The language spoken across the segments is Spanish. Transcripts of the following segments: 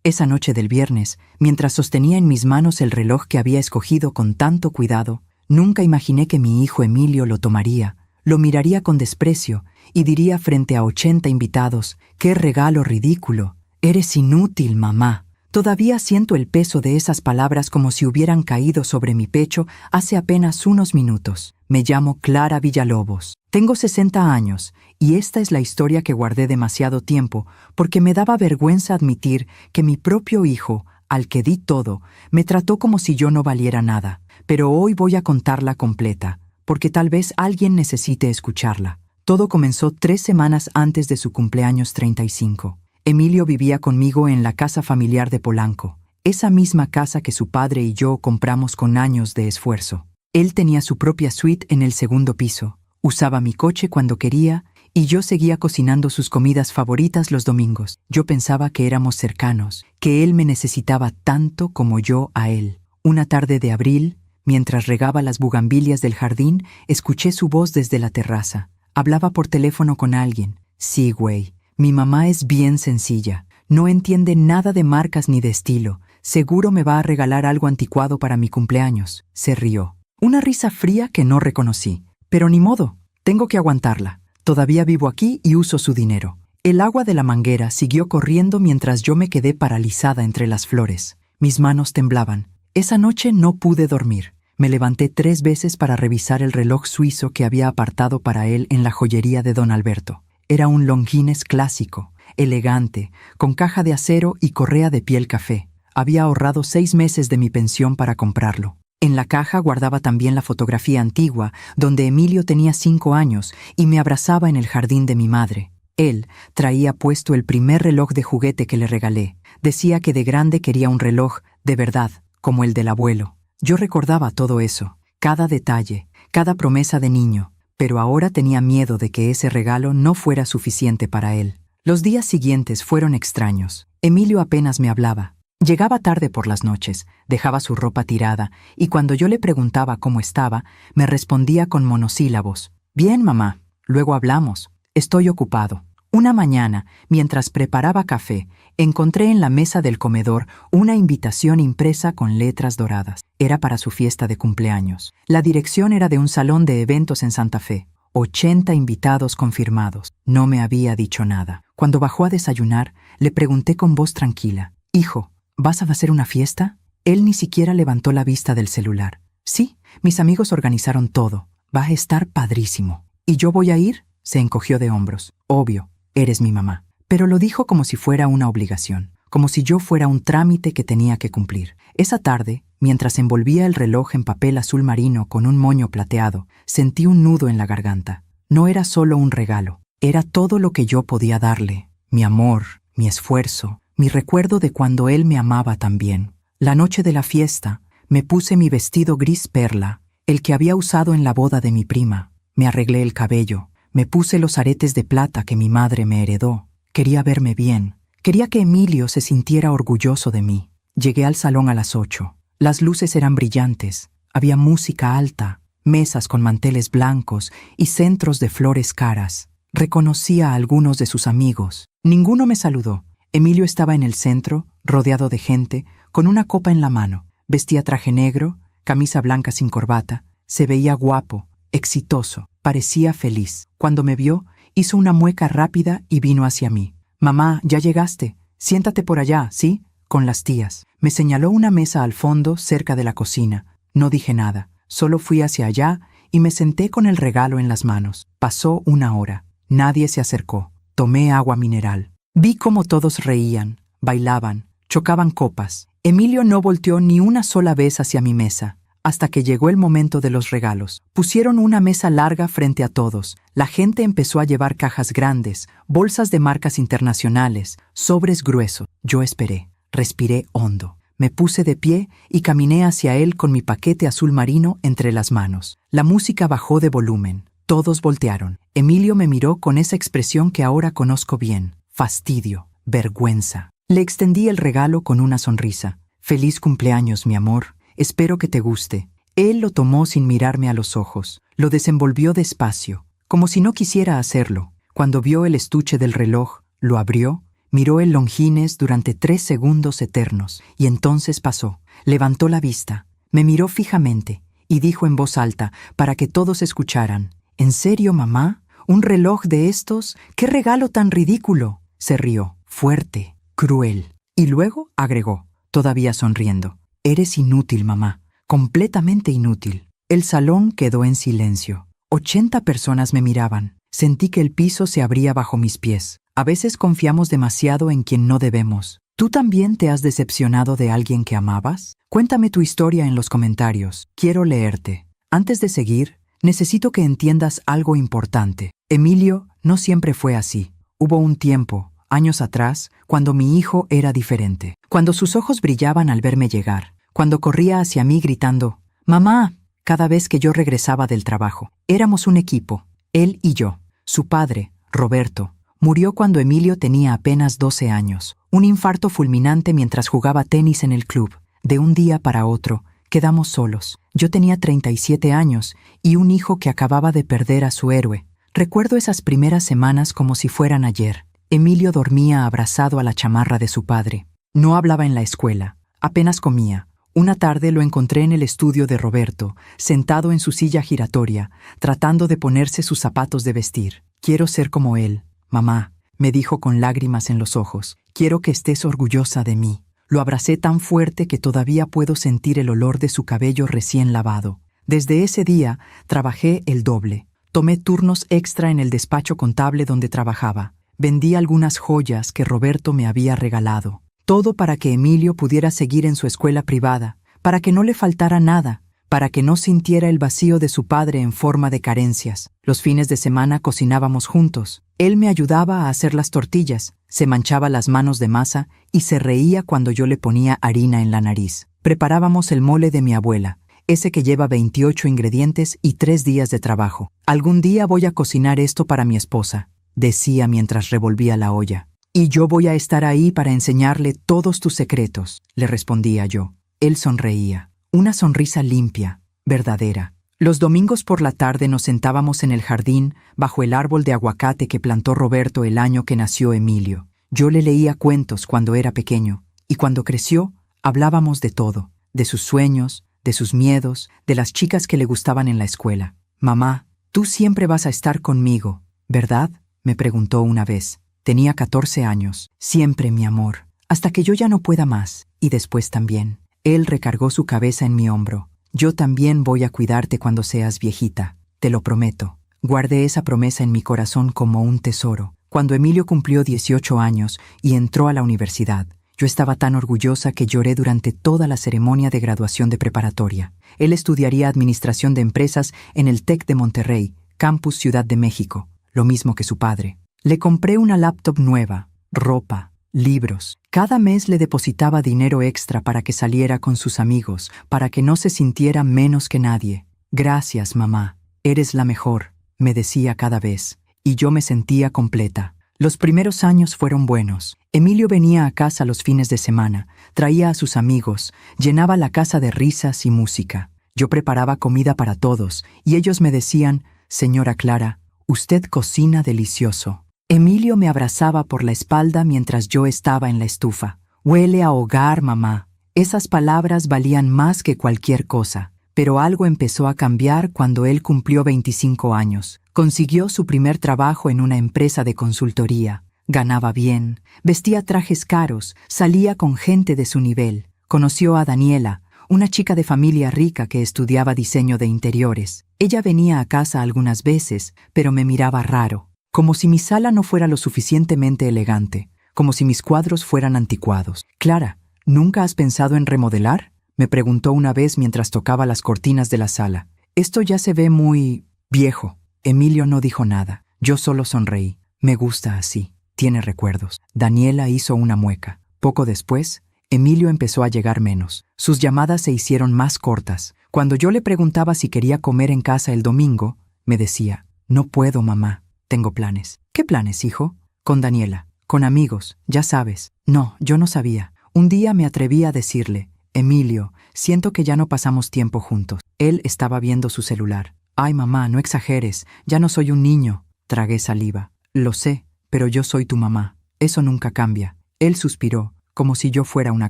Esa noche del viernes, mientras sostenía en mis manos el reloj que había escogido con tanto cuidado, nunca imaginé que mi hijo Emilio lo tomaría, lo miraría con desprecio y diría frente a 80 invitados: «¡Qué regalo ridículo! Eres inútil, mamá». Todavía siento el peso de esas palabras como si hubieran caído sobre mi pecho hace apenas unos minutos. Me llamo Clara Villalobos. Tengo 60 años y esta es la historia que guardé demasiado tiempo porque me daba vergüenza admitir que mi propio hijo, al que di todo, me trató como si yo no valiera nada. Pero hoy voy a contarla completa, porque tal vez alguien necesite escucharla. Todo comenzó 3 semanas antes de su cumpleaños 35. Emilio vivía conmigo en la casa familiar de Polanco, esa misma casa que su padre y yo compramos con años de esfuerzo. Él tenía su propia suite en el segundo piso, usaba mi coche cuando quería y yo seguía cocinando sus comidas favoritas los domingos. Yo pensaba que éramos cercanos, que él me necesitaba tanto como yo a él. Una tarde de abril, mientras regaba las bugambilias del jardín, escuché su voz desde la terraza. Hablaba por teléfono con alguien. Sí, güey. Mi mamá es bien sencilla, no entiende nada de marcas ni de estilo. Seguro me va a regalar algo anticuado para mi cumpleaños. Se rió. Una risa fría que no reconocí. Pero ni modo, tengo que aguantarla. Todavía vivo aquí y uso su dinero. El agua de la manguera siguió corriendo mientras yo me quedé paralizada entre las flores. Mis manos temblaban. Esa noche no pude dormir. Me levanté 3 veces para revisar el reloj suizo que había apartado para él en la joyería de don Alberto. Era un Longines clásico, elegante, con caja de acero y correa de piel café. Había ahorrado 6 meses de mi pensión para comprarlo. En la caja guardaba también la fotografía antigua, donde Emilio tenía 5 años y me abrazaba en el jardín de mi madre. Él traía puesto el primer reloj de juguete que le regalé. Decía que de grande quería un reloj, de verdad, como el del abuelo. Yo recordaba todo eso, cada detalle, cada promesa de niño. Pero ahora tenía miedo de que ese regalo no fuera suficiente para él. Los días siguientes fueron extraños. Emilio apenas me hablaba. Llegaba tarde por las noches, dejaba su ropa tirada, y cuando yo le preguntaba cómo estaba, me respondía con monosílabos. «Bien, mamá. Luego hablamos. Estoy ocupado». Una mañana, mientras preparaba café, encontré en la mesa del comedor una invitación impresa con letras doradas. Era para su fiesta de cumpleaños. La dirección era de un salón de eventos en Santa Fe. 80 invitados confirmados. No me había dicho nada. Cuando bajó a desayunar, le pregunté con voz tranquila: «Hijo, ¿vas a hacer una fiesta?». Él ni siquiera levantó la vista del celular. «Sí, mis amigos organizaron todo. Va a estar padrísimo». «¿Y yo voy a ir?». Se encogió de hombros. «Obvio. Eres mi mamá». Pero lo dijo como si fuera una obligación, como si yo fuera un trámite que tenía que cumplir. Esa tarde, mientras envolvía el reloj en papel azul marino con un moño plateado, sentí un nudo en la garganta. No era solo un regalo, era todo lo que yo podía darle. Mi amor, mi esfuerzo, mi recuerdo de cuando él me amaba también. La noche de la fiesta, me puse mi vestido gris perla, el que había usado en la boda de mi prima. Me arreglé el cabello. Me puse los aretes de plata que mi madre me heredó. Quería verme bien. Quería que Emilio se sintiera orgulloso de mí. Llegué al salón a las 8. Las luces eran brillantes. Había música alta, mesas con manteles blancos y centros de flores caras. Reconocí a algunos de sus amigos. Ninguno me saludó. Emilio estaba en el centro, rodeado de gente, con una copa en la mano. Vestía traje negro, camisa blanca sin corbata. Se veía guapo, exitoso. Parecía feliz. Cuando me vio, hizo una mueca rápida y vino hacia mí. «Mamá, ya llegaste. Siéntate por allá, ¿sí? Con las tías». Me señaló una mesa al fondo, cerca de la cocina. No dije nada. Solo fui hacia allá y me senté con el regalo en las manos. Pasó 1 hora. Nadie se acercó. Tomé agua mineral. Vi cómo todos reían, bailaban, chocaban copas. Emilio no volteó ni una sola vez hacia mi mesa. Hasta que llegó el momento de los regalos. Pusieron una mesa larga frente a todos. La gente empezó a llevar cajas grandes, bolsas de marcas internacionales, sobres gruesos. Yo esperé, respiré hondo. Me puse de pie y caminé hacia él con mi paquete azul marino entre las manos. La música bajó de volumen. Todos voltearon. Emilio me miró con esa expresión que ahora conozco bien. Fastidio, vergüenza. Le extendí el regalo con una sonrisa. «Feliz cumpleaños, mi amor. Espero que te guste». Él lo tomó sin mirarme a los ojos. Lo desenvolvió despacio, como si no quisiera hacerlo. Cuando vio el estuche del reloj, lo abrió, Miró el longines durante 3 segundos eternos, y entonces pasó. Levantó la vista, me miró fijamente, y dijo en voz alta, para que todos escucharan: ¿En serio, mamá? ¿Un reloj de estos? ¡Qué regalo tan ridículo! Se rió, fuerte, cruel. Y luego agregó, todavía sonriendo: Eres inútil, mamá, completamente inútil. El salón quedó en silencio. 80 personas me miraban. Sentí que el piso se abría bajo mis pies. A veces confiamos demasiado en quien no debemos. ¿Tú también te has decepcionado de alguien que amabas? Cuéntame tu historia en los comentarios. Quiero leerte. Antes de seguir, necesito que entiendas algo importante. Emilio no siempre fue así. Hubo un tiempo, años atrás, cuando mi hijo era diferente. Cuando sus ojos brillaban al verme llegar. Cuando corría hacia mí gritando: «¡Mamá!», cada vez que yo regresaba del trabajo. Éramos un equipo, él y yo. Su padre, Roberto, murió cuando Emilio tenía apenas 12 años. Un infarto fulminante mientras jugaba tenis en el club. De un día para otro, quedamos solos. Yo tenía 37 años y un hijo que acababa de perder a su héroe. Recuerdo esas primeras semanas como si fueran ayer. Emilio dormía abrazado a la chamarra de su padre. No hablaba en la escuela, apenas comía. Una tarde lo encontré en el estudio de Roberto, sentado en su silla giratoria, tratando de ponerse sus zapatos de vestir. «Quiero ser como él, mamá», me dijo con lágrimas en los ojos. «Quiero que estés orgullosa de mí». Lo abracé tan fuerte que todavía puedo sentir el olor de su cabello recién lavado. Desde ese día trabajé el doble. Tomé turnos extra en el despacho contable donde trabajaba. Vendí algunas joyas que Roberto me había regalado. Todo para que Emilio pudiera seguir en su escuela privada, para que no le faltara nada, para que no sintiera el vacío de su padre en forma de carencias. Los fines de semana cocinábamos juntos. Él me ayudaba a hacer las tortillas, se manchaba las manos de masa y se reía cuando yo le ponía harina en la nariz. Preparábamos el mole de mi abuela, ese que lleva 28 ingredientes y 3 días de trabajo. «Algún día voy a cocinar esto para mi esposa», decía mientras revolvía la olla. «Y yo voy a estar ahí para enseñarle todos tus secretos», le respondía yo. Él sonreía, una sonrisa limpia, verdadera. Los domingos por la tarde nos sentábamos en el jardín bajo el árbol de aguacate que plantó Roberto el año que nació Emilio. Yo le leía cuentos cuando era pequeño, y cuando creció hablábamos de todo, de sus sueños, de sus miedos, de las chicas que le gustaban en la escuela. «Mamá, tú siempre vas a estar conmigo, ¿verdad?», me preguntó una vez. Tenía 14 años. «Siempre, mi amor, hasta que yo ya no pueda más, y después también». Él recargó su cabeza en mi hombro. «Yo también voy a cuidarte cuando seas viejita, te lo prometo». Guardé esa promesa en mi corazón como un tesoro. Cuando Emilio cumplió 18 años y entró a la universidad, yo estaba tan orgullosa que lloré durante toda la ceremonia de graduación de preparatoria. Él estudiaría Administración de Empresas en el TEC de Monterrey, Campus Ciudad de México, lo mismo que su padre. Le compré una laptop nueva, ropa, libros. Cada mes le depositaba dinero extra para que saliera con sus amigos, para que no se sintiera menos que nadie. «Gracias, mamá. Eres la mejor», me decía cada vez, y yo me sentía completa. Los primeros años fueron buenos. Emilio venía a casa los fines de semana, traía a sus amigos, llenaba la casa de risas y música. Yo preparaba comida para todos, y ellos me decían: «Señora Clara, usted cocina delicioso». Emilio me abrazaba por la espalda mientras yo estaba en la estufa. «Huele a hogar, mamá». Esas palabras valían más que cualquier cosa. Pero algo empezó a cambiar cuando él cumplió 25 años. Consiguió su primer trabajo en una empresa de consultoría. Ganaba bien, vestía trajes caros, salía con gente de su nivel. Conoció a Daniela, una chica de familia rica que estudiaba diseño de interiores. Ella venía a casa algunas veces, pero me miraba raro. Como si mi sala no fuera lo suficientemente elegante, como si mis cuadros fueran anticuados. «Clara, ¿nunca has pensado en remodelar?», me preguntó una vez mientras tocaba las cortinas de la sala. «Esto ya se ve muy viejo». Emilio no dijo nada. Yo solo sonreí. «Me gusta así. Tiene recuerdos». Daniela hizo una mueca. Poco después, Emilio empezó a llegar menos. Sus llamadas se hicieron más cortas. Cuando yo le preguntaba si quería comer en casa el domingo, me decía: «No puedo, mamá. Tengo planes». «¿Qué planes, hijo?» «Con Daniela. Con amigos, ya sabes». No, yo no sabía. Un día me atreví a decirle: «Emilio, siento que ya no pasamos tiempo juntos». Él estaba viendo su celular. «Ay, mamá, no exageres. Ya no soy un niño». Tragué saliva. «Lo sé, pero yo soy tu mamá. Eso nunca cambia. Él suspiró, como si yo fuera una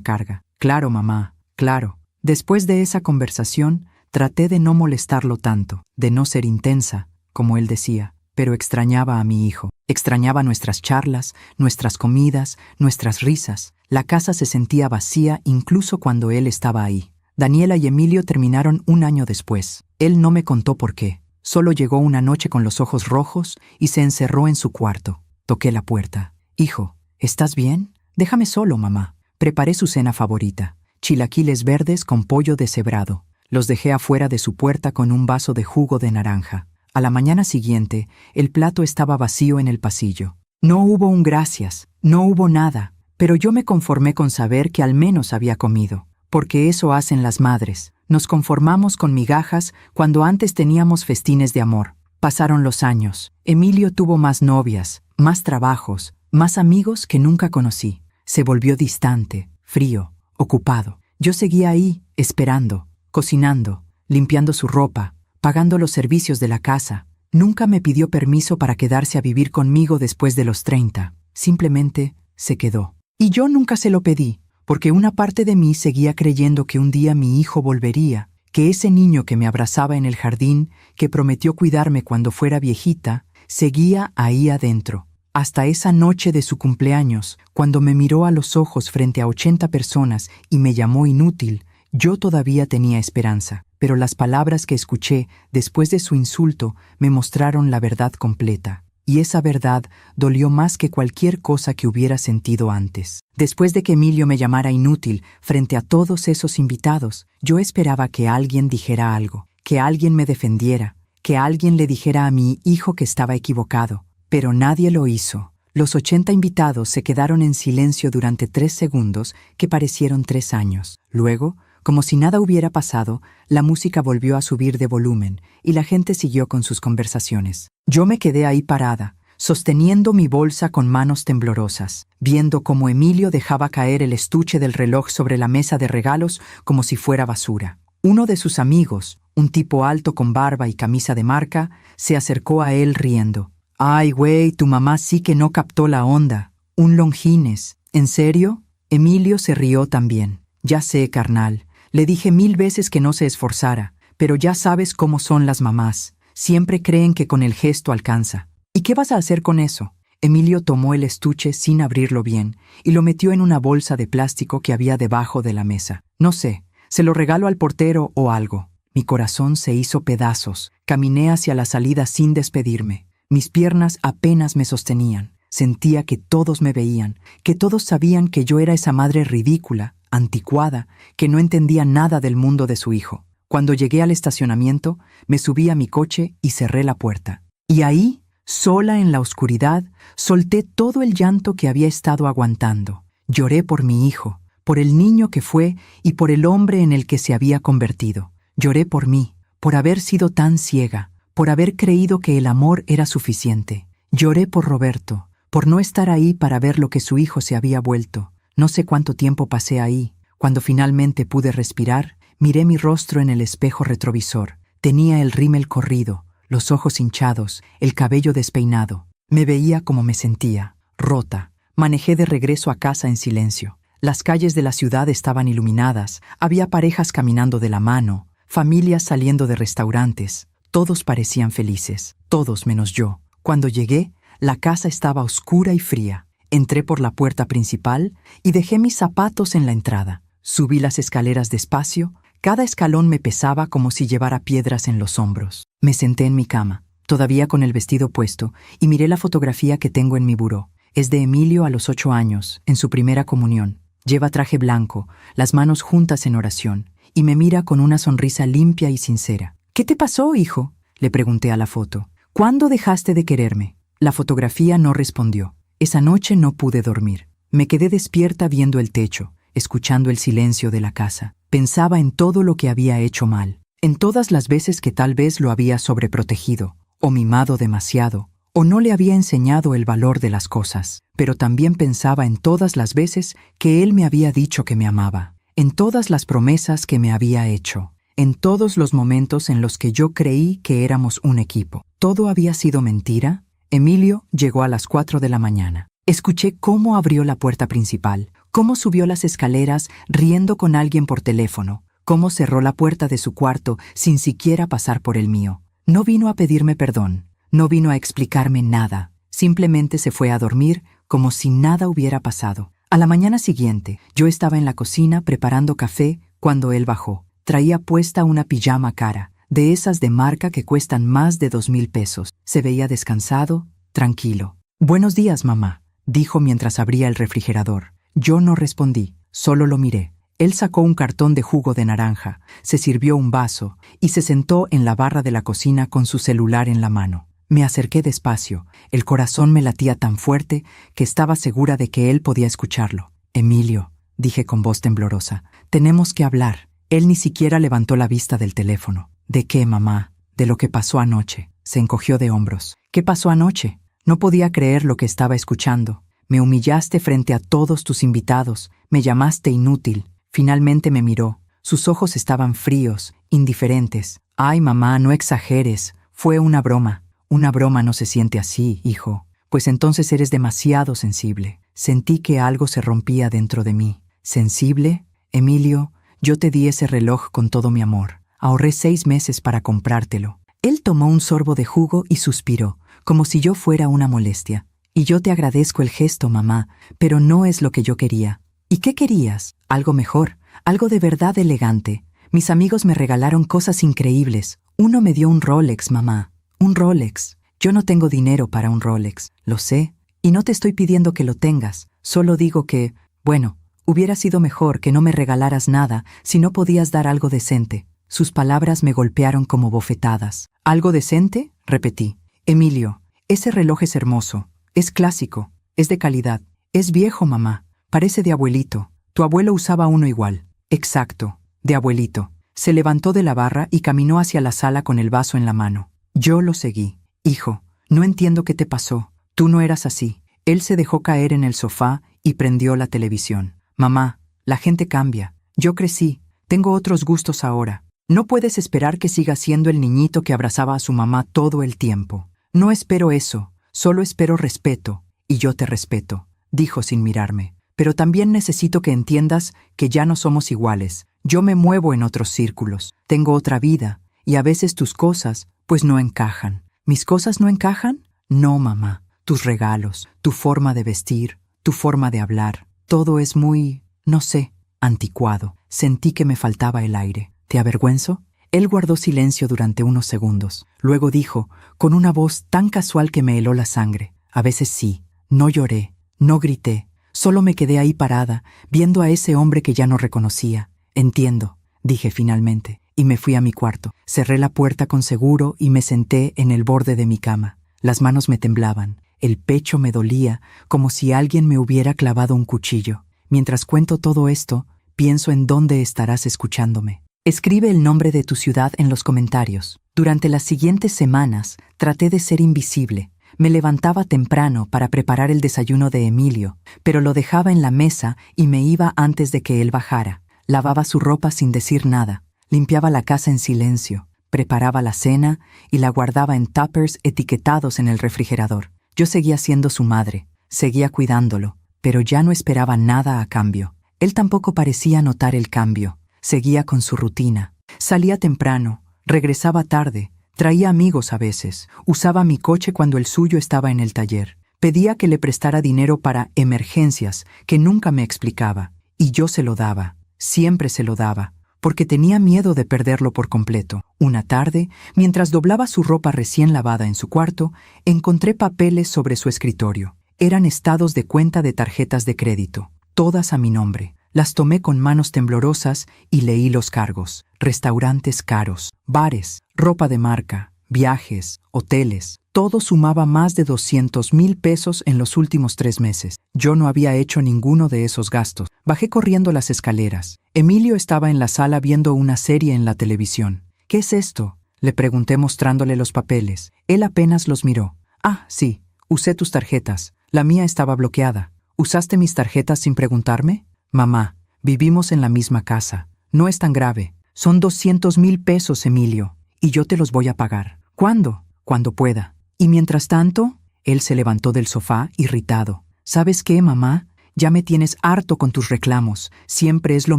carga. Claro, mamá, claro. Después de esa conversación, traté de no molestarlo tanto, de no ser intensa, como él decía, pero extrañaba a mi hijo. Extrañaba nuestras charlas, nuestras comidas, nuestras risas. La casa se sentía vacía incluso cuando él estaba ahí. Daniela y Emilio terminaron un año después. Él no me contó por qué. Solo llegó una noche con los ojos rojos y se encerró en su cuarto. Toqué la puerta. Hijo, ¿estás bien? Déjame solo, mamá. Preparé su cena favorita. Chilaquiles verdes con pollo deshebrado. Los dejé afuera de su puerta con un vaso de jugo de naranja. A la mañana siguiente, el plato estaba vacío en el pasillo. No hubo un gracias, no hubo nada, pero yo me conformé con saber que al menos había comido, porque eso hacen las madres. Nos conformamos con migajas cuando antes teníamos festines de amor. Pasaron los años. Emilio tuvo más novias, más trabajos, más amigos que nunca conocí. Se volvió distante, frío, ocupado. Yo seguía ahí, esperando, cocinando, limpiando su ropa, pagando los servicios de la casa. Nunca me pidió permiso para quedarse a vivir conmigo después de los 30. Simplemente se quedó. Y yo nunca se lo pedí, porque una parte de mí seguía creyendo que un día mi hijo volvería, que ese niño que me abrazaba en el jardín, que prometió cuidarme cuando fuera viejita, seguía ahí adentro. Hasta esa noche de su cumpleaños, cuando me miró a los ojos frente a 80 personas y me llamó inútil, yo todavía tenía esperanza. Pero las palabras que escuché después de su insulto me mostraron la verdad completa. Y esa verdad dolió más que cualquier cosa que hubiera sentido antes. Después de que Emilio me llamara inútil frente a todos esos invitados, yo esperaba que alguien dijera algo, que alguien me defendiera, que alguien le dijera a mi hijo que estaba equivocado. Pero nadie lo hizo. Los 80 invitados se quedaron en silencio durante 3 segundos que parecieron 3 años. Luego, como si nada hubiera pasado, la música volvió a subir de volumen y la gente siguió con sus conversaciones. Yo me quedé ahí parada, sosteniendo mi bolsa con manos temblorosas, viendo cómo Emilio dejaba caer el estuche del reloj sobre la mesa de regalos como si fuera basura. Uno de sus amigos, un tipo alto con barba y camisa de marca, se acercó a él riendo. «Ay, güey, tu mamá sí que no captó la onda. Un Longines. ¿En serio?» Emilio se rió también. «Ya sé, carnal. Le dije 1000 veces que no se esforzara, pero ya sabes cómo son las mamás. Siempre creen que con el gesto alcanza. ¿Y qué vas a hacer con eso?» Emilio tomó el estuche sin abrirlo bien y lo metió en una bolsa de plástico que había debajo de la mesa. «No sé, se lo regalo al portero o algo». Mi corazón se hizo pedazos. Caminé hacia la salida sin despedirme. Mis piernas apenas me sostenían. Sentía que todos me veían, que todos sabían que yo era esa madre ridícula, anticuada, que no entendía nada del mundo de su hijo. Cuando llegué al estacionamiento, me subí a mi coche y cerré la puerta. Y ahí, sola en la oscuridad, solté todo el llanto que había estado aguantando. Lloré por mi hijo, por el niño que fue y por el hombre en el que se había convertido. Lloré por mí, por haber sido tan ciega, por haber creído que el amor era suficiente. Lloré por Roberto, por no estar ahí para ver lo que su hijo se había vuelto. No sé cuánto tiempo pasé ahí. Cuando finalmente pude respirar, miré mi rostro en el espejo retrovisor. Tenía el rímel corrido, los ojos hinchados, el cabello despeinado. Me veía como me sentía, rota. Manejé de regreso a casa en silencio. Las calles de la ciudad estaban iluminadas, había parejas caminando de la mano, familias saliendo de restaurantes. Todos parecían felices, todos menos yo. Cuando llegué, la casa estaba oscura y fría. Entré por la puerta principal y dejé mis zapatos en la entrada. Subí las escaleras despacio, cada escalón me pesaba como si llevara piedras en los hombros. Me senté en mi cama, todavía con el vestido puesto, y miré la fotografía que tengo en mi buró. Es de Emilio a los 8 años, en su primera comunión. Lleva traje blanco, las manos juntas en oración, y me mira con una sonrisa limpia y sincera. «¿Qué te pasó, hijo?», le pregunté a la foto. «¿Cuándo dejaste de quererme?». La fotografía no respondió. Esa noche no pude dormir. Me quedé despierta viendo el techo, escuchando el silencio de la casa. Pensaba en todo lo que había hecho mal, en todas las veces que tal vez lo había sobreprotegido, o mimado demasiado, o no le había enseñado el valor de las cosas. Pero también pensaba en todas las veces que él me había dicho que me amaba, en todas las promesas que me había hecho, en todos los momentos en los que yo creí que éramos un equipo. ¿Todo había sido mentira? Emilio llegó a las 4 de la mañana. Escuché cómo abrió la puerta principal, cómo subió las escaleras riendo con alguien por teléfono, cómo cerró la puerta de su cuarto sin siquiera pasar por el mío. No vino a pedirme perdón, no vino a explicarme nada, simplemente se fue a dormir como si nada hubiera pasado. A la mañana siguiente, yo estaba en la cocina preparando café cuando él bajó. Traía puesta una pijama cara, de esas de marca que cuestan más de 2,000 pesos. Se veía descansado, tranquilo. «Buenos días, mamá», dijo mientras abría el refrigerador. Yo no respondí, solo lo miré. Él sacó un cartón de jugo de naranja, se sirvió un vaso y se sentó en la barra de la cocina con su celular en la mano. Me acerqué despacio. El corazón me latía tan fuerte que estaba segura de que él podía escucharlo. «Emilio», dije con voz temblorosa, «tenemos que hablar». Él ni siquiera levantó la vista del teléfono. «¿De qué, mamá?» «De lo que pasó anoche». Se encogió de hombros. «¿Qué pasó anoche?» No podía creer lo que estaba escuchando. «Me humillaste frente a todos tus invitados. Me llamaste inútil». Finalmente me miró. Sus ojos estaban fríos, indiferentes. «Ay, mamá, no exageres. Fue una broma». «Una broma no se siente así, hijo. Pues entonces eres demasiado sensible». Sentí que algo se rompía dentro de mí. «¿Sensible? Emilio, yo te di ese reloj con todo mi amor. Ahorré 6 meses para comprártelo». Él tomó un sorbo de jugo y suspiró, como si yo fuera una molestia. «Y yo te agradezco el gesto, mamá, pero no es lo que yo quería». «¿Y qué querías?» «Algo mejor, algo de verdad elegante. Mis amigos me regalaron cosas increíbles. Uno me dio un Rolex, mamá. Un Rolex. Yo no tengo dinero para un Rolex, lo sé, y no te estoy pidiendo que lo tengas. Solo digo que, bueno, hubiera sido mejor que no me regalaras nada si no podías dar algo decente». Sus palabras me golpearon como bofetadas. «¿Algo decente?», repetí. «Emilio, ese reloj es hermoso, es clásico, es de calidad. Es viejo, mamá, parece de abuelito. Tu abuelo usaba uno igual». «Exacto, de abuelito». Se levantó de la barra y caminó hacia la sala con el vaso en la mano. Yo lo seguí. «Hijo, no entiendo qué te pasó. Tú no eras así». Él se dejó caer en el sofá y prendió la televisión. «Mamá, la gente cambia. Yo crecí, tengo otros gustos ahora. No puedes esperar que siga siendo el niñito que abrazaba a su mamá todo el tiempo». «No espero eso, solo espero respeto, y yo te respeto», dijo sin mirarme. «Pero también necesito que entiendas que ya no somos iguales. Yo me muevo en otros círculos, tengo otra vida, y a veces tus cosas, pues no encajan». «¿Mis cosas no encajan?» «No, mamá. Tus regalos, tu forma de vestir, tu forma de hablar, todo es muy, no sé, anticuado». Sentí que me faltaba el aire. «¿Te avergüenzo?» Él guardó silencio durante unos segundos. Luego dijo, con una voz tan casual que me heló la sangre: «A veces sí. No lloré, no grité. Solo me quedé ahí parada, viendo a ese hombre que ya no reconocía». «Entiendo», dije finalmente, y me fui a mi cuarto. Cerré la puerta con seguro y me senté en el borde de mi cama. Las manos me temblaban, el pecho me dolía, como si alguien me hubiera clavado un cuchillo. Mientras cuento todo esto, pienso en dónde estarás escuchándome. Escribe el nombre de tu ciudad en los comentarios. Durante las siguientes semanas, traté de ser invisible. Me levantaba temprano para preparar el desayuno de Emilio, pero lo dejaba en la mesa y me iba antes de que él bajara. Lavaba su ropa sin decir nada. Limpiaba la casa en silencio. Preparaba la cena y la guardaba en tuppers etiquetados en el refrigerador. Yo seguía siendo su madre, seguía cuidándolo, pero ya no esperaba nada a cambio. Él tampoco parecía notar el cambio. Seguía con su rutina. Salía temprano, regresaba tarde, traía amigos a veces, usaba mi coche cuando el suyo estaba en el taller. Pedía que le prestara dinero para emergencias que nunca me explicaba, y yo se lo daba, siempre se lo daba, porque tenía miedo de perderlo por completo. Una tarde, mientras doblaba su ropa recién lavada en su cuarto, encontré papeles sobre su escritorio. Eran estados de cuenta de tarjetas de crédito, todas a mi nombre. Las tomé con manos temblorosas y leí los cargos: restaurantes caros, bares, ropa de marca, viajes, hoteles. Todo sumaba más de 200,000 pesos en los últimos 3 meses. Yo no había hecho ninguno de esos gastos. Bajé corriendo las escaleras. Emilio estaba en la sala viendo una serie en la televisión. «¿Qué es esto?», le pregunté mostrándole los papeles. Él apenas los miró. «Ah, sí, usé tus tarjetas. La mía estaba bloqueada». «¿Usaste mis tarjetas sin preguntarme?» «Mamá, vivimos en la misma casa. No es tan grave. Son 200,000 pesos, Emilio, y yo te los voy a pagar». «¿Cuándo?» «Cuando pueda». «Y mientras tanto», él se levantó del sofá, irritado. ¿Sabes qué, mamá? Ya me tienes harto con tus reclamos. Siempre es lo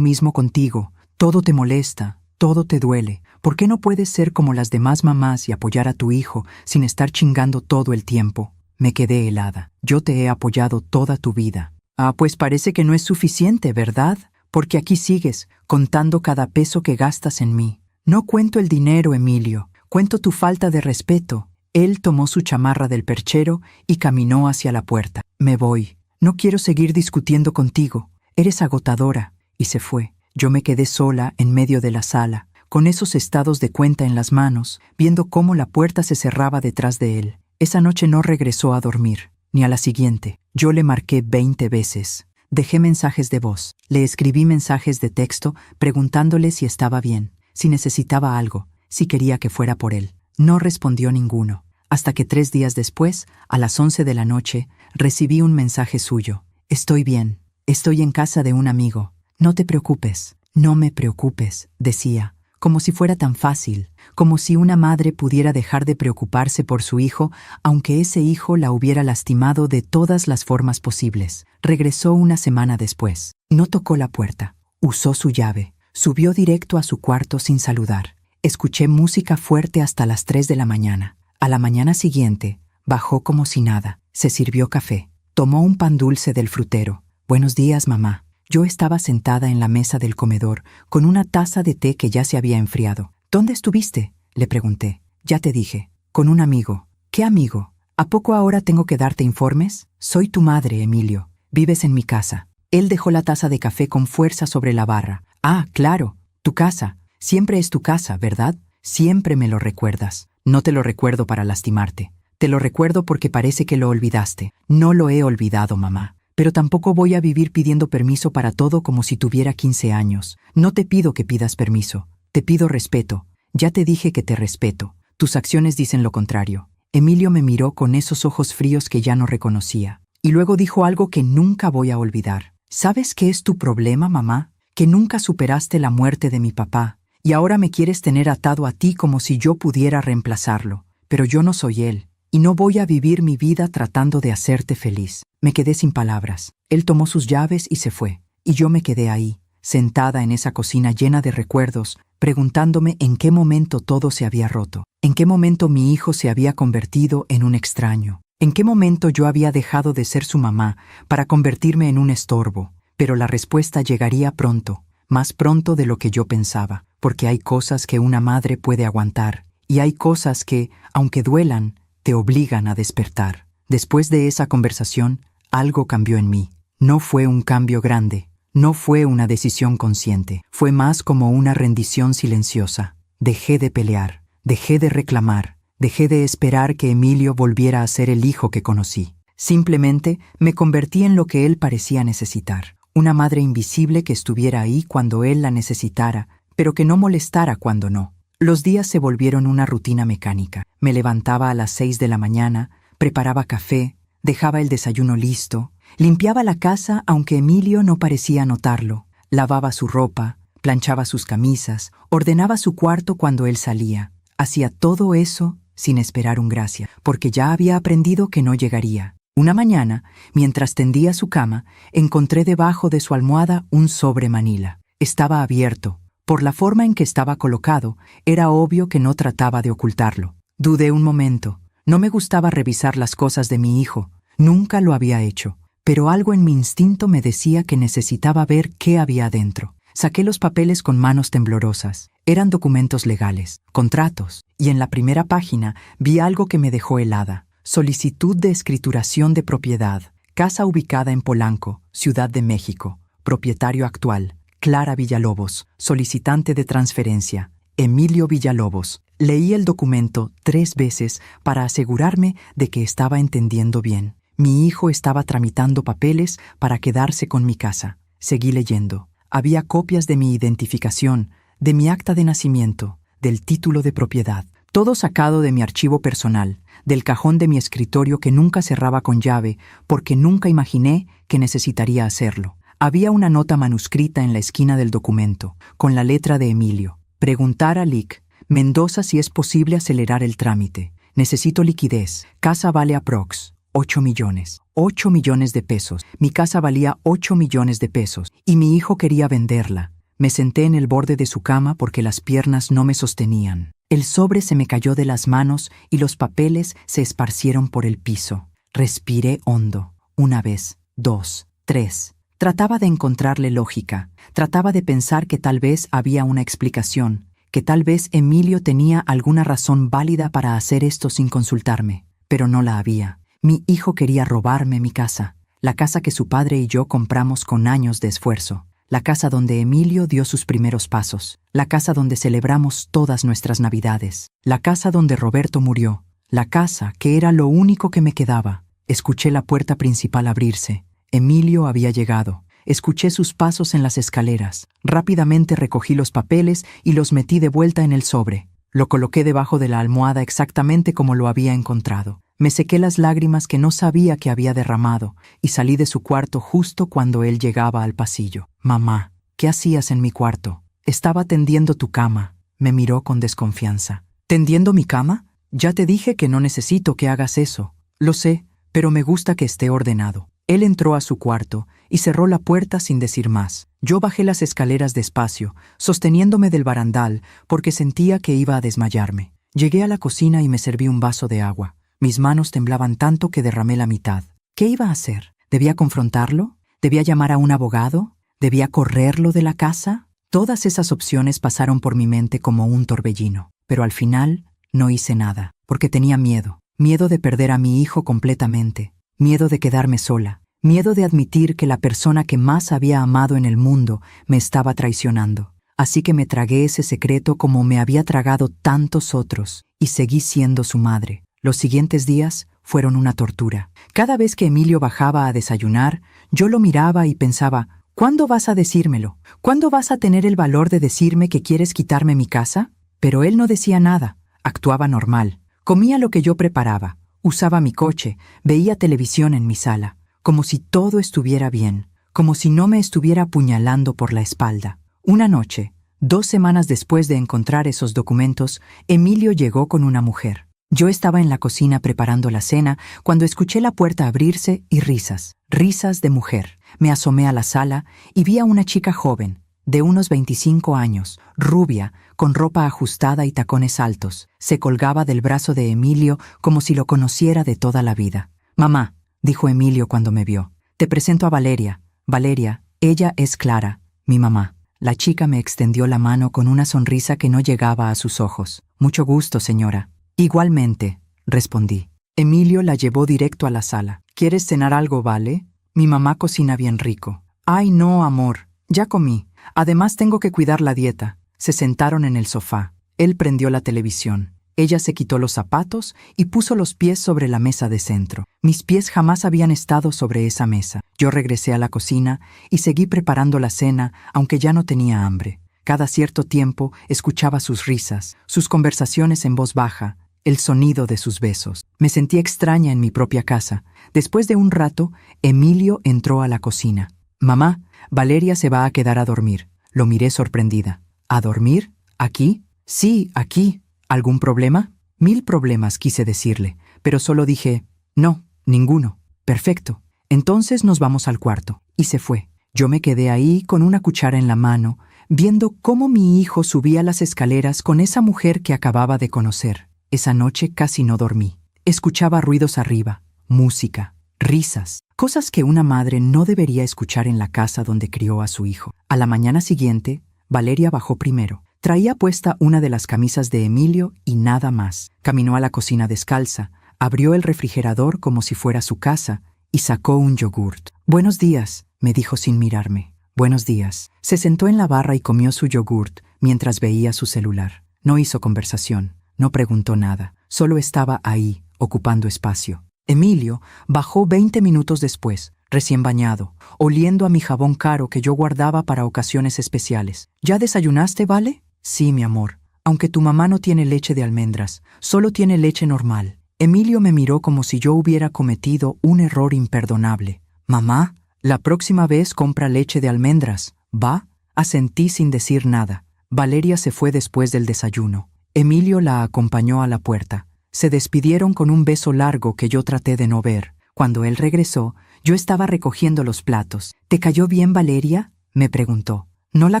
mismo contigo. Todo te molesta, todo te duele. ¿Por qué no puedes ser como las demás mamás y apoyar a tu hijo sin estar chingando todo el tiempo? Me quedé helada. Yo te he apoyado toda tu vida. Ah, pues parece que no es suficiente, ¿verdad? Porque aquí sigues, contando cada peso que gastas en mí. No cuento el dinero, Emilio. Cuento tu falta de respeto. Él tomó su chamarra del perchero y caminó hacia la puerta. Me voy. No quiero seguir discutiendo contigo. Eres agotadora. Y se fue. Yo me quedé sola en medio de la sala, con esos estados de cuenta en las manos, viendo cómo la puerta se cerraba detrás de él. Esa noche no regresó a dormir, ni a la siguiente. Yo le marqué 20 veces. Dejé mensajes de voz. Le escribí mensajes de texto preguntándole si estaba bien, si necesitaba algo, si quería que fuera por él. No respondió ninguno. Hasta que 3 días después, a las 11 de la noche, recibí un mensaje suyo. Estoy bien. Estoy en casa de un amigo. No te preocupes. No me preocupes, decía. Como si fuera tan fácil, como si una madre pudiera dejar de preocuparse por su hijo, aunque ese hijo la hubiera lastimado de todas las formas posibles. Regresó una semana después. No tocó la puerta. Usó su llave. Subió directo a su cuarto sin saludar. Escuché música fuerte hasta las 3 de la mañana. A la mañana siguiente, bajó como si nada. Se sirvió café. Tomó un pan dulce del frutero. Buenos días, mamá. Yo estaba sentada en la mesa del comedor, con una taza de té que ya se había enfriado. ¿Dónde estuviste?, le pregunté. Ya te dije. Con un amigo. ¿Qué amigo? ¿A poco ahora tengo que darte informes? Soy tu madre, Emilio. Vives en mi casa. Él dejó la taza de café con fuerza sobre la barra. Ah, claro. Tu casa. Siempre es tu casa, ¿verdad? Siempre me lo recuerdas. No te lo recuerdo para lastimarte. Te lo recuerdo porque parece que lo olvidaste. No lo he olvidado, mamá. Pero tampoco voy a vivir pidiendo permiso para todo como si tuviera 15 años. No te pido que pidas permiso. Te pido respeto. Ya te dije que te respeto. Tus acciones dicen lo contrario. Emilio me miró con esos ojos fríos que ya no reconocía. Y luego dijo algo que nunca voy a olvidar. ¿Sabes qué es tu problema, mamá? Que nunca superaste la muerte de mi papá. Y ahora me quieres tener atado a ti como si yo pudiera reemplazarlo. Pero yo no soy él. Y no voy a vivir mi vida tratando de hacerte feliz. Me quedé sin palabras. Él tomó sus llaves y se fue. Y yo me quedé ahí, sentada en esa cocina llena de recuerdos, preguntándome en qué momento todo se había roto. En qué momento mi hijo se había convertido en un extraño. En qué momento yo había dejado de ser su mamá para convertirme en un estorbo. Pero la respuesta llegaría pronto, más pronto de lo que yo pensaba, porque hay cosas que una madre puede aguantar, y hay cosas que, aunque duelan, te obligan a despertar. Después de esa conversación, algo cambió en mí. No fue un cambio grande, no fue una decisión consciente, fue más como una rendición silenciosa. Dejé de pelear, dejé de reclamar, dejé de esperar que Emilio volviera a ser el hijo que conocí. Simplemente me convertí en lo que él parecía necesitar. Una madre invisible que estuviera ahí cuando él la necesitara, pero que no molestara cuando no. Los días se volvieron una rutina mecánica. Me levantaba a las 6 de la mañana, preparaba café, dejaba el desayuno listo, limpiaba la casa aunque Emilio no parecía notarlo, lavaba su ropa, planchaba sus camisas, ordenaba su cuarto cuando él salía. Hacía todo eso sin esperar un gracias, porque ya había aprendido que no llegaría. Una mañana, mientras tendía su cama, encontré debajo de su almohada un sobre manila. Estaba abierto. Por la forma en que estaba colocado, era obvio que no trataba de ocultarlo. Dudé un momento. No me gustaba revisar las cosas de mi hijo. Nunca lo había hecho. Pero algo en mi instinto me decía que necesitaba ver qué había adentro. Saqué los papeles con manos temblorosas. Eran documentos legales, contratos, y en la primera página vi algo que me dejó helada. Solicitud de escrituración de propiedad. Casa ubicada en Polanco, Ciudad de México. Propietario actual: Clara Villalobos. Solicitante de transferencia: Emilio Villalobos. Leí el documento 3 veces para asegurarme de que estaba entendiendo bien. Mi hijo estaba tramitando papeles para quedarse con mi casa. Seguí leyendo. Había copias de mi identificación, de mi acta de nacimiento, del título de propiedad. Todo sacado de mi archivo personal, del cajón de mi escritorio que nunca cerraba con llave porque nunca imaginé que necesitaría hacerlo. Había una nota manuscrita en la esquina del documento, con la letra de Emilio. Preguntar a Lic. Mendoza si es posible acelerar el trámite. Necesito liquidez. Casa vale aprox. 8 millones. 8 millones de pesos. Mi casa valía 8 millones de pesos y mi hijo quería venderla. Me senté en el borde de su cama porque las piernas no me sostenían. El sobre se me cayó de las manos y los papeles se esparcieron por el piso. Respiré hondo. Una vez, 2, 3. Trataba de encontrarle lógica. Trataba de pensar que tal vez había una explicación, que tal vez Emilio tenía alguna razón válida para hacer esto sin consultarme. Pero no la había. Mi hijo quería robarme mi casa, la casa que su padre y yo compramos con años de esfuerzo, la casa donde Emilio dio sus primeros pasos, la casa donde celebramos todas nuestras Navidades, la casa donde Roberto murió, la casa que era lo único que me quedaba. Escuché la puerta principal abrirse. Emilio había llegado. Escuché sus pasos en las escaleras. Rápidamente recogí los papeles y los metí de vuelta en el sobre. Lo coloqué debajo de la almohada exactamente como lo había encontrado. Me sequé las lágrimas que no sabía que había derramado y salí de su cuarto justo cuando él llegaba al pasillo. «Mamá, ¿qué hacías en mi cuarto?» «Estaba tendiendo tu cama», me miró con desconfianza. «¿Tendiendo mi cama? Ya te dije que no necesito que hagas eso. Lo sé, pero me gusta que esté ordenado». Él entró a su cuarto y cerró la puerta sin decir más. Yo bajé las escaleras despacio, sosteniéndome del barandal porque sentía que iba a desmayarme. Llegué a la cocina y me serví un vaso de agua. Mis manos temblaban tanto que derramé la mitad. ¿Qué iba a hacer? ¿Debía confrontarlo? ¿Debía llamar a un abogado? ¿Debía correrlo de la casa? Todas esas opciones pasaron por mi mente como un torbellino. Pero al final no hice nada, porque tenía miedo. Miedo de perder a mi hijo completamente. Miedo de quedarme sola. Miedo de admitir que la persona que más había amado en el mundo me estaba traicionando. Así que me tragué ese secreto como me había tragado tantos otros y seguí siendo su madre. Los siguientes días fueron una tortura. Cada vez que Emilio bajaba a desayunar, yo lo miraba y pensaba, ¿cuándo vas a decírmelo? ¿Cuándo vas a tener el valor de decirme que quieres quitarme mi casa? Pero él no decía nada, actuaba normal. Comía lo que yo preparaba, usaba mi coche, veía televisión en mi sala, como si todo estuviera bien, como si no me estuviera apuñalando por la espalda. Una noche, 2 semanas después de encontrar esos documentos, Emilio llegó con una mujer. Yo estaba en la cocina preparando la cena cuando escuché la puerta abrirse y risas, risas de mujer. Me asomé a la sala y vi a una chica joven, de unos 25 años, rubia, con ropa ajustada y tacones altos. Se colgaba del brazo de Emilio como si lo conociera de toda la vida. «Mamá», dijo Emilio cuando me vio, «te presento a Valeria. Valeria, ella es Clara, mi mamá». La chica me extendió la mano con una sonrisa que no llegaba a sus ojos. «Mucho gusto, señora». «Igualmente», respondí. Emilio la llevó directo a la sala. «¿Quieres cenar algo, Vale? Mi mamá cocina bien rico». «Ay, no, amor, ya comí. Además tengo que cuidar la dieta». Se sentaron en el sofá. Él prendió la televisión. Ella se quitó los zapatos y puso los pies sobre la mesa de centro. Mis pies jamás habían estado sobre esa mesa. Yo regresé a la cocina y seguí preparando la cena, aunque ya no tenía hambre. Cada cierto tiempo escuchaba sus risas, sus conversaciones en voz baja, el sonido de sus besos. Me sentí extraña en mi propia casa. Después de un rato, Emilio entró a la cocina. «Mamá, Valeria se va a quedar a dormir». Lo miré sorprendida. «¿A dormir? ¿Aquí?» «Sí, aquí». «¿Algún problema?» «1000 problemas», quise decirle, pero solo dije, «No, ninguno». «Perfecto. Entonces nos vamos al cuarto». Y se fue. Yo me quedé ahí con una cuchara en la mano, viendo cómo mi hijo subía las escaleras con esa mujer que acababa de conocer. Esa noche casi no dormí. Escuchaba ruidos arriba, música, risas, cosas que una madre no debería escuchar en la casa donde crió a su hijo. A la mañana siguiente, Valeria bajó primero. Traía puesta una de las camisas de Emilio y nada más. Caminó a la cocina descalza, abrió el refrigerador como si fuera su casa y sacó un yogurt. «Buenos días», me dijo sin mirarme. «Buenos días». Se sentó en la barra y comió su yogurt mientras veía su celular. No hizo conversación. No preguntó nada, solo estaba ahí, ocupando espacio. Emilio bajó 20 minutos después, recién bañado, oliendo a mi jabón caro que yo guardaba para ocasiones especiales. «¿Ya desayunaste, Vale?» «Sí, mi amor, aunque tu mamá no tiene leche de almendras, solo tiene leche normal». Emilio me miró como si yo hubiera cometido un error imperdonable. «Mamá, la próxima vez compra leche de almendras, ¿va?» Asentí sin decir nada. Valeria se fue después del desayuno. Emilio la acompañó a la puerta. Se despidieron con un beso largo que yo traté de no ver, Cuando él regresó, yo estaba recogiendo los platos. ¿Te cayó bien, Valeria?, me preguntó. No la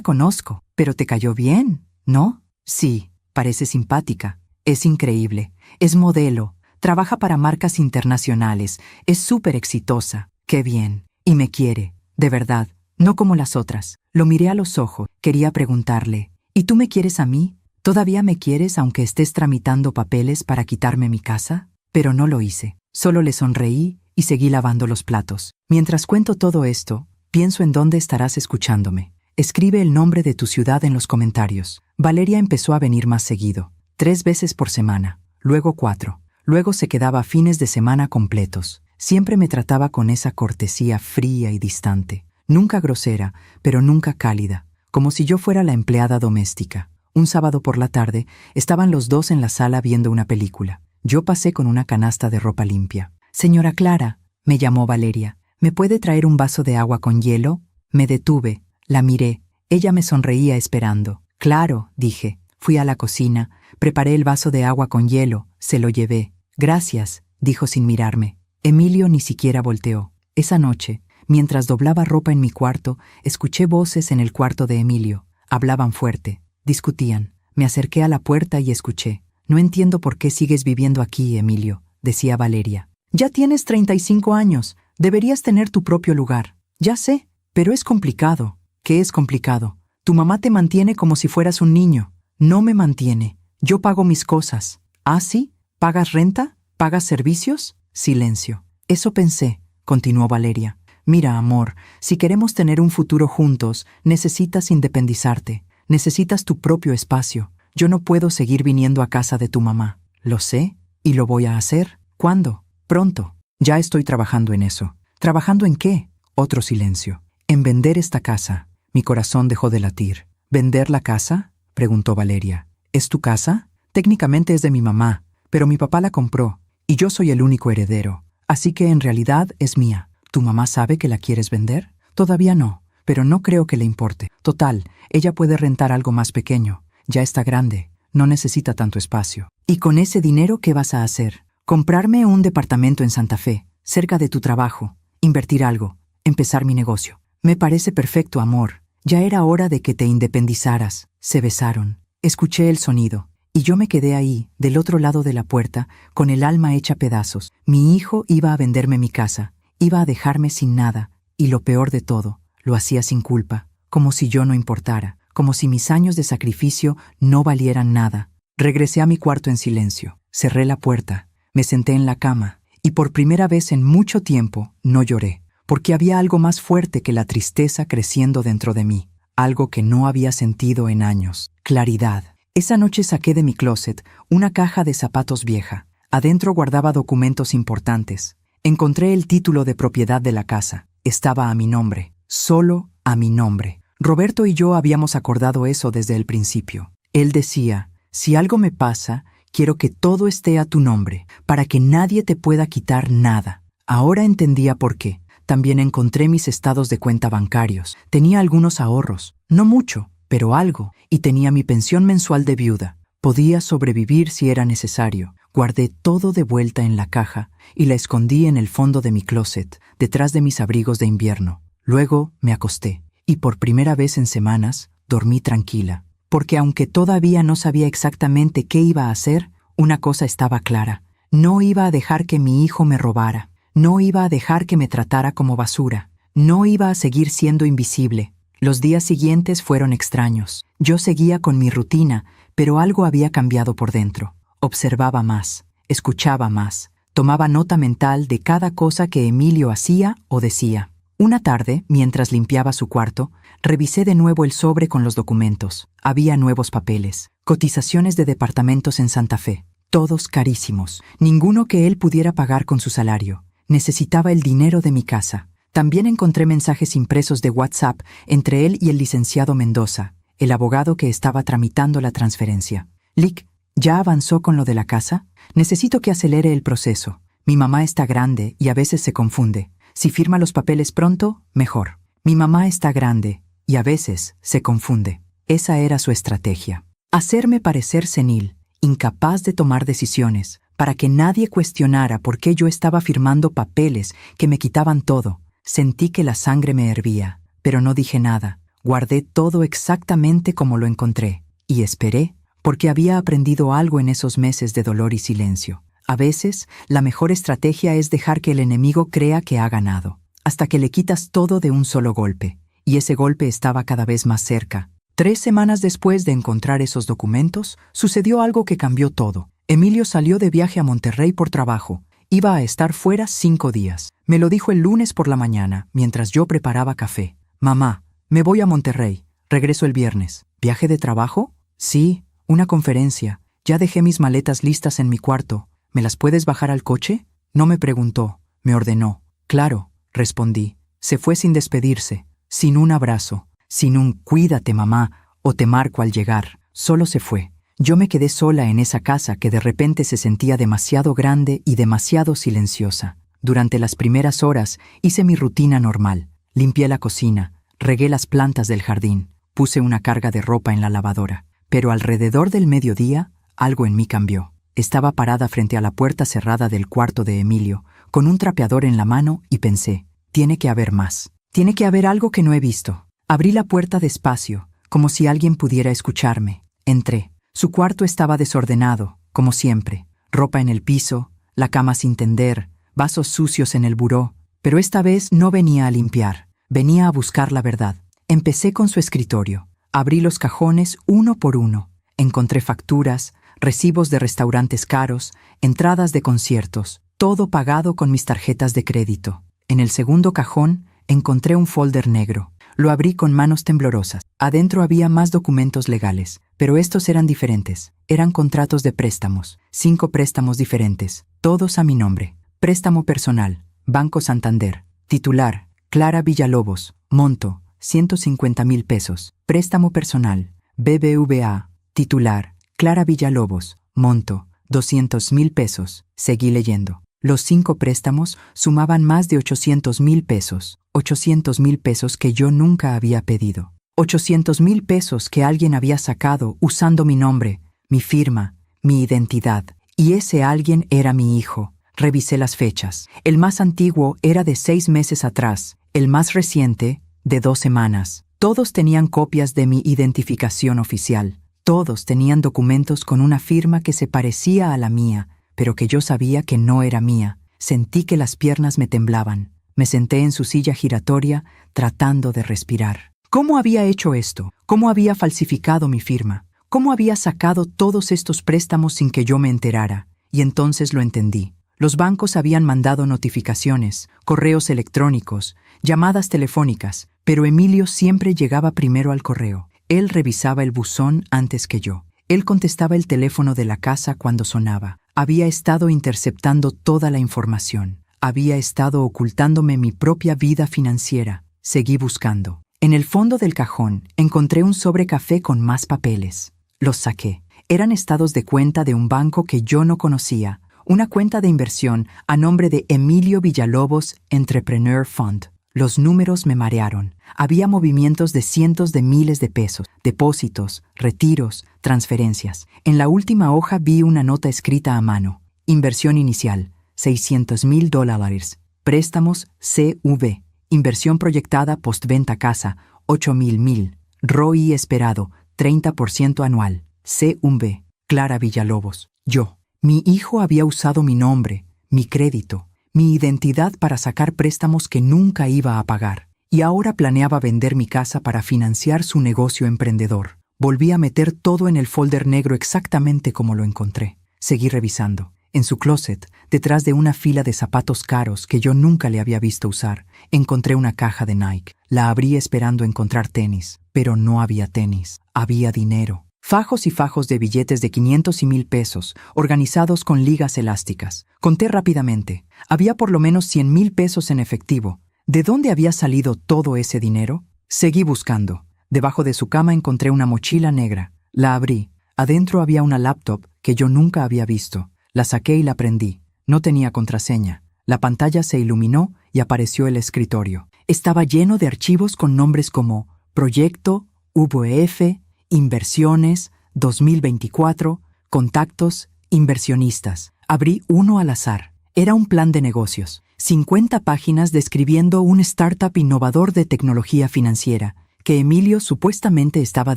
conozco, pero te cayó bien, ¿no? Sí, parece simpática. Es increíble. Es modelo. Trabaja para marcas internacionales. Es súper exitosa. Qué bien. Y me quiere. De verdad. No como las otras. Lo miré a los ojos. Quería preguntarle, ¿y tú me quieres a mí? ¿Todavía me quieres aunque estés tramitando papeles para quitarme mi casa? Pero no lo hice. Solo le sonreí y seguí lavando los platos. Mientras cuento todo esto, pienso en dónde estarás escuchándome. Escribe el nombre de tu ciudad en los comentarios. Valeria empezó a venir más seguido. 3 veces por semana. Luego 4. Luego se quedaba fines de semana completos. Siempre me trataba con esa cortesía fría y distante. Nunca grosera, pero nunca cálida. Como si yo fuera la empleada doméstica. Un sábado por la tarde, estaban los dos en la sala viendo una película. Yo pasé con una canasta de ropa limpia. «Señora Clara», me llamó Valeria, «¿me puede traer un vaso de agua con hielo?» Me detuve, la miré. Ella me sonreía esperando. «Claro», dije. Fui a la cocina, preparé el vaso de agua con hielo, se lo llevé. «Gracias», dijo sin mirarme. Emilio ni siquiera volteó. Esa noche, mientras doblaba ropa en mi cuarto, escuché voces en el cuarto de Emilio. Hablaban fuerte, discutían. Me acerqué a la puerta y escuché. «No entiendo por qué sigues viviendo aquí, Emilio», decía Valeria. «Ya tienes 35 años, deberías tener tu propio lugar». «Ya sé, pero es complicado». «¿Qué es complicado? Tu mamá te mantiene como si fueras un niño». «No me mantiene, yo pago mis cosas». «¿Ah, sí? ¿Pagas renta? ¿Pagas servicios?» Silencio. «Eso pensé», continuó Valeria. «Mira, amor, si queremos tener un futuro juntos, necesitas independizarte, necesitas tu propio espacio. Yo no puedo seguir viniendo a casa de tu mamá». «Lo sé, y lo voy a hacer». «¿Cuándo?» «Pronto. Ya estoy trabajando en eso». «¿Trabajando en qué?» Otro silencio. «En vender esta casa». Mi corazón dejó de latir. «¿Vender la casa?», preguntó Valeria. «¿Es tu casa?» «Técnicamente es de mi mamá, pero mi papá la compró, y yo soy el único heredero, así que en realidad es mía». «¿Tu mamá sabe que la quieres vender?» «Todavía no, pero no creo que le importe. Total, ella puede rentar algo más pequeño. Ya está grande, no necesita tanto espacio». «¿Y con ese dinero qué vas a hacer?» «Comprarme un departamento en Santa Fe, cerca de tu trabajo, invertir algo, empezar mi negocio». «Me parece perfecto, amor. Ya era hora de que te independizaras». Se besaron. Escuché el sonido, y yo me quedé ahí, del otro lado de la puerta, con el alma hecha pedazos. Mi hijo iba a venderme mi casa, iba a dejarme sin nada, y lo peor de todo, lo hacía sin culpa, como si yo no importara, como si mis años de sacrificio no valieran nada. Regresé a mi cuarto en silencio, cerré la puerta, me senté en la cama, y por primera vez en mucho tiempo no lloré, porque había algo más fuerte que la tristeza creciendo dentro de mí, algo que no había sentido en años. Claridad. Esa noche saqué de mi closet una caja de zapatos vieja. Adentro guardaba documentos importantes. Encontré el título de propiedad de la casa. Estaba a mi nombre, solo a mi nombre. Roberto y yo habíamos acordado eso desde el principio. Él decía, si algo me pasa, quiero que todo esté a tu nombre, para que nadie te pueda quitar nada. Ahora entendía por qué. También encontré mis estados de cuenta bancarios. Tenía algunos ahorros, no mucho, pero algo, y tenía mi pensión mensual de viuda. Podía sobrevivir si era necesario. Guardé todo de vuelta en la caja y la escondí en el fondo de mi closet, detrás de mis abrigos de invierno. Luego me acosté, y por primera vez en semanas dormí tranquila, porque aunque todavía no sabía exactamente qué iba a hacer, una cosa estaba clara. No iba a dejar que mi hijo me robara. No iba a dejar que me tratara como basura. No iba a seguir siendo invisible. Los días siguientes fueron extraños. Yo seguía con mi rutina, pero algo había cambiado por dentro. Observaba más, escuchaba más, tomaba nota mental de cada cosa que Emilio hacía o decía. Una tarde, mientras limpiaba su cuarto, revisé de nuevo el sobre con los documentos. Había nuevos papeles, cotizaciones de departamentos en Santa Fe, todos carísimos, ninguno que él pudiera pagar con su salario. Necesitaba el dinero de mi casa. También encontré mensajes impresos de WhatsApp entre él y el licenciado Mendoza, el abogado que estaba tramitando la transferencia. Lick, ¿ya avanzó con lo de la casa? Necesito que acelere el proceso. Mi mamá está grande y a veces se confunde. Si firma los papeles pronto, mejor. Mi mamá está grande y a veces se confunde. Esa era su estrategia. Hacerme parecer senil, incapaz de tomar decisiones, para que nadie cuestionara por qué yo estaba firmando papeles que me quitaban todo. Sentí que la sangre me hervía, pero no dije nada. Guardé todo exactamente como lo encontré, y esperé, porque había aprendido algo en esos meses de dolor y silencio. A veces, la mejor estrategia es dejar que el enemigo crea que ha ganado, hasta que le quitas todo de un solo golpe, y ese golpe estaba cada vez más cerca. 3 semanas después de encontrar esos documentos, sucedió algo que cambió todo. Emilio salió de viaje a Monterrey por trabajo. Iba a estar fuera 5 días. Me lo dijo el lunes por la mañana, mientras yo preparaba café. Mamá, me voy a Monterrey. Regreso el viernes. ¿Viaje de trabajo? Sí, una conferencia. Ya dejé mis maletas listas en mi cuarto. ¿Me las puedes bajar al coche? No me preguntó, me ordenó. Claro, respondí. Se fue sin despedirse, sin un abrazo, sin un cuídate mamá o te marco al llegar. Solo se fue. Yo me quedé sola en esa casa que de repente se sentía demasiado grande y demasiado silenciosa. Durante las primeras horas hice mi rutina normal. Limpié la cocina, regué las plantas del jardín, puse una carga de ropa en la lavadora. Pero alrededor del mediodía, algo en mí cambió. Estaba parada frente a la puerta cerrada del cuarto de Emilio, con un trapeador en la mano y pensé, tiene que haber más. Tiene que haber algo que no he visto. Abrí la puerta despacio, como si alguien pudiera escucharme. Entré. Su cuarto estaba desordenado, como siempre. Ropa en el piso, la cama sin tender, vasos sucios en el buró. Pero esta vez no venía a limpiar, venía a buscar la verdad. Empecé con su escritorio. Abrí los cajones uno por uno. Encontré facturas, recibos de restaurantes caros, entradas de conciertos, todo pagado con mis tarjetas de crédito. En el segundo cajón encontré un folder negro. Lo abrí con manos temblorosas. Adentro había más documentos legales, pero estos eran diferentes. Eran contratos de préstamos, 5 préstamos diferentes, todos a mi nombre. Préstamo personal, Banco Santander. Titular, Clara Villalobos. Monto, 150,000 pesos. Préstamo personal, BBVA. Titular, Clara Villalobos. Monto, 200,000 pesos. Seguí leyendo. Los 5 préstamos sumaban más de 800,000 pesos. 800,000 pesos que yo nunca había pedido. 800,000 pesos que alguien había sacado usando mi nombre, mi firma, mi identidad. Y ese alguien era mi hijo. Revisé las fechas. El más antiguo era de 6 meses atrás. El más reciente, de 2 semanas. Todos tenían copias de mi identificación oficial. Todos tenían documentos con una firma que se parecía a la mía, pero que yo sabía que no era mía. Sentí que las piernas me temblaban. Me senté en su silla giratoria, tratando de respirar. ¿Cómo había hecho esto? ¿Cómo había falsificado mi firma? ¿Cómo había sacado todos estos préstamos sin que yo me enterara? Y entonces lo entendí. Los bancos habían mandado notificaciones, correos electrónicos, llamadas telefónicas, pero Emilio siempre llegaba primero al correo. Él revisaba el buzón antes que yo. Él contestaba el teléfono de la casa cuando sonaba. Había estado interceptando toda la información. Había estado ocultándome mi propia vida financiera. Seguí buscando. En el fondo del cajón encontré un sobre café con más papeles. Los saqué. Eran estados de cuenta de un banco que yo no conocía. Una cuenta de inversión a nombre de Emilio Villalobos Entrepreneur Fund. Los números me marearon. Había movimientos de cientos de miles de pesos, depósitos, retiros, transferencias. En la última hoja vi una nota escrita a mano. Inversión inicial, $600,000. Préstamos CV. Inversión proyectada postventa casa, 8,000. ROI esperado, 30% anual. CV. Clara Villalobos. Yo. Mi hijo había usado mi nombre, mi crédito, mi identidad para sacar préstamos que nunca iba a pagar. Y ahora planeaba vender mi casa para financiar su negocio emprendedor. Volví a meter todo en el folder negro exactamente como lo encontré. Seguí revisando. En su closet, detrás de una fila de zapatos caros que yo nunca le había visto usar, encontré una caja de Nike. La abrí esperando encontrar tenis, pero no había tenis. Había dinero. Fajos y fajos de billetes de 500 y 1,000 pesos, organizados con ligas elásticas. Conté rápidamente. Había por lo menos 100,000 pesos en efectivo. ¿De dónde había salido todo ese dinero? Seguí buscando. Debajo de su cama encontré una mochila negra. La abrí. Adentro había una laptop que yo nunca había visto. La saqué y la prendí. No tenía contraseña. La pantalla se iluminó y apareció el escritorio. Estaba lleno de archivos con nombres como Proyecto, VF, Inversiones, 2024, Contactos, Inversionistas. Abrí uno al azar. Era un plan de negocios. 50 páginas describiendo un startup innovador de tecnología financiera que Emilio supuestamente estaba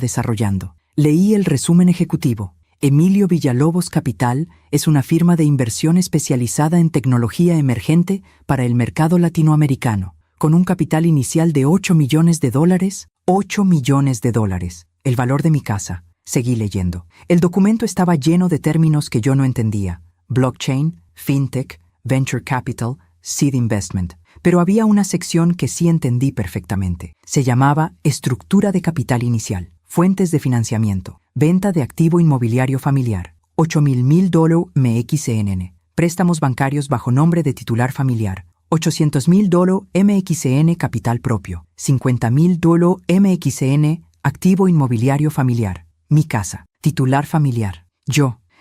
desarrollando. Leí el resumen ejecutivo. Emilio Villalobos Capital es una firma de inversión especializada en tecnología emergente para el mercado latinoamericano, con un capital inicial de $8 millones. $8 millones. El valor de mi casa. Seguí leyendo. El documento estaba lleno de términos que yo no entendía. Blockchain, fintech, venture capital, seed investment. Pero había una sección que sí entendí perfectamente. Se llamaba Estructura de capital inicial, fuentes de financiamiento, venta de activo inmobiliario familiar, $8.000 MXN, préstamos bancarios bajo nombre de titular familiar, $800.000 MXN capital propio, $50.000 MXN activo inmobiliario familiar, mi casa, titular familiar.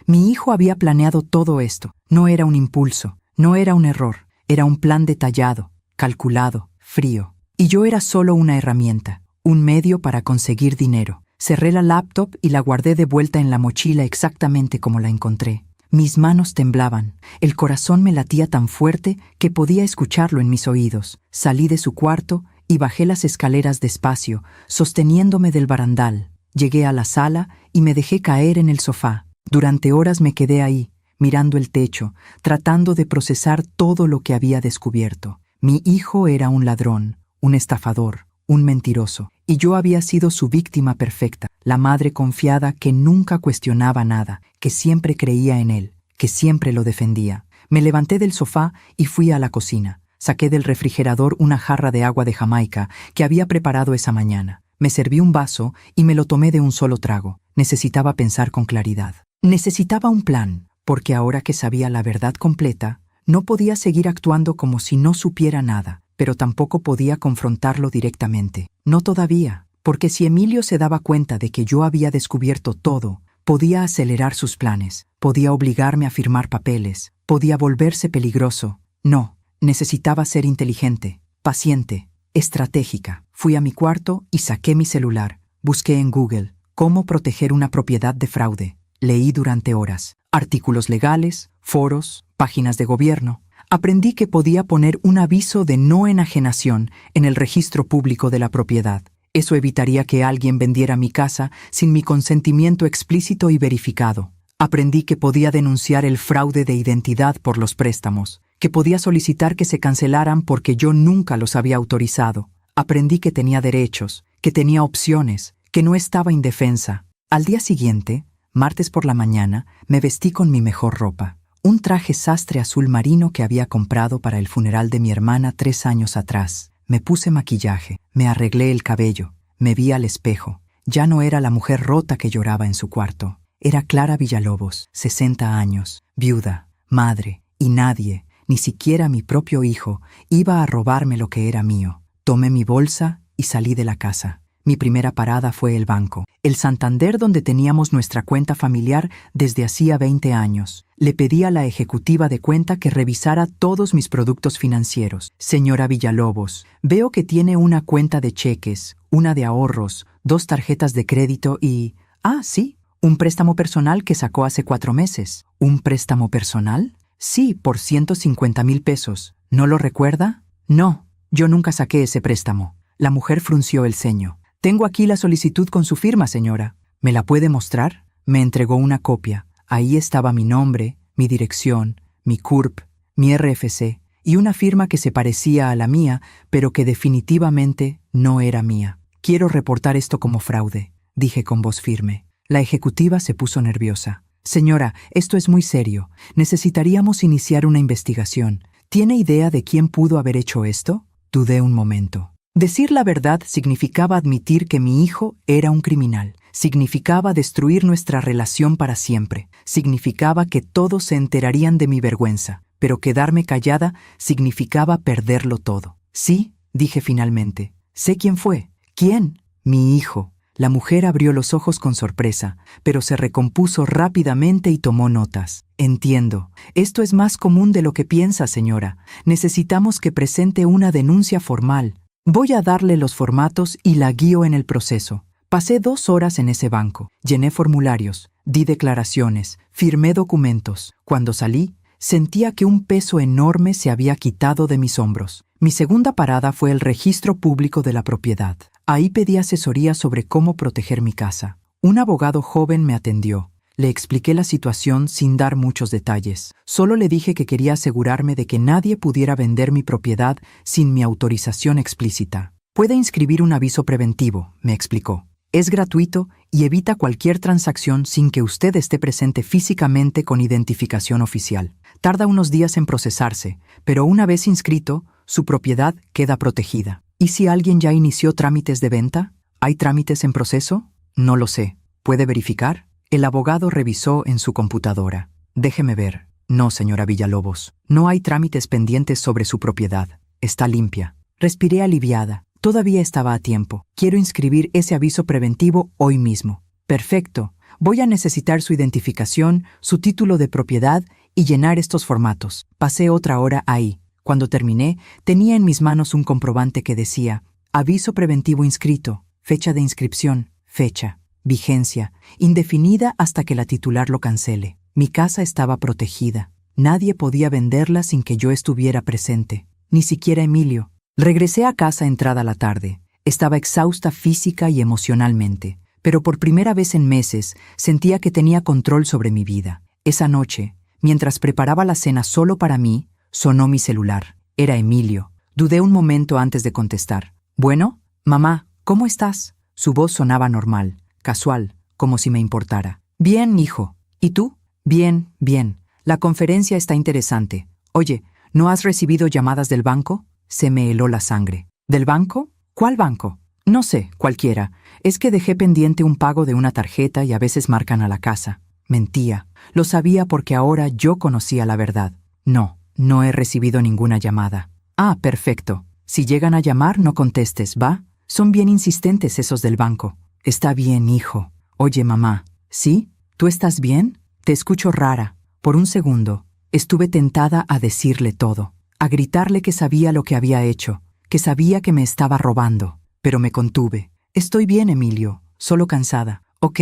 Mi hijo había planeado todo esto. No era un impulso, no era un error. Era un plan detallado, calculado, frío. Y yo era solo una herramienta, un medio para conseguir dinero. Cerré la laptop y la guardé de vuelta en la mochila exactamente como la encontré. Mis manos temblaban, el corazón me latía tan fuerte que podía escucharlo en mis oídos. Salí de su cuarto y bajé las escaleras despacio, sosteniéndome del barandal. Llegué a la sala y me dejé caer en el sofá. Durante horas me quedé ahí, mirando el techo, tratando de procesar todo lo que había descubierto. Mi hijo era un ladrón, un estafador, un mentiroso, y yo había sido su víctima perfecta, la madre confiada que nunca cuestionaba nada, que siempre creía en él, que siempre lo defendía. Me levanté del sofá y fui a la cocina. Saqué del refrigerador una jarra de agua de Jamaica que había preparado esa mañana. Me serví un vaso y me lo tomé de un solo trago. Necesitaba pensar con claridad. Necesitaba un plan, porque ahora que sabía la verdad completa, no podía seguir actuando como si no supiera nada, pero tampoco podía confrontarlo directamente. No todavía, porque si Emilio se daba cuenta de que yo había descubierto todo, podía acelerar sus planes, podía obligarme a firmar papeles, podía volverse peligroso. No, necesitaba ser inteligente, paciente, estratégica. Fui a mi cuarto y saqué mi celular. Busqué en Google cómo proteger una propiedad de fraude. Leí durante horas. Artículos legales, foros, páginas de gobierno. Aprendí que podía poner un aviso de no enajenación en el registro público de la propiedad. Eso evitaría que alguien vendiera mi casa sin mi consentimiento explícito y verificado. Aprendí que podía denunciar el fraude de identidad por los préstamos, que podía solicitar que se cancelaran porque yo nunca los había autorizado. Aprendí que tenía derechos, que tenía opciones, que no estaba indefensa. Al día siguiente, martes por la mañana, me vestí con mi mejor ropa. Un traje sastre azul marino que había comprado para el funeral de mi hermana 3 años atrás. Me puse maquillaje, me arreglé el cabello, me vi al espejo. Ya no era la mujer rota que lloraba en su cuarto. Era Clara Villalobos, 60 años, viuda, madre, y nadie, ni siquiera mi propio hijo, iba a robarme lo que era mío. Tomé mi bolsa y salí de la casa. Mi primera parada fue el banco, el Santander donde teníamos nuestra cuenta familiar desde hacía 20 años. Le pedí a la ejecutiva de cuenta que revisara todos mis productos financieros. Señora Villalobos, veo que tiene una cuenta de cheques, una de ahorros, 2 tarjetas de crédito y... sí, un préstamo personal que sacó hace 4 meses. ¿Un préstamo personal? Sí, por 150,000 pesos. ¿No lo recuerda? No, yo nunca saqué ese préstamo. La mujer frunció el ceño. Tengo aquí la solicitud con su firma, señora. ¿Me la puede mostrar? Me entregó una copia. Ahí estaba mi nombre, mi dirección, mi CURP, mi RFC y una firma que se parecía a la mía, pero que definitivamente no era mía. Quiero reportar esto como fraude, dije con voz firme. La ejecutiva se puso nerviosa. Señora, esto es muy serio. Necesitaríamos iniciar una investigación. ¿Tiene idea de quién pudo haber hecho esto? Dudé un momento. Decir la verdad significaba admitir que mi hijo era un criminal. Significaba destruir nuestra relación para siempre. Significaba que todos se enterarían de mi vergüenza. Pero quedarme callada significaba perderlo todo. Sí, dije finalmente. Sé quién fue. ¿Quién? Mi hijo. La mujer abrió los ojos con sorpresa, pero se recompuso rápidamente y tomó notas. Entiendo. Esto es más común de lo que piensa, señora. Necesitamos que presente una denuncia formal. Voy a darle los formatos y la guío en el proceso. Pasé 2 horas en ese banco, llené formularios, di declaraciones, firmé documentos. Cuando salí, sentía que un peso enorme se había quitado de mis hombros. Mi segunda parada fue el registro público de la propiedad. Ahí pedí asesoría sobre cómo proteger mi casa. Un abogado joven me atendió. Le expliqué la situación sin dar muchos detalles. Solo le dije que quería asegurarme de que nadie pudiera vender mi propiedad sin mi autorización explícita. Puede inscribir un aviso preventivo, me explicó. Es gratuito y evita cualquier transacción sin que usted esté presente físicamente con identificación oficial. Tarda unos días en procesarse, pero una vez inscrito, su propiedad queda protegida. ¿Y si alguien ya inició trámites de venta? ¿Hay trámites en proceso? No lo sé. ¿Puede verificar? El abogado revisó en su computadora. Déjeme ver. No, señora Villalobos. No hay trámites pendientes sobre su propiedad. Está limpia. Respiré aliviada. Todavía estaba a tiempo. Quiero inscribir ese aviso preventivo hoy mismo. Perfecto. Voy a necesitar su identificación, su título de propiedad y llenar estos formatos. Pasé otra hora ahí. Cuando terminé, tenía en mis manos un comprobante que decía: aviso preventivo inscrito, fecha de inscripción, fecha, vigencia, indefinida hasta que la titular lo cancele. Mi casa estaba protegida. Nadie podía venderla sin que yo estuviera presente, ni siquiera Emilio. Regresé a casa entrada la tarde. Estaba exhausta física y emocionalmente, pero por primera vez en meses sentía que tenía control sobre mi vida. Esa noche, mientras preparaba la cena solo para mí, sonó mi celular. Era Emilio. Dudé un momento antes de contestar. «Bueno, mamá, ¿cómo estás?» Su voz sonaba normal, casual, como si me importara. «Bien, hijo. ¿Y tú?» «Bien, bien. La conferencia está interesante. Oye, ¿no has recibido llamadas del banco?» Se me heló la sangre. ¿Del banco? ¿Cuál banco? No sé, cualquiera. Es que dejé pendiente un pago de una tarjeta y a veces marcan a la casa. Mentía. Lo sabía porque ahora yo conocía la verdad. No he recibido ninguna llamada. Ah, perfecto. Si llegan a llamar, no contestes, ¿va? Son bien insistentes esos del banco. Está bien, hijo. Oye, mamá. ¿Sí? ¿Tú estás bien? Te escucho rara. Por un segundo, estuve tentada a decirle todo. A gritarle que sabía lo que había hecho, que sabía que me estaba robando. Pero me contuve. Estoy bien, Emilio. Solo cansada. Ok,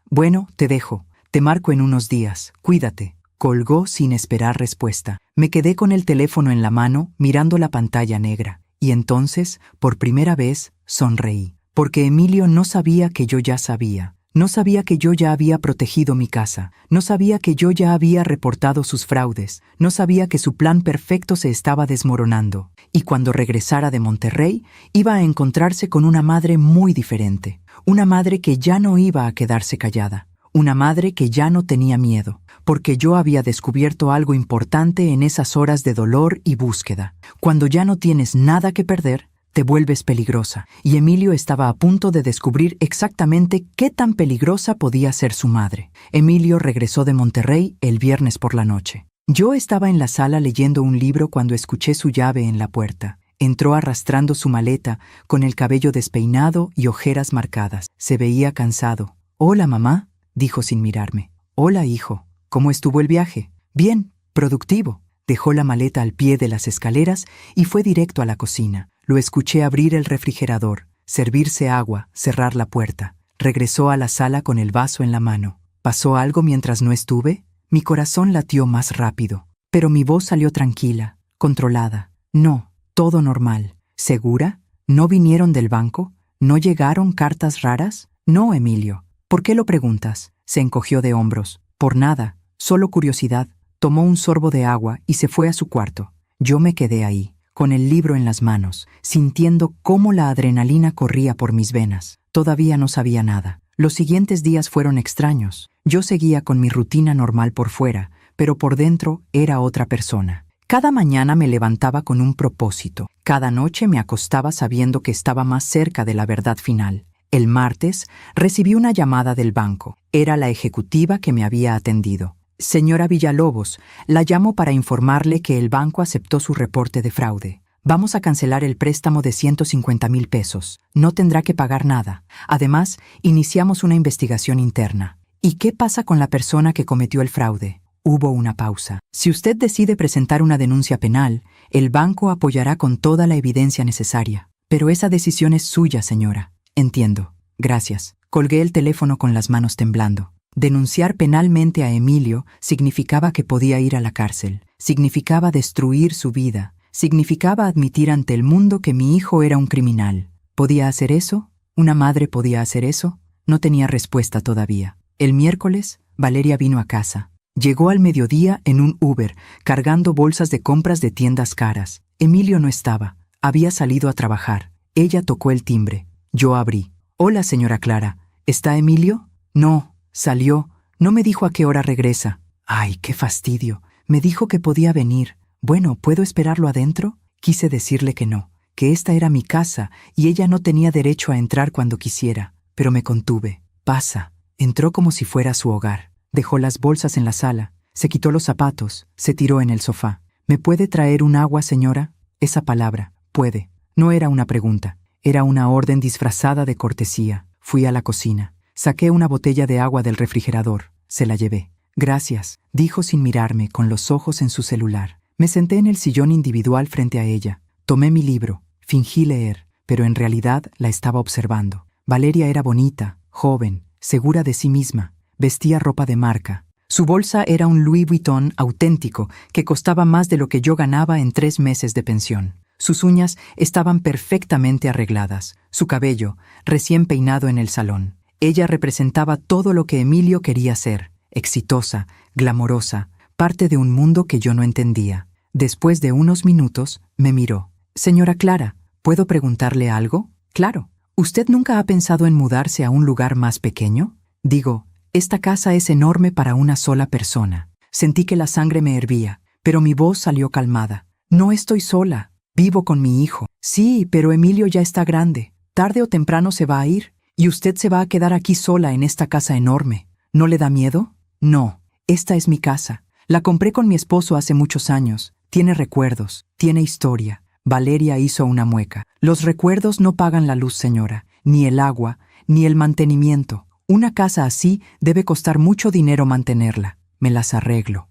bueno, te dejo. Te marco en unos días. Cuídate. Colgó sin esperar respuesta. Me quedé con el teléfono en la mano, mirando la pantalla negra. Y entonces, por primera vez, sonreí. Porque Emilio no sabía que yo ya sabía. No sabía que yo ya había protegido mi casa. No sabía que yo ya había reportado sus fraudes. No sabía que su plan perfecto se estaba desmoronando. Y cuando regresara de Monterrey, iba a encontrarse con una madre muy diferente. Una madre que ya no iba a quedarse callada. Una madre que ya no tenía miedo, porque yo había descubierto algo importante en esas horas de dolor y búsqueda. Cuando ya no tienes nada que perder, te vuelves peligrosa, y Emilio estaba a punto de descubrir exactamente qué tan peligrosa podía ser su madre. Emilio regresó de Monterrey el viernes por la noche. Yo estaba en la sala leyendo un libro cuando escuché su llave en la puerta. Entró arrastrando su maleta, con el cabello despeinado y ojeras marcadas. Se veía cansado. «Hola, mamá», dijo sin mirarme. «Hola, hijo. ¿Cómo estuvo el viaje?» «Bien, productivo». Dejó la maleta al pie de las escaleras y fue directo a la cocina. Lo escuché abrir el refrigerador, servirse agua, cerrar la puerta. Regresó a la sala con el vaso en la mano. ¿Pasó algo mientras no estuve? Mi corazón latió más rápido, pero mi voz salió tranquila, controlada. «No, todo normal». «¿Segura? ¿No vinieron del banco? ¿No llegaron cartas raras?» «No, Emilio». «¿Por qué lo preguntas?» Se encogió de hombros. «Por nada, solo curiosidad». Tomó un sorbo de agua y se fue a su cuarto. Yo me quedé ahí, con el libro en las manos, sintiendo cómo la adrenalina corría por mis venas. Todavía no sabía nada. Los siguientes días fueron extraños. Yo seguía con mi rutina normal por fuera, pero por dentro era otra persona. Cada mañana me levantaba con un propósito. Cada noche me acostaba sabiendo que estaba más cerca de la verdad final. El martes recibí una llamada del banco. Era la ejecutiva que me había atendido. «Señora Villalobos, la llamo para informarle que el banco aceptó su reporte de fraude. Vamos a cancelar el préstamo de 150,000 pesos. No tendrá que pagar nada. Además, iniciamos una investigación interna». «¿Y qué pasa con la persona que cometió el fraude?» Hubo una pausa. «Si usted decide presentar una denuncia penal, el banco apoyará con toda la evidencia necesaria. Pero esa decisión es suya, señora». «Entiendo. Gracias. Colgué el teléfono con las manos temblando. Denunciar penalmente a Emilio significaba que podía ir a la cárcel, significaba destruir su vida, significaba admitir ante el mundo que mi hijo era un criminal. ¿Podía hacer eso? ¿Una madre podía hacer eso? No tenía respuesta todavía. El miércoles, Valeria vino a casa. Llegó al mediodía en un Uber, cargando bolsas de compras de tiendas caras. Emilio no estaba. Había salido a trabajar. Ella tocó el timbre. Yo abrí. «Hola, señora Clara. ¿Está Emilio?» «No. Salió. No me dijo a qué hora regresa». «Ay, qué fastidio. Me dijo que podía venir. Bueno, ¿puedo esperarlo adentro?» Quise decirle que no, que esta era mi casa y ella no tenía derecho a entrar cuando quisiera, pero me contuve. «Pasa». Entró como si fuera su hogar. Dejó las bolsas en la sala, se quitó los zapatos, se tiró en el sofá. «¿Me puede traer un agua, señora?» Esa palabra, puede, no era una pregunta, era una orden disfrazada de cortesía. Fui a la cocina. Saqué una botella de agua del refrigerador. Se la llevé. «Gracias», dijo sin mirarme, con los ojos en su celular. Me senté en el sillón individual frente a ella. Tomé mi libro. Fingí leer, pero en realidad la estaba observando. Valeria era bonita, joven, segura de sí misma. Vestía ropa de marca. Su bolsa era un Louis Vuitton auténtico que costaba más de lo que yo ganaba en 3 meses de pensión. Sus uñas estaban perfectamente arregladas. Su cabello, recién peinado en el salón. Ella representaba todo lo que Emilio quería ser. Exitosa, glamorosa, parte de un mundo que yo no entendía. Después de unos minutos, me miró. «Señora Clara, ¿puedo preguntarle algo?» «Claro. ¿Usted nunca ha pensado en mudarse a un lugar más pequeño?» «Digo, esta casa es enorme para una sola persona». Sentí que la sangre me hervía, pero mi voz salió calmada. «No estoy sola. Vivo con mi hijo». «Sí, pero Emilio ya está grande. Tarde o temprano se va a ir, y usted se va a quedar aquí sola en esta casa enorme. ¿No le da miedo?» «No. Esta es mi casa. La compré con mi esposo hace muchos años. Tiene recuerdos, tiene historia». Valeria hizo una mueca. «Los recuerdos no pagan la luz, señora, ni el agua, ni el mantenimiento. Una casa así debe costar mucho dinero mantenerla. Me las arreglo».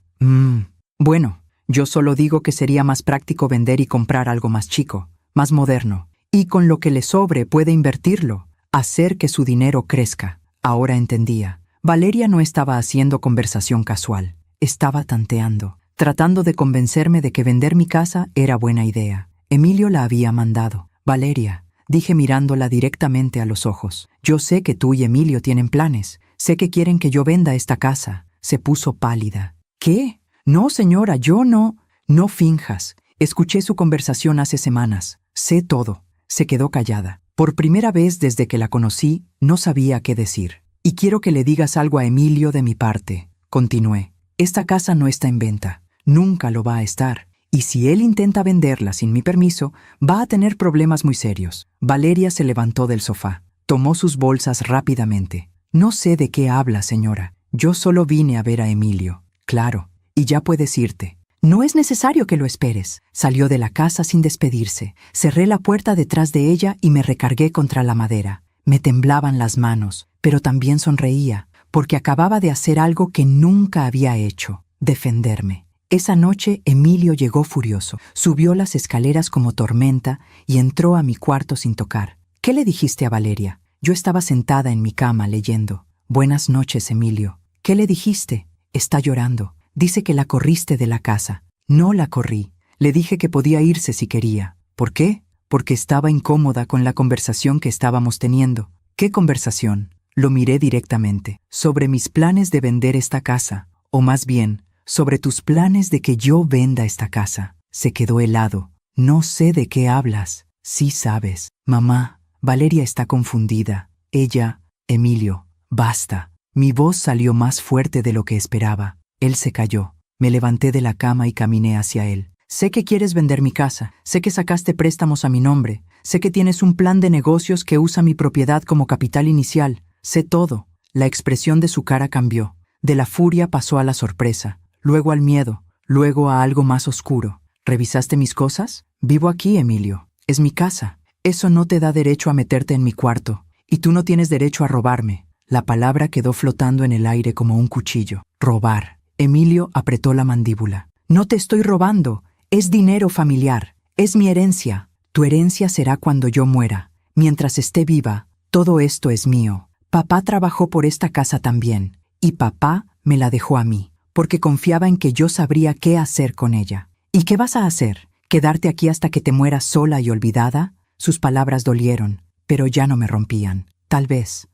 Bueno, yo solo digo que sería más práctico vender y comprar algo más chico, más moderno. Y con lo que le sobre puede invertirlo, hacer que su dinero crezca. Ahora entendía. Valeria no estaba haciendo conversación casual. Estaba tanteando, tratando de convencerme de que vender mi casa era buena idea. Emilio la había mandado. «Valeria», dije mirándola directamente a los ojos, «yo sé que tú y Emilio tienen planes. Sé que quieren que yo venda esta casa». Se puso pálida. «¿Qué? No, señora, yo no». «No finjas. Escuché su conversación hace semanas. Sé todo». Se quedó callada. Por primera vez desde que la conocí, no sabía qué decir. «Y quiero que le digas algo a Emilio de mi parte», continué. «Esta casa no está en venta. Nunca lo va a estar. Y si él intenta venderla sin mi permiso, va a tener problemas muy serios». Valeria se levantó del sofá. Tomó sus bolsas rápidamente. «No sé de qué habla, señora. Yo solo vine a ver a Emilio». «Claro. Y ya puedes irte». «No es necesario que lo esperes». Salió de la casa sin despedirse. Cerré la puerta detrás de ella y me recargué contra la madera. Me temblaban las manos, pero también sonreía, porque acababa de hacer algo que nunca había hecho: defenderme. Esa noche Emilio llegó furioso, subió las escaleras como tormenta y entró a mi cuarto sin tocar. «¿Qué le dijiste a Valeria?» Yo estaba sentada en mi cama leyendo. «Buenas noches, Emilio». «¿Qué le dijiste?» «Está llorando. Dice que la corriste de la casa». «No la corrí. Le dije que podía irse si quería». «¿Por qué?» «Porque estaba incómoda con la conversación que estábamos teniendo». «¿Qué conversación?» Lo miré directamente. «Sobre mis planes de vender esta casa, o más bien, sobre tus planes de que yo venda esta casa». Se quedó helado. «No sé de qué hablas». «Sí sabes». «Mamá, Valeria está confundida. Ella, Emilio, basta». Mi voz salió más fuerte de lo que esperaba. Él se calló. Me levanté de la cama y caminé hacia él. «Sé que quieres vender mi casa. Sé que sacaste préstamos a mi nombre. Sé que tienes un plan de negocios que usa mi propiedad como capital inicial. Sé todo». La expresión de su cara cambió. De la furia pasó a la sorpresa, luego al miedo, luego a algo más oscuro. «¿Revisaste mis cosas? Vivo aquí, Emilio. Es mi casa. Eso no te da derecho a meterte en mi cuarto. Y tú no tienes derecho a robarme». La palabra quedó flotando en el aire como un cuchillo. «Robar». Emilio apretó la mandíbula. «No te estoy robando. Es dinero familiar. Es mi herencia. Tu herencia será cuando yo muera. Mientras esté viva, Todo esto es mío. Papá trabajó por esta casa también, y papá me la dejó a mí, porque confiaba en que yo sabría qué hacer con ella. ¿Y qué vas a hacer? ¿Quedarte aquí hasta que te mueras sola y olvidada? Sus palabras dolieron, pero ya no me rompían. Tal vez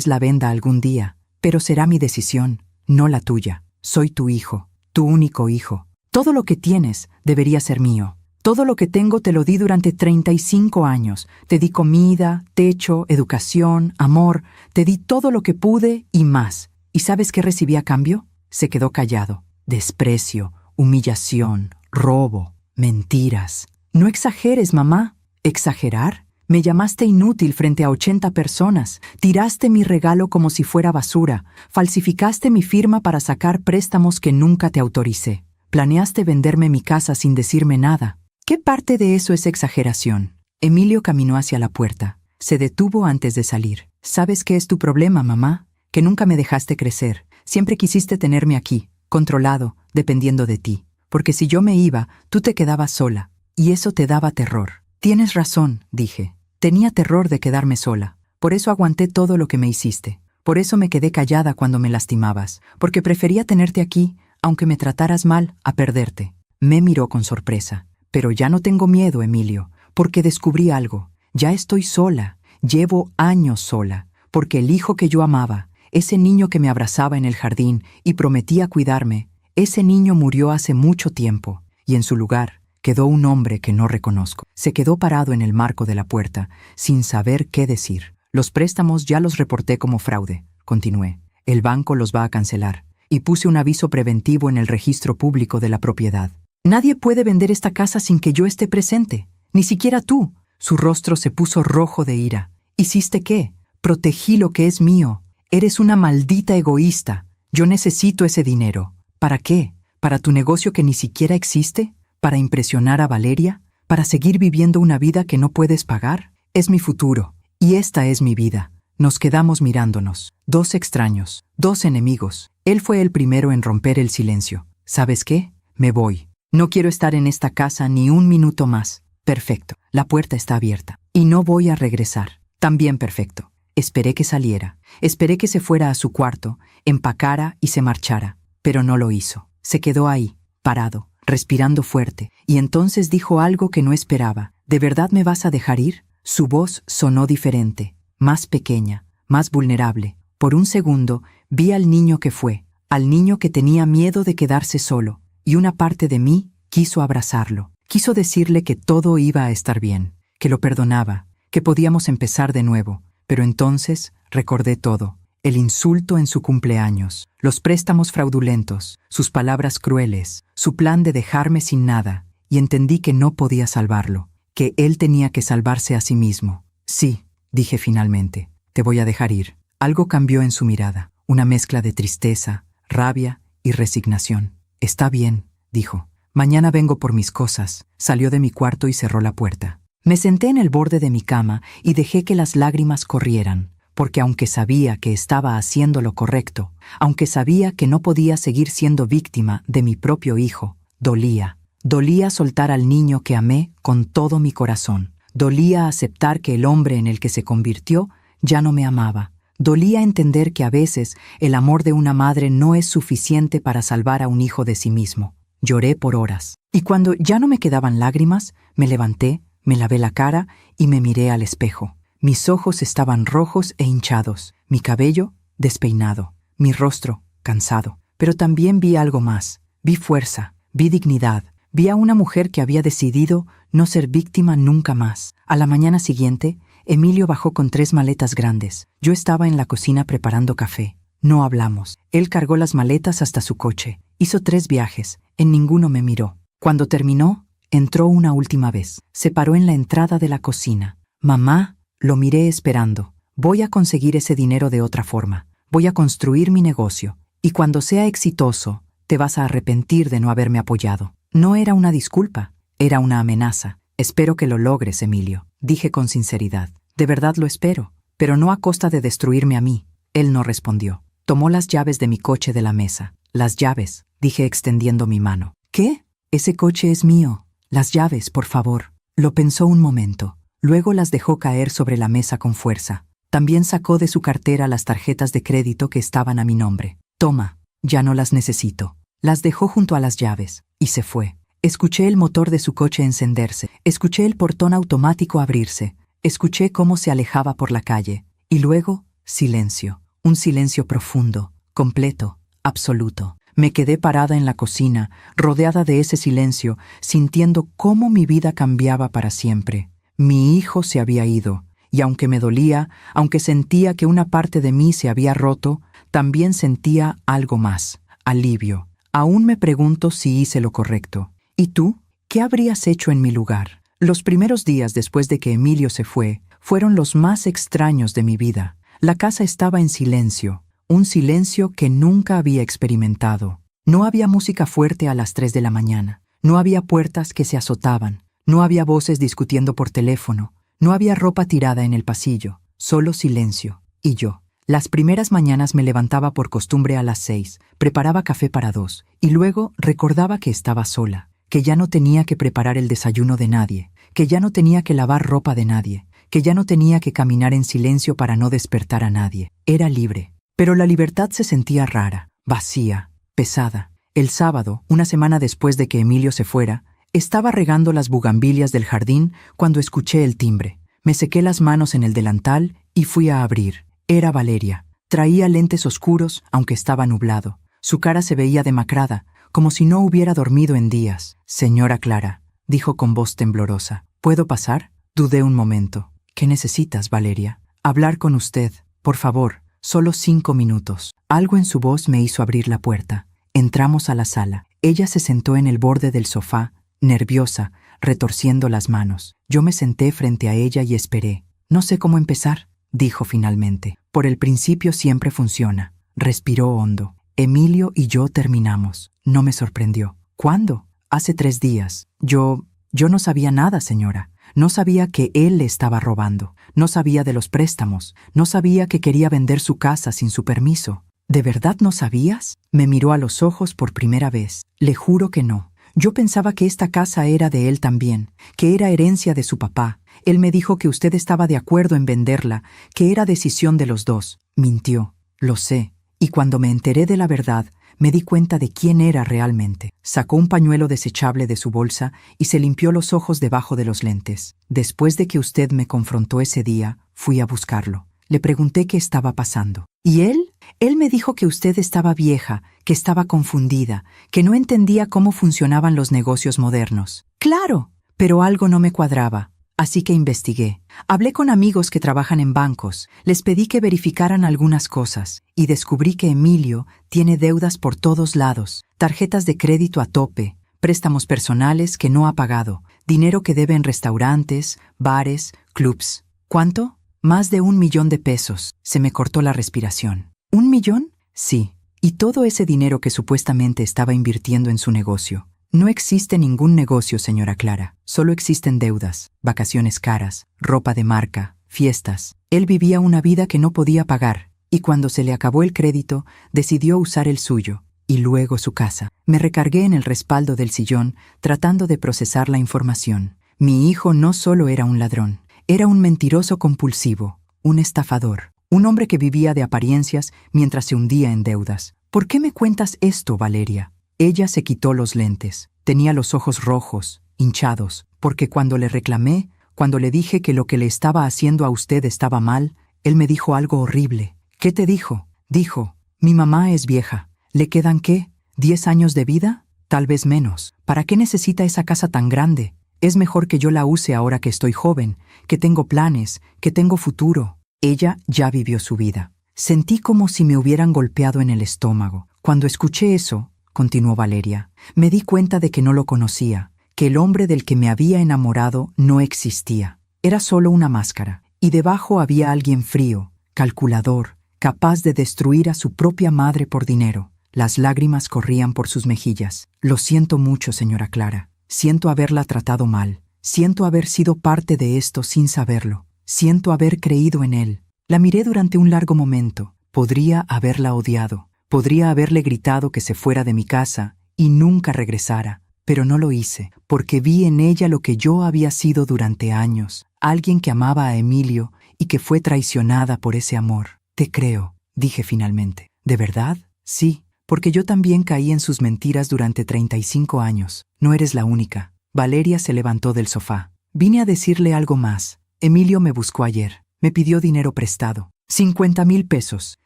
la venda algún día, pero será mi decisión, no la tuya. Soy tu hijo, tu único hijo. Todo lo que tienes debería ser mío. Todo lo que tengo te lo di durante 35 años. Te di comida, techo, educación, amor. Te di todo lo que pude y más. ¿Y sabes qué recibí a cambio? Se quedó callado. Desprecio, humillación, robo, mentiras. No exageres, mamá. ¿Exagerar? Me llamaste inútil frente a 80 personas. Tiraste mi regalo como si fuera basura. Falsificaste mi firma para sacar préstamos que nunca te autoricé. Planeaste venderme mi casa sin decirme nada. ¿Qué parte de eso es exageración? Emilio caminó hacia la puerta. Se detuvo antes de salir. ¿Sabes qué es tu problema, mamá? Que nunca me dejaste crecer. Siempre quisiste tenerme aquí, controlado, dependiendo de ti. Porque si yo me iba, tú te quedabas sola. Y eso te daba terror. Tienes razón, dije. Tenía terror de quedarme sola. Por eso aguanté todo lo que me hiciste. Por eso me quedé callada cuando me lastimabas. Porque prefería tenerte aquí, aunque me trataras mal, a perderte. Me miró con sorpresa. Pero ya no tengo miedo, Emilio, porque descubrí algo. Ya estoy sola. Llevo años sola. Porque el hijo que yo amaba, ese niño que me abrazaba en el jardín y prometía cuidarme, ese niño murió hace mucho tiempo. Y en su lugar quedó un hombre que no reconozco. Se quedó parado en el marco de la puerta, sin saber qué decir. Los préstamos ya los reporté como fraude, continué. El banco los va a cancelar. Y puse un aviso preventivo en el registro público de la propiedad. Nadie puede vender esta casa sin que yo esté presente. Ni siquiera tú. Su rostro se puso rojo de ira. ¿Hiciste qué? Protegí lo que es mío. Eres una maldita egoísta. Yo necesito ese dinero. ¿Para qué? ¿Para tu negocio que ni siquiera existe? ¿Para impresionar a Valeria? ¿Para seguir viviendo una vida que no puedes pagar? Es mi futuro. Y esta es mi vida. Nos quedamos mirándonos. Dos extraños. Dos enemigos. Él fue el primero en romper el silencio. ¿Sabes qué? Me voy. No quiero estar en esta casa ni un minuto más. Perfecto. La puerta está abierta. Y no voy a regresar. También perfecto. Esperé que saliera. Esperé que se fuera a su cuarto, empacara y se marchara. Pero no lo hizo. Se quedó ahí, parado, respirando fuerte. Y entonces dijo algo que no esperaba. ¿De verdad me vas a dejar ir? Su voz sonó diferente, más pequeña, más vulnerable. Por un segundo vi al niño que fue, al niño que tenía miedo de quedarse solo. Y una parte de mí quiso abrazarlo. Quiso decirle que todo iba a estar bien, que lo perdonaba, que podíamos empezar de nuevo. Pero entonces recordé todo. El insulto en su cumpleaños, los préstamos fraudulentos, sus palabras crueles, su plan de dejarme sin nada. Y entendí que no podía salvarlo, que él tenía que salvarse a sí mismo. Sí, dije finalmente, te voy a dejar ir. Algo cambió en su mirada, una mezcla de tristeza, rabia y resignación. Está bien, dijo. Mañana vengo por mis cosas. Salió de mi cuarto y cerró la puerta. Me senté en el borde de mi cama y dejé que las lágrimas corrieran, porque aunque sabía que estaba haciendo lo correcto, aunque sabía que no podía seguir siendo víctima de mi propio hijo, dolía. Dolía soltar al niño que amé con todo mi corazón. Dolía aceptar que el hombre en el que se convirtió ya no me amaba. Dolía entender que a veces el amor de una madre no es suficiente para salvar a un hijo de sí mismo. Lloré por horas. Y cuando ya no me quedaban lágrimas, me levanté, me lavé la cara y me miré al espejo. Mis ojos estaban rojos e hinchados, mi cabello despeinado, mi rostro cansado. Pero también vi algo más. Vi fuerza, vi dignidad. Vi a una mujer que había decidido no ser víctima nunca más. A la mañana siguiente, Emilio bajó con 3 maletas grandes. Yo estaba en la cocina preparando café. No hablamos. Él cargó las maletas hasta su coche. Hizo 3 viajes. En ninguno me miró. Cuando terminó, entró una última vez. Se paró en la entrada de la cocina. Mamá, lo miré esperando. Voy a conseguir ese dinero de otra forma. Voy a construir mi negocio. Y cuando sea exitoso, te vas a arrepentir de no haberme apoyado. No era una disculpa, era una amenaza. Espero que lo logres, Emilio, dije con sinceridad. De verdad lo espero, pero no a costa de destruirme a mí. Él no respondió. Tomó las llaves de mi coche de la mesa. Las llaves, dije extendiendo mi mano. ¿Qué? Ese coche es mío. Las llaves, por favor. Lo pensó un momento. Luego las dejó caer sobre la mesa con fuerza. También sacó de su cartera las tarjetas de crédito que estaban a mi nombre. Toma, ya no las necesito. Las dejó junto a las llaves y se fue. Escuché el motor de su coche encenderse, escuché el portón automático abrirse, escuché cómo se alejaba por la calle. Y luego, silencio. Un silencio profundo, completo, absoluto. Me quedé parada en la cocina, rodeada de ese silencio, sintiendo cómo mi vida cambiaba para siempre. Mi hijo se había ido, y aunque me dolía, aunque sentía que una parte de mí se había roto, también sentía algo más, alivio. Aún me pregunto si hice lo correcto. ¿Y tú? ¿Qué habrías hecho en mi lugar? Los primeros días después de que Emilio se fue, fueron los más extraños de mi vida. La casa estaba en silencio. Un silencio que nunca había experimentado. No había música fuerte a las 3 de la mañana. No había puertas que se azotaban. No había voces discutiendo por teléfono. No había ropa tirada en el pasillo. Solo silencio. Y yo. Las primeras mañanas me levantaba por costumbre a las 6, preparaba café para 2, y luego recordaba que estaba sola, que ya no tenía que preparar el desayuno de nadie, que ya no tenía que lavar ropa de nadie, que ya no tenía que caminar en silencio para no despertar a nadie. Era libre. Pero la libertad se sentía rara, vacía, pesada. El sábado, una semana después de que Emilio se fuera, estaba regando las bugambilias del jardín cuando escuché el timbre. Me sequé las manos en el delantal y fui a abrir. Era Valeria. Traía lentes oscuros, aunque estaba nublado. Su cara se veía demacrada, como si no hubiera dormido en días. «Señora Clara», dijo con voz temblorosa. «¿Puedo pasar?» Dudé un momento. «¿Qué necesitas, Valeria?» «Hablar con usted, por favor». Solo 5 minutos. Algo en su voz me hizo abrir la puerta. Entramos a la sala. Ella se sentó en el borde del sofá, nerviosa, retorciendo las manos. Yo me senté frente a ella y esperé. «No sé cómo empezar», dijo finalmente. «Por el principio siempre funciona». Respiró hondo. «Emilio y yo terminamos». No me sorprendió. «¿Cuándo?» «Hace 3 días. Yo no sabía nada, señora. No sabía que él le estaba robando. No sabía de los préstamos. No sabía que quería vender su casa sin su permiso». «¿De verdad no sabías?» Me miró a los ojos por primera vez. «Le juro que no. Yo pensaba que esta casa era de él también, que era herencia de su papá. Él me dijo que usted estaba de acuerdo en venderla, que era decisión de los dos». Mintió. Lo sé. Y cuando me enteré de la verdad, me di cuenta de quién era realmente. Sacó un pañuelo desechable de su bolsa y se limpió los ojos debajo de los lentes. «Después de que usted me confrontó ese día, fui a buscarlo. Le pregunté qué estaba pasando. ¿Y él? Él me dijo que usted estaba vieja, que estaba confundida, que no entendía cómo funcionaban los negocios modernos». «Claro», pero algo no me cuadraba. Así que investigué. Hablé con amigos que trabajan en bancos, les pedí que verificaran algunas cosas y descubrí que Emilio tiene deudas por todos lados, tarjetas de crédito a tope, préstamos personales que no ha pagado, dinero que debe en restaurantes, bares, clubs. ¿Cuánto? Más de 1 millón de pesos. Se me cortó la respiración. ¿1 millón? Sí. Y todo ese dinero que supuestamente estaba invirtiendo en su negocio. No existe ningún negocio, señora Clara. Solo existen deudas, vacaciones caras, ropa de marca, fiestas. Él vivía una vida que no podía pagar, y cuando se le acabó el crédito, decidió usar el suyo, y luego su casa. Me recargué en el respaldo del sillón, tratando de procesar la información. Mi hijo no solo era un ladrón, era un mentiroso compulsivo, un estafador, un hombre que vivía de apariencias mientras se hundía en deudas. ¿Por qué me cuentas esto, Valeria? Ella se quitó los lentes. Tenía los ojos rojos, hinchados, porque cuando le reclamé, cuando le dije que lo que le estaba haciendo a usted estaba mal, él me dijo algo horrible. ¿Qué te dijo? Dijo, mi mamá es vieja. ¿Le quedan qué? ¿10 años de vida? Tal vez menos. ¿Para qué necesita esa casa tan grande? Es mejor que yo la use ahora que estoy joven, que tengo planes, que tengo futuro. Ella ya vivió su vida. Sentí como si me hubieran golpeado en el estómago. Cuando escuché eso, continuó Valeria, me di cuenta de que no lo conocía, que el hombre del que me había enamorado no existía. Era solo una máscara, y debajo había alguien frío, calculador, capaz de destruir a su propia madre por dinero. Las lágrimas corrían por sus mejillas. Lo siento mucho, señora Clara. Siento haberla tratado mal. Siento haber sido parte de esto sin saberlo. Siento haber creído en él. La miré durante un largo momento. Podría haberla odiado. Podría haberle gritado que se fuera de mi casa y nunca regresara, pero no lo hice, porque vi en ella lo que yo había sido durante años, alguien que amaba a Emilio y que fue traicionada por ese amor. Te creo, dije finalmente. ¿De verdad? Sí, porque yo también caí en sus mentiras durante 35 años. No eres la única. Valeria se levantó del sofá. Vine a decirle algo más. Emilio me buscó ayer. Me pidió dinero prestado. 50,000 pesos.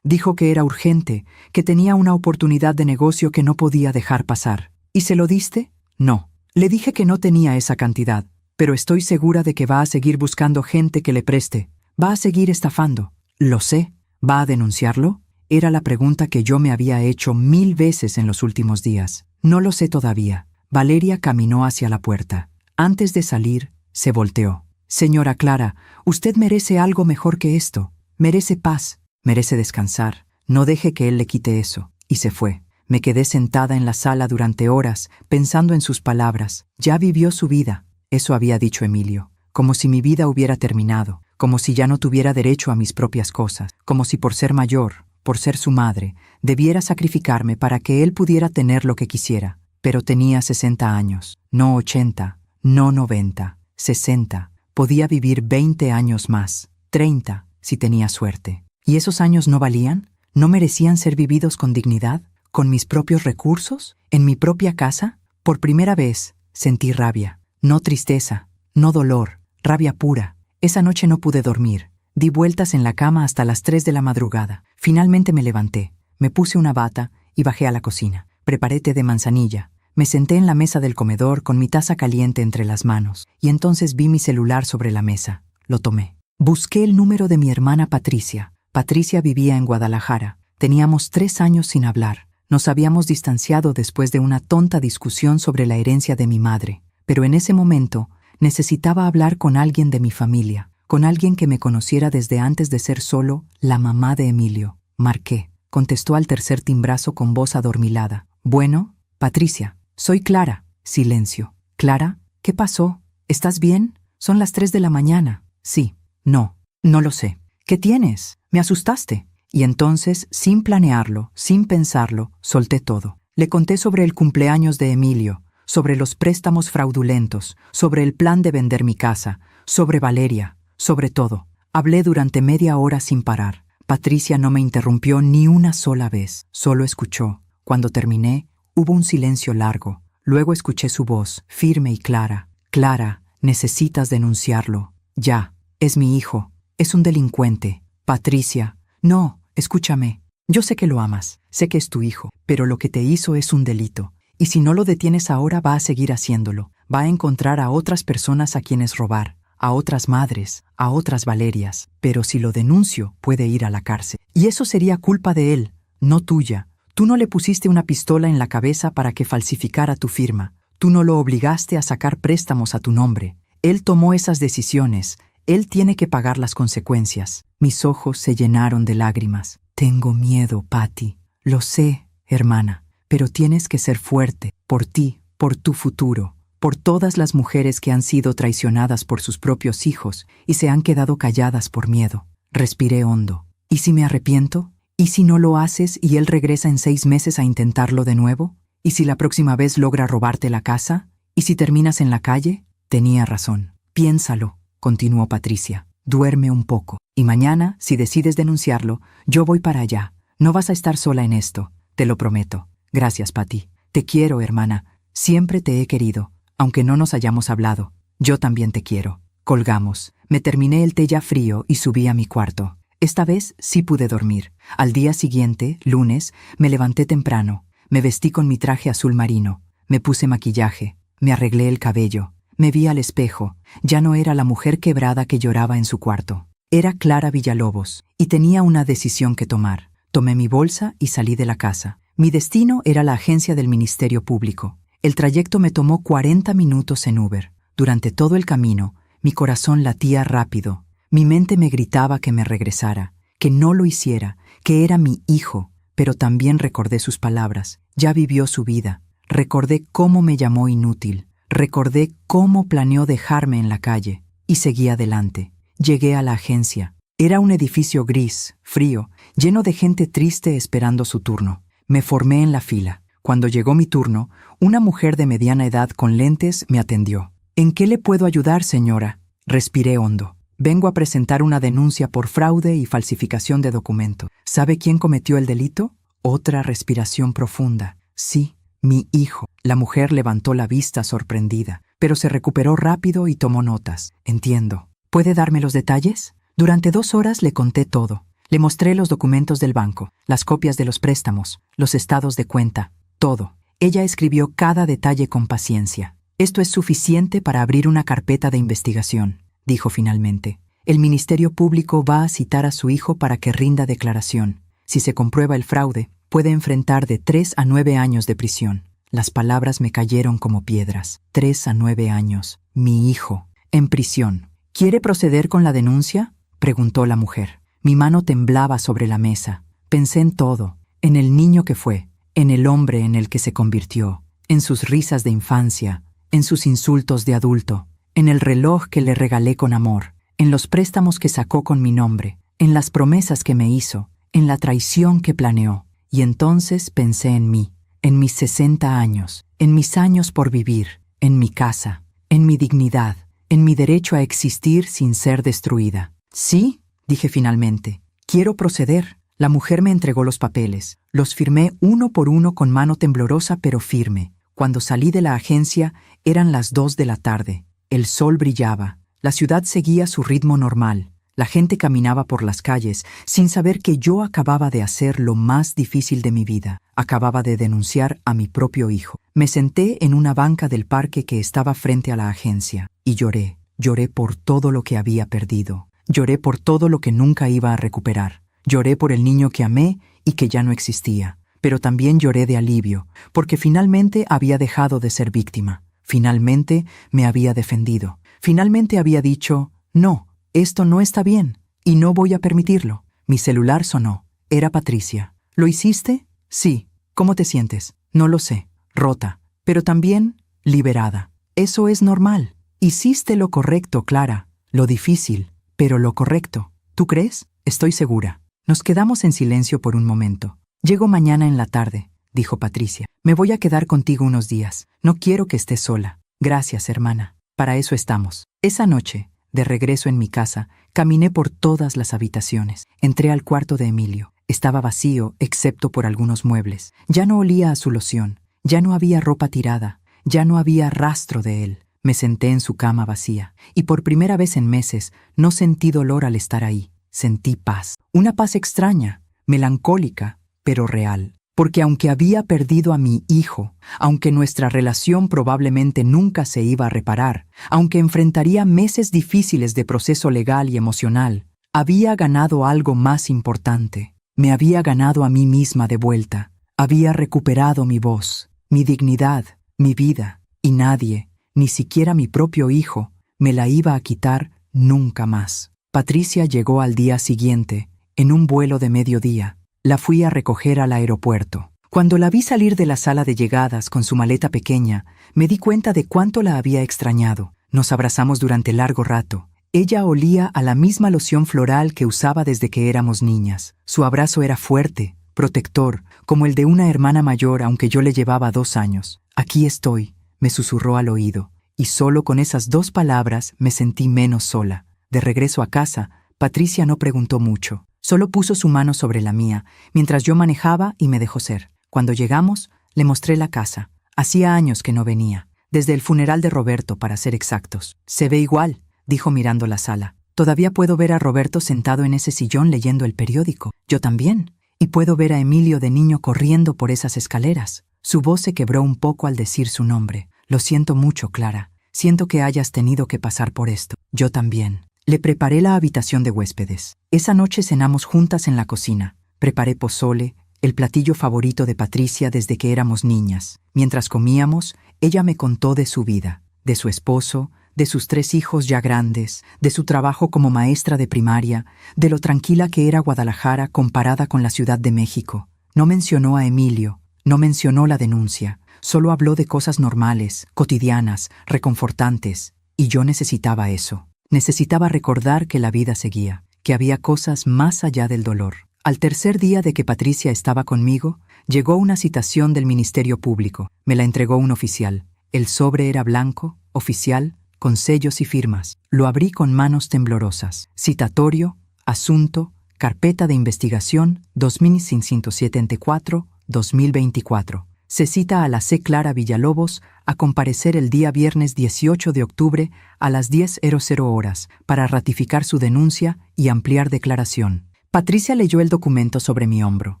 Dijo que era urgente, que tenía una oportunidad de negocio que no podía dejar pasar. ¿Y se lo diste? No. Le dije que no tenía esa cantidad, pero estoy segura de que va a seguir buscando gente que le preste. Va a seguir estafando. Lo sé. ¿Va a denunciarlo? Era la pregunta que yo me había hecho 1000 veces en los últimos días. No lo sé todavía. Valeria caminó hacia la puerta. Antes de salir, se volteó. Señora Clara, usted merece algo mejor que esto. Merece paz, merece descansar. No deje que él le quite eso. Y se fue. Me quedé sentada en la sala durante horas, pensando en sus palabras. Ya vivió su vida. Eso había dicho Emilio. Como si mi vida hubiera terminado. Como si ya no tuviera derecho a mis propias cosas. Como si por ser mayor, por ser su madre, debiera sacrificarme para que él pudiera tener lo que quisiera. Pero tenía 60 años, no 80, no 90, 60. Podía vivir 20 años más, 30, si tenía suerte. ¿Y esos años no valían? ¿No merecían ser vividos con dignidad? ¿Con mis propios recursos? ¿En mi propia casa? Por primera vez sentí rabia. No tristeza, no dolor, rabia pura. Esa noche no pude dormir. Di vueltas en la cama hasta las 3 de la madrugada. Finalmente me levanté, me puse una bata y bajé a la cocina. Preparé té de manzanilla. Me senté en la mesa del comedor con mi taza caliente entre las manos, y entonces vi mi celular sobre la mesa. Lo tomé. Busqué el número de mi hermana Patricia. Patricia vivía en Guadalajara. Teníamos 3 años sin hablar. Nos habíamos distanciado después de una tonta discusión sobre la herencia de mi madre. Pero en ese momento necesitaba hablar con alguien de mi familia, con alguien que me conociera desde antes de ser solo la mamá de Emilio. Marqué. Contestó al tercer timbrazo con voz adormilada. Bueno, Patricia. Soy Clara. Silencio. Clara, ¿qué pasó? ¿Estás bien? Son las 3 de la mañana. Sí. No. No lo sé. ¿Qué tienes? Me asustaste. Y entonces, sin planearlo, sin pensarlo, solté todo. Le conté sobre el cumpleaños de Emilio, sobre los préstamos fraudulentos, sobre el plan de vender mi casa, sobre Valeria, sobre todo. Hablé durante media hora sin parar. Patricia no me interrumpió ni una sola vez, solo escuchó. Cuando terminé, hubo un silencio largo. Luego escuché su voz, firme y clara. Clara, necesitas denunciarlo. Ya, es mi hijo, es un delincuente. Patricia, no, escúchame. Yo sé que lo amas, sé que es tu hijo, pero lo que te hizo es un delito. Y si no lo detienes ahora, va a seguir haciéndolo. Va a encontrar a otras personas a quienes robar, a otras madres, a otras Valerias. Pero si lo denuncio, puede ir a la cárcel. Y eso sería culpa de él, no tuya. Tú no le pusiste una pistola en la cabeza para que falsificara tu firma. Tú no lo obligaste a sacar préstamos a tu nombre. Él tomó esas decisiones. Él tiene que pagar las consecuencias. Mis ojos se llenaron de lágrimas. Tengo miedo, Patty. Lo sé, hermana. Pero tienes que ser fuerte. Por ti, por tu futuro. Por todas las mujeres que han sido traicionadas por sus propios hijos y se han quedado calladas por miedo. Respiré hondo. ¿Y si me arrepiento? ¿Y si no lo haces y él regresa en 6 meses a intentarlo de nuevo? ¿Y si la próxima vez logra robarte la casa? ¿Y si terminas en la calle? Tenía razón. Piénsalo, continuó Patricia. Duerme un poco. Y mañana, si decides denunciarlo, yo voy para allá. No vas a estar sola en esto, te lo prometo. Gracias, Patty. Te quiero, hermana. Siempre te he querido, aunque no nos hayamos hablado. Yo también te quiero. Colgamos. Me terminé el té ya frío y subí a mi cuarto. Esta vez sí pude dormir. Al día siguiente, lunes, me levanté temprano. Me vestí con mi traje azul marino. Me puse maquillaje. Me arreglé el cabello. Me vi al espejo. Ya no era la mujer quebrada que lloraba en su cuarto. Era Clara Villalobos, y tenía una decisión que tomar. Tomé mi bolsa y salí de la casa. Mi destino era la agencia del Ministerio Público. El trayecto me tomó 40 minutos en Uber. Durante todo el camino, mi corazón latía rápido. Mi mente me gritaba que me regresara, que no lo hiciera, que era mi hijo, pero también recordé sus palabras. Ya vivió su vida. Recordé cómo me llamó inútil. Recordé cómo planeó dejarme en la calle. Y seguí adelante. Llegué a la agencia. Era un edificio gris, frío, lleno de gente triste esperando su turno. Me formé en la fila. Cuando llegó mi turno, una mujer de mediana edad con lentes me atendió. ¿En qué le puedo ayudar, señora? Respiré hondo. Vengo a presentar una denuncia por fraude y falsificación de documento. ¿Sabe quién cometió el delito? Otra respiración profunda. Sí, mi hijo. La mujer levantó la vista sorprendida, pero se recuperó rápido y tomó notas. Entiendo. ¿Puede darme los detalles? Durante 2 horas le conté todo. Le mostré los documentos del banco, las copias de los préstamos, los estados de cuenta, todo. Ella escribió cada detalle con paciencia. Esto es suficiente para abrir una carpeta de investigación, dijo finalmente. El Ministerio Público va a citar a su hijo para que rinda declaración. Si se comprueba el fraude, puede enfrentar de 3 a 9 años de prisión. Las palabras me cayeron como piedras. 3 a 9 años. Mi hijo. En prisión. ¿Quiere proceder con la denuncia?, preguntó la mujer. Mi mano temblaba sobre la mesa. Pensé en todo. En el niño que fue. En el hombre en el que se convirtió. En sus risas de infancia. En sus insultos de adulto. En el reloj que le regalé con amor. En los préstamos que sacó con mi nombre. En las promesas que me hizo. En la traición que planeó. Y entonces pensé en mí. En mis 60 años. En mis años por vivir. En mi casa. En mi dignidad. En mi derecho a existir sin ser destruida. Sí, dije finalmente. Quiero proceder. La mujer me entregó los papeles. Los firmé uno por uno con mano temblorosa pero firme. Cuando salí de la agencia, eran las 2 de la tarde. El sol brillaba. La ciudad seguía su ritmo normal. La gente caminaba por las calles sin saber que yo acababa de hacer lo más difícil de mi vida. Acababa de denunciar a mi propio hijo. Me senté en una banca del parque que estaba frente a la agencia y lloré. Lloré por todo lo que había perdido. Lloré por todo lo que nunca iba a recuperar. Lloré por el niño que amé y que ya no existía. Pero también lloré de alivio, porque finalmente había dejado de ser víctima. Finalmente me había defendido. Finalmente había dicho, no, esto no está bien, y no voy a permitirlo. Mi celular sonó. Era Patricia. ¿Lo hiciste? Sí. ¿Cómo te sientes? No lo sé. Rota, pero también liberada. Eso es normal. Hiciste lo correcto, Clara. Lo difícil, pero lo correcto. ¿Tú crees? Estoy segura. Nos quedamos en silencio por un momento. Llego mañana en la tarde, dijo Patricia. Me voy a quedar contigo unos días. No quiero que estés sola. Gracias, hermana. Para eso estamos. Esa noche, de regreso en mi casa, caminé por todas las habitaciones. Entré al cuarto de Emilio. Estaba vacío, excepto por algunos muebles. Ya no olía a su loción. Ya no había ropa tirada. Ya no había rastro de él. Me senté en su cama vacía, y por primera vez en meses no sentí dolor al estar ahí. Sentí paz. Una paz extraña, melancólica, pero real. Porque aunque había perdido a mi hijo, aunque nuestra relación probablemente nunca se iba a reparar, aunque enfrentaría meses difíciles de proceso legal y emocional, había ganado algo más importante. Me había ganado a mí misma de vuelta. Había recuperado mi voz, mi dignidad, mi vida, y nadie, ni siquiera mi propio hijo, me la iba a quitar nunca más. Patricia llegó al día siguiente, en un vuelo de mediodía. La fui a recoger al aeropuerto. Cuando la vi salir de la sala de llegadas con su maleta pequeña, me di cuenta de cuánto la había extrañado. Nos abrazamos durante largo rato. Ella olía a la misma loción floral que usaba desde que éramos niñas. Su abrazo era fuerte, protector, como el de una hermana mayor, aunque yo le llevaba 2 años. Aquí estoy, me susurró al oído, y solo con esas 2 palabras me sentí menos sola. De regreso a casa, Patricia no preguntó mucho. Solo puso su mano sobre la mía, mientras yo manejaba y me dejó ser. Cuando llegamos, le mostré la casa. Hacía años que no venía, desde el funeral de Roberto, para ser exactos. Se ve igual, dijo mirando la sala. Todavía puedo ver a Roberto sentado en ese sillón leyendo el periódico. Yo también. Y puedo ver a Emilio de niño corriendo por esas escaleras. Su voz se quebró un poco al decir su nombre. Lo siento mucho, Clara. Siento que hayas tenido que pasar por esto. Yo también. Le preparé la habitación de huéspedes. Esa noche cenamos juntas en la cocina. Preparé pozole, el platillo favorito de Patricia desde que éramos niñas. Mientras comíamos, ella me contó de su vida, de su esposo, de sus 3 hijos ya grandes, de su trabajo como maestra de primaria, de lo tranquila que era Guadalajara comparada con la Ciudad de México. No mencionó a Emilio, no mencionó la denuncia, solo habló de cosas normales, cotidianas, reconfortantes, y yo necesitaba eso. Necesitaba recordar que la vida seguía, que había cosas más allá del dolor. Al tercer día de que Patricia estaba conmigo, llegó una citación del Ministerio Público. Me la entregó un oficial. El sobre era blanco, oficial, con sellos y firmas. Lo abrí con manos temblorosas. Citatorio, asunto, carpeta de investigación 2674-2024. Se cita a la C. Clara Villalobos a comparecer el día viernes 18 de octubre a las 10:00 horas para ratificar su denuncia y ampliar declaración. Patricia leyó el documento sobre mi hombro.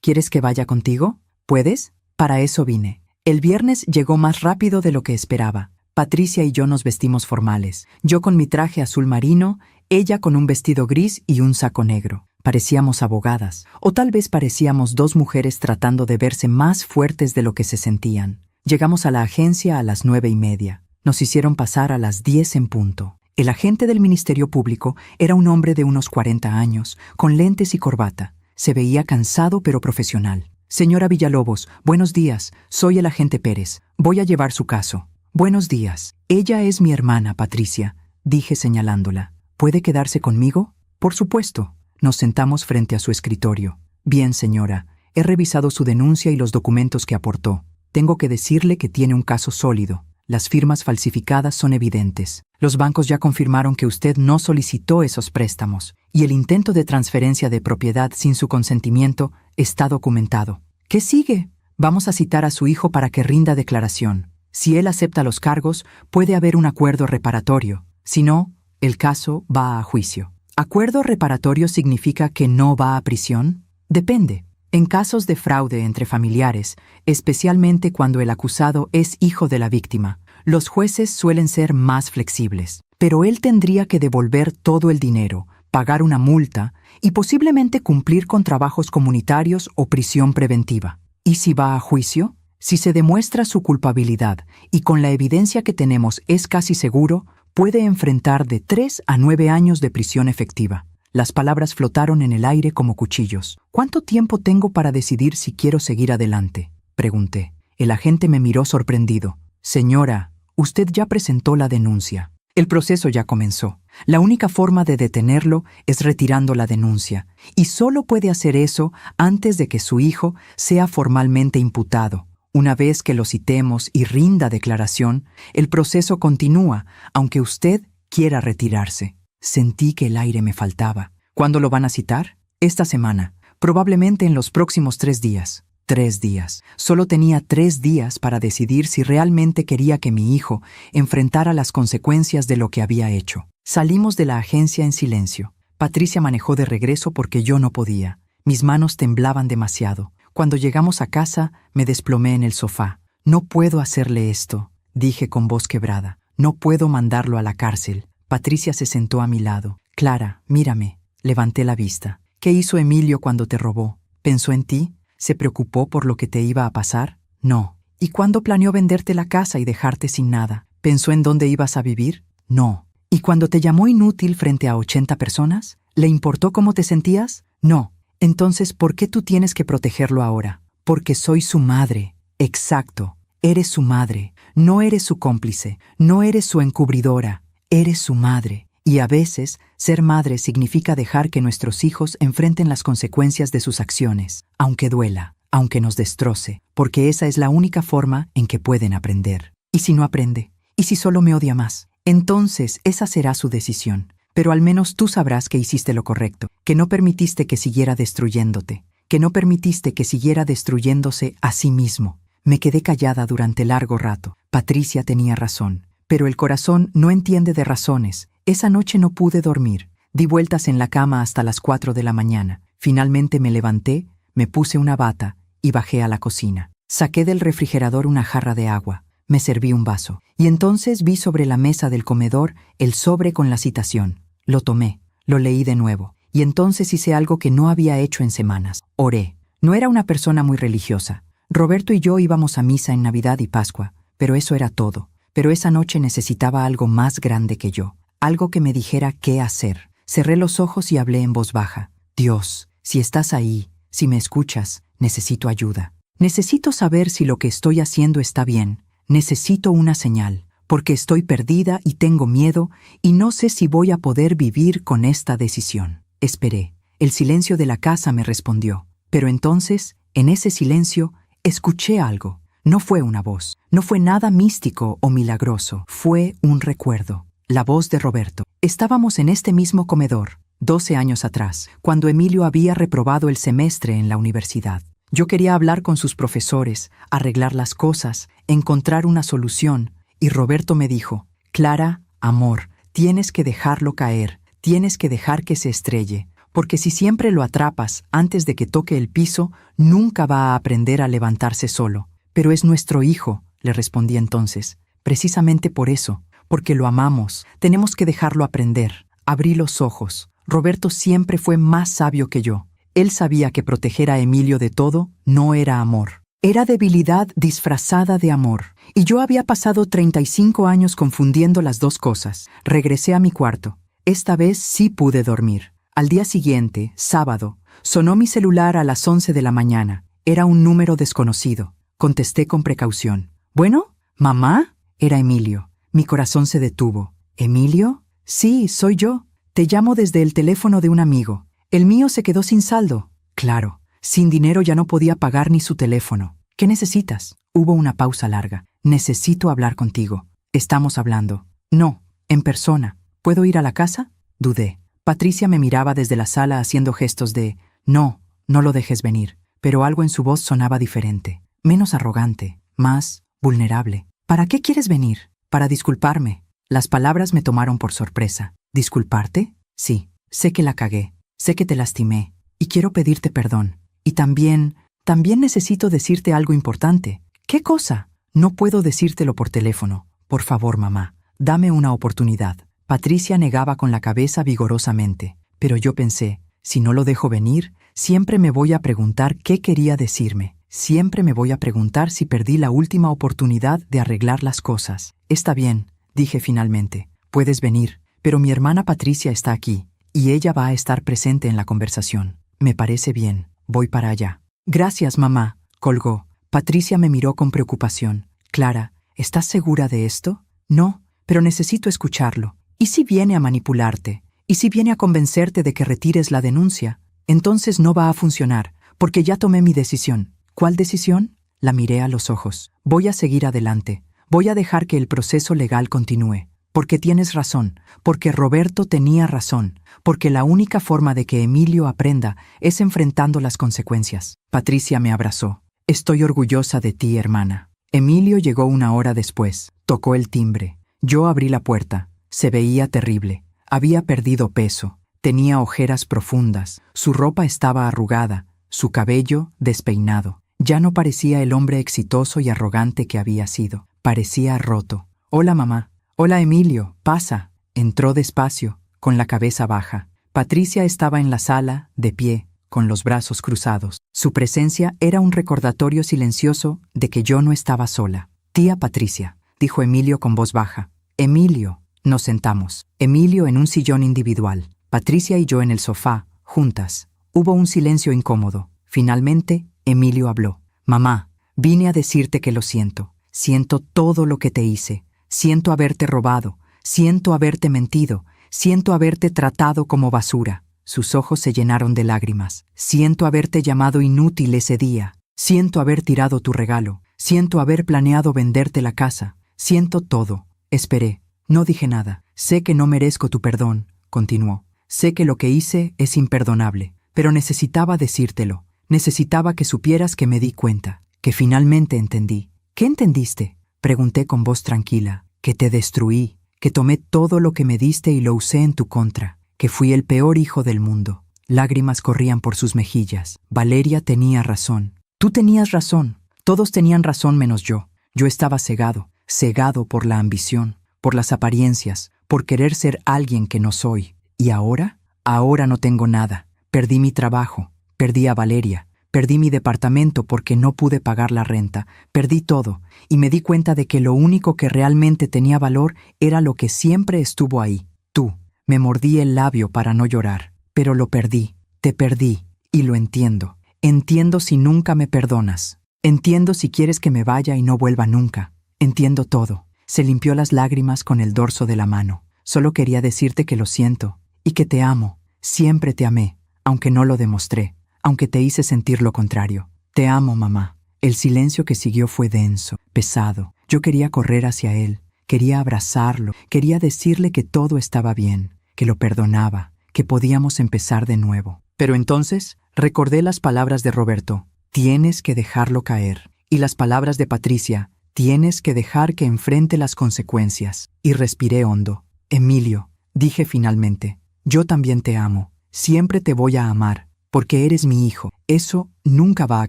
¿Quieres que vaya contigo? ¿Puedes? Para eso vine. El viernes llegó más rápido de lo que esperaba. Patricia y yo nos vestimos formales. Yo con mi traje azul marino, ella con un vestido gris y un saco negro. Parecíamos abogadas, o tal vez parecíamos dos mujeres tratando de verse más fuertes de lo que se sentían. Llegamos a la agencia a las 9:30. Nos hicieron pasar a las 10 en punto. El agente del Ministerio Público era un hombre de unos 40 años, con lentes y corbata. Se veía cansado pero profesional. Señora Villalobos, buenos días. Soy el agente Pérez. Voy a llevar su caso. Buenos días. Ella es mi hermana, Patricia, dije señalándola. ¿Puede quedarse conmigo? Por supuesto. Nos sentamos frente a su escritorio. Bien, señora. He revisado su denuncia y los documentos que aportó. Tengo que decirle que tiene un caso sólido. Las firmas falsificadas son evidentes. Los bancos ya confirmaron que usted no solicitó esos préstamos, y el intento de transferencia de propiedad sin su consentimiento está documentado. ¿Qué sigue? Vamos a citar a su hijo para que rinda declaración. Si él acepta los cargos, puede haber un acuerdo reparatorio. Si no, el caso va a juicio. ¿Acuerdo reparatorio significa que no va a prisión? Depende. En casos de fraude entre familiares, especialmente cuando el acusado es hijo de la víctima, los jueces suelen ser más flexibles. Pero él tendría que devolver todo el dinero, pagar una multa y posiblemente cumplir con trabajos comunitarios o prisión preventiva. ¿Y si va a juicio? Si se demuestra su culpabilidad y con la evidencia que tenemos es casi seguro, puede enfrentar de 3 a 9 años de prisión efectiva. Las palabras flotaron en el aire como cuchillos. ¿Cuánto tiempo tengo para decidir si quiero seguir adelante?, pregunté. El agente me miró sorprendido. Señora, usted ya presentó la denuncia. El proceso ya comenzó. La única forma de detenerlo es retirando la denuncia, y solo puede hacer eso antes de que su hijo sea formalmente imputado. Una vez que lo citemos y rinda declaración, el proceso continúa, aunque usted quiera retirarse. Sentí que el aire me faltaba. ¿Cuándo lo van a citar? Esta semana. Probablemente en los próximos 3 días. 3 días. Solo tenía 3 días para decidir si realmente quería que mi hijo enfrentara las consecuencias de lo que había hecho. Salimos de la agencia en silencio. Patricia manejó de regreso porque yo no podía. Mis manos temblaban demasiado. Cuando llegamos a casa, me desplomé en el sofá. No puedo hacerle esto, dije con voz quebrada. No puedo mandarlo a la cárcel. Patricia se sentó a mi lado. Clara, mírame. Levanté la vista. ¿Qué hizo Emilio cuando te robó? ¿Pensó en ti? ¿Se preocupó por lo que te iba a pasar? No. ¿Y cuándo planeó venderte la casa y dejarte sin nada? ¿Pensó en dónde ibas a vivir? No. ¿Y cuando te llamó inútil frente a 80 personas? ¿Le importó cómo te sentías? No. Entonces, ¿por qué tú tienes que protegerlo ahora? Porque soy su madre. Exacto. Eres su madre. No eres su cómplice. No eres su encubridora. Eres su madre. Y a veces, ser madre significa dejar que nuestros hijos enfrenten las consecuencias de sus acciones, aunque duela, aunque nos destroce, porque esa es la única forma en que pueden aprender. ¿Y si no aprende? ¿Y si solo me odia más? Entonces, esa será su decisión. Pero al menos tú sabrás que hiciste lo correcto, que no permitiste que siguiera destruyéndote, que no permitiste que siguiera destruyéndose a sí mismo. Me quedé callada durante largo rato. Patricia tenía razón, pero el corazón no entiende de razones. Esa noche no pude dormir. Di vueltas en la cama hasta las 4 de la mañana. Finalmente me levanté, me puse una bata y bajé a la cocina. Saqué del refrigerador una jarra de agua. Me serví un vaso. Y entonces vi sobre la mesa del comedor el sobre con la citación. Lo tomé, lo leí de nuevo. Y entonces hice algo que no había hecho en semanas. Oré. No era una persona muy religiosa. Roberto y yo íbamos a misa en Navidad y Pascua, pero eso era todo. Pero esa noche necesitaba algo más grande que yo. Algo que me dijera qué hacer. Cerré los ojos y hablé en voz baja. Dios, si estás ahí, si me escuchas, necesito ayuda. Necesito saber si lo que estoy haciendo está bien. Necesito una señal, porque estoy perdida y tengo miedo y no sé si voy a poder vivir con esta decisión. Esperé. El silencio de la casa me respondió. Pero entonces, en ese silencio, escuché algo. No fue una voz. No fue nada místico o milagroso. Fue un recuerdo. La voz de Roberto. Estábamos en este mismo comedor, 12 años atrás, cuando Emilio había reprobado el semestre en la universidad. Yo quería hablar con sus profesores, arreglar las cosas, encontrar una solución, y Roberto me dijo: Clara, amor, tienes que dejarlo caer, tienes que dejar que se estrelle, porque si siempre lo atrapas antes de que toque el piso, nunca va a aprender a levantarse solo. Pero es nuestro hijo, le respondí entonces. Precisamente por eso, porque lo amamos, tenemos que dejarlo aprender. Abrí los ojos. Roberto siempre fue más sabio que yo. Él sabía que proteger a Emilio de todo no era amor. Era debilidad disfrazada de amor. Y yo había pasado 35 años confundiendo las dos cosas. Regresé a mi cuarto. Esta vez sí pude dormir. Al día siguiente, sábado, sonó mi celular a las 11 de la mañana. Era un número desconocido. Contesté con precaución. ¿Bueno? ¿Mamá? Era Emilio. Mi corazón se detuvo. ¿Emilio? Sí, soy yo. Te llamo desde el teléfono de un amigo. El mío se quedó sin saldo. Claro, sin dinero ya no podía pagar ni su teléfono. ¿Qué necesitas? Hubo una pausa larga. Necesito hablar contigo. Estamos hablando. No, en persona. ¿Puedo ir a la casa? Dudé. Patricia me miraba desde la sala haciendo gestos de no, no lo dejes venir. Pero algo en su voz sonaba diferente. Menos arrogante, más vulnerable. ¿Para qué quieres venir? Para disculparme. Las palabras me tomaron por sorpresa. ¿Disculparte? Sí, sé que la cagué. Sé que te lastimé, y quiero pedirte perdón. Y también necesito decirte algo importante. ¿Qué cosa? No puedo decírtelo por teléfono. Por favor, mamá, dame una oportunidad. Patricia negaba con la cabeza vigorosamente, pero yo pensé, si no lo dejo venir, siempre me voy a preguntar qué quería decirme. Siempre me voy a preguntar si perdí la última oportunidad de arreglar las cosas. Está bien, dije finalmente. Puedes venir, pero mi hermana Patricia está aquí. Y ella va a estar presente en la conversación. Me parece bien. Voy para allá. Gracias, mamá. Colgó. Patricia me miró con preocupación. Clara, ¿estás segura de esto? No, pero necesito escucharlo. ¿Y si viene a manipularte? ¿Y si viene a convencerte de que retires la denuncia? Entonces no va a funcionar, porque ya tomé mi decisión. ¿Cuál decisión? La miré a los ojos. Voy a seguir adelante. Voy a dejar que el proceso legal continúe. Porque tienes razón, porque Roberto tenía razón, porque la única forma de que Emilio aprenda es enfrentando las consecuencias. Patricia me abrazó. Estoy orgullosa de ti, hermana. Emilio llegó una hora después. Tocó el timbre. Yo abrí la puerta. Se veía terrible. Había perdido peso. Tenía ojeras profundas. Su ropa estaba arrugada. Su cabello despeinado. Ya no parecía el hombre exitoso y arrogante que había sido. Parecía roto. Hola, mamá. Hola, Emilio, pasa. Entró despacio, con la cabeza baja. Patricia estaba en la sala, de pie, con los brazos cruzados. Su presencia era un recordatorio silencioso de que yo no estaba sola. Tía Patricia, dijo Emilio con voz baja. Emilio. Nos sentamos. Emilio en un sillón individual. Patricia y yo en el sofá, juntas. Hubo un silencio incómodo. Finalmente, Emilio habló. Mamá, vine a decirte que lo siento. Siento todo lo que te hice. Siento haberte robado, siento haberte mentido, siento haberte tratado como basura. Sus ojos se llenaron de lágrimas. Siento haberte llamado inútil ese día. Siento haber tirado tu regalo. Siento haber planeado venderte la casa. Siento todo. Esperé. No dije nada. Sé que no merezco tu perdón, continuó. Sé que lo que hice es imperdonable, pero necesitaba decírtelo. Necesitaba que supieras que me di cuenta, que finalmente entendí. ¿Qué entendiste? Pregunté con voz tranquila. Que te destruí, que tomé todo lo que me diste y lo usé en tu contra, que fui el peor hijo del mundo. Lágrimas corrían por sus mejillas. Valeria tenía razón. Tú tenías razón. Todos tenían razón menos yo. Yo estaba cegado por la ambición, por las apariencias, por querer ser alguien que no soy. ¿Y ahora? Ahora no tengo nada. Perdí mi trabajo, perdí a Valeria. Perdí mi departamento porque no pude pagar la renta. Perdí todo, y me di cuenta de que lo único que realmente tenía valor era lo que siempre estuvo ahí. Tú. Me mordí el labio para no llorar, pero lo perdí. Te perdí, y lo entiendo. Entiendo si nunca me perdonas. Entiendo si quieres que me vaya y no vuelva nunca. Entiendo todo. Se limpió las lágrimas con el dorso de la mano. Solo quería decirte que lo siento, y que te amo. Siempre te amé, aunque no lo demostré. Aunque te hice sentir lo contrario. Te amo, mamá. El silencio que siguió fue denso, pesado. Yo quería correr hacia él. Quería abrazarlo, quería decirle que todo estaba bien, que lo perdonaba, que podíamos empezar de nuevo. Pero entonces recordé las palabras de Roberto: tienes que dejarlo caer. Y las palabras de Patricia: tienes que dejar que enfrente las consecuencias. Y respiré hondo. Emilio, dije finalmente, yo también te amo. Siempre te voy a amar, porque eres mi hijo. Eso nunca va a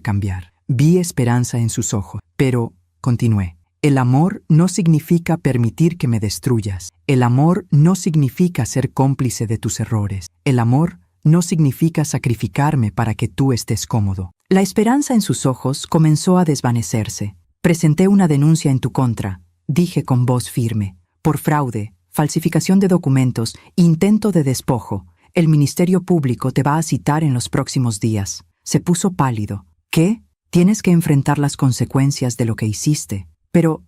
cambiar. Vi esperanza en sus ojos. Pero, continué, el amor no significa permitir que me destruyas. El amor no significa ser cómplice de tus errores. El amor no significa sacrificarme para que tú estés cómodo. La esperanza en sus ojos comenzó a desvanecerse. Presenté una denuncia en tu contra, dije con voz firme, por fraude, falsificación de documentos, intento de despojo. El Ministerio Público te va a citar en los próximos días. Se puso pálido. ¿Qué? Tienes que enfrentar las consecuencias de lo que hiciste. Pero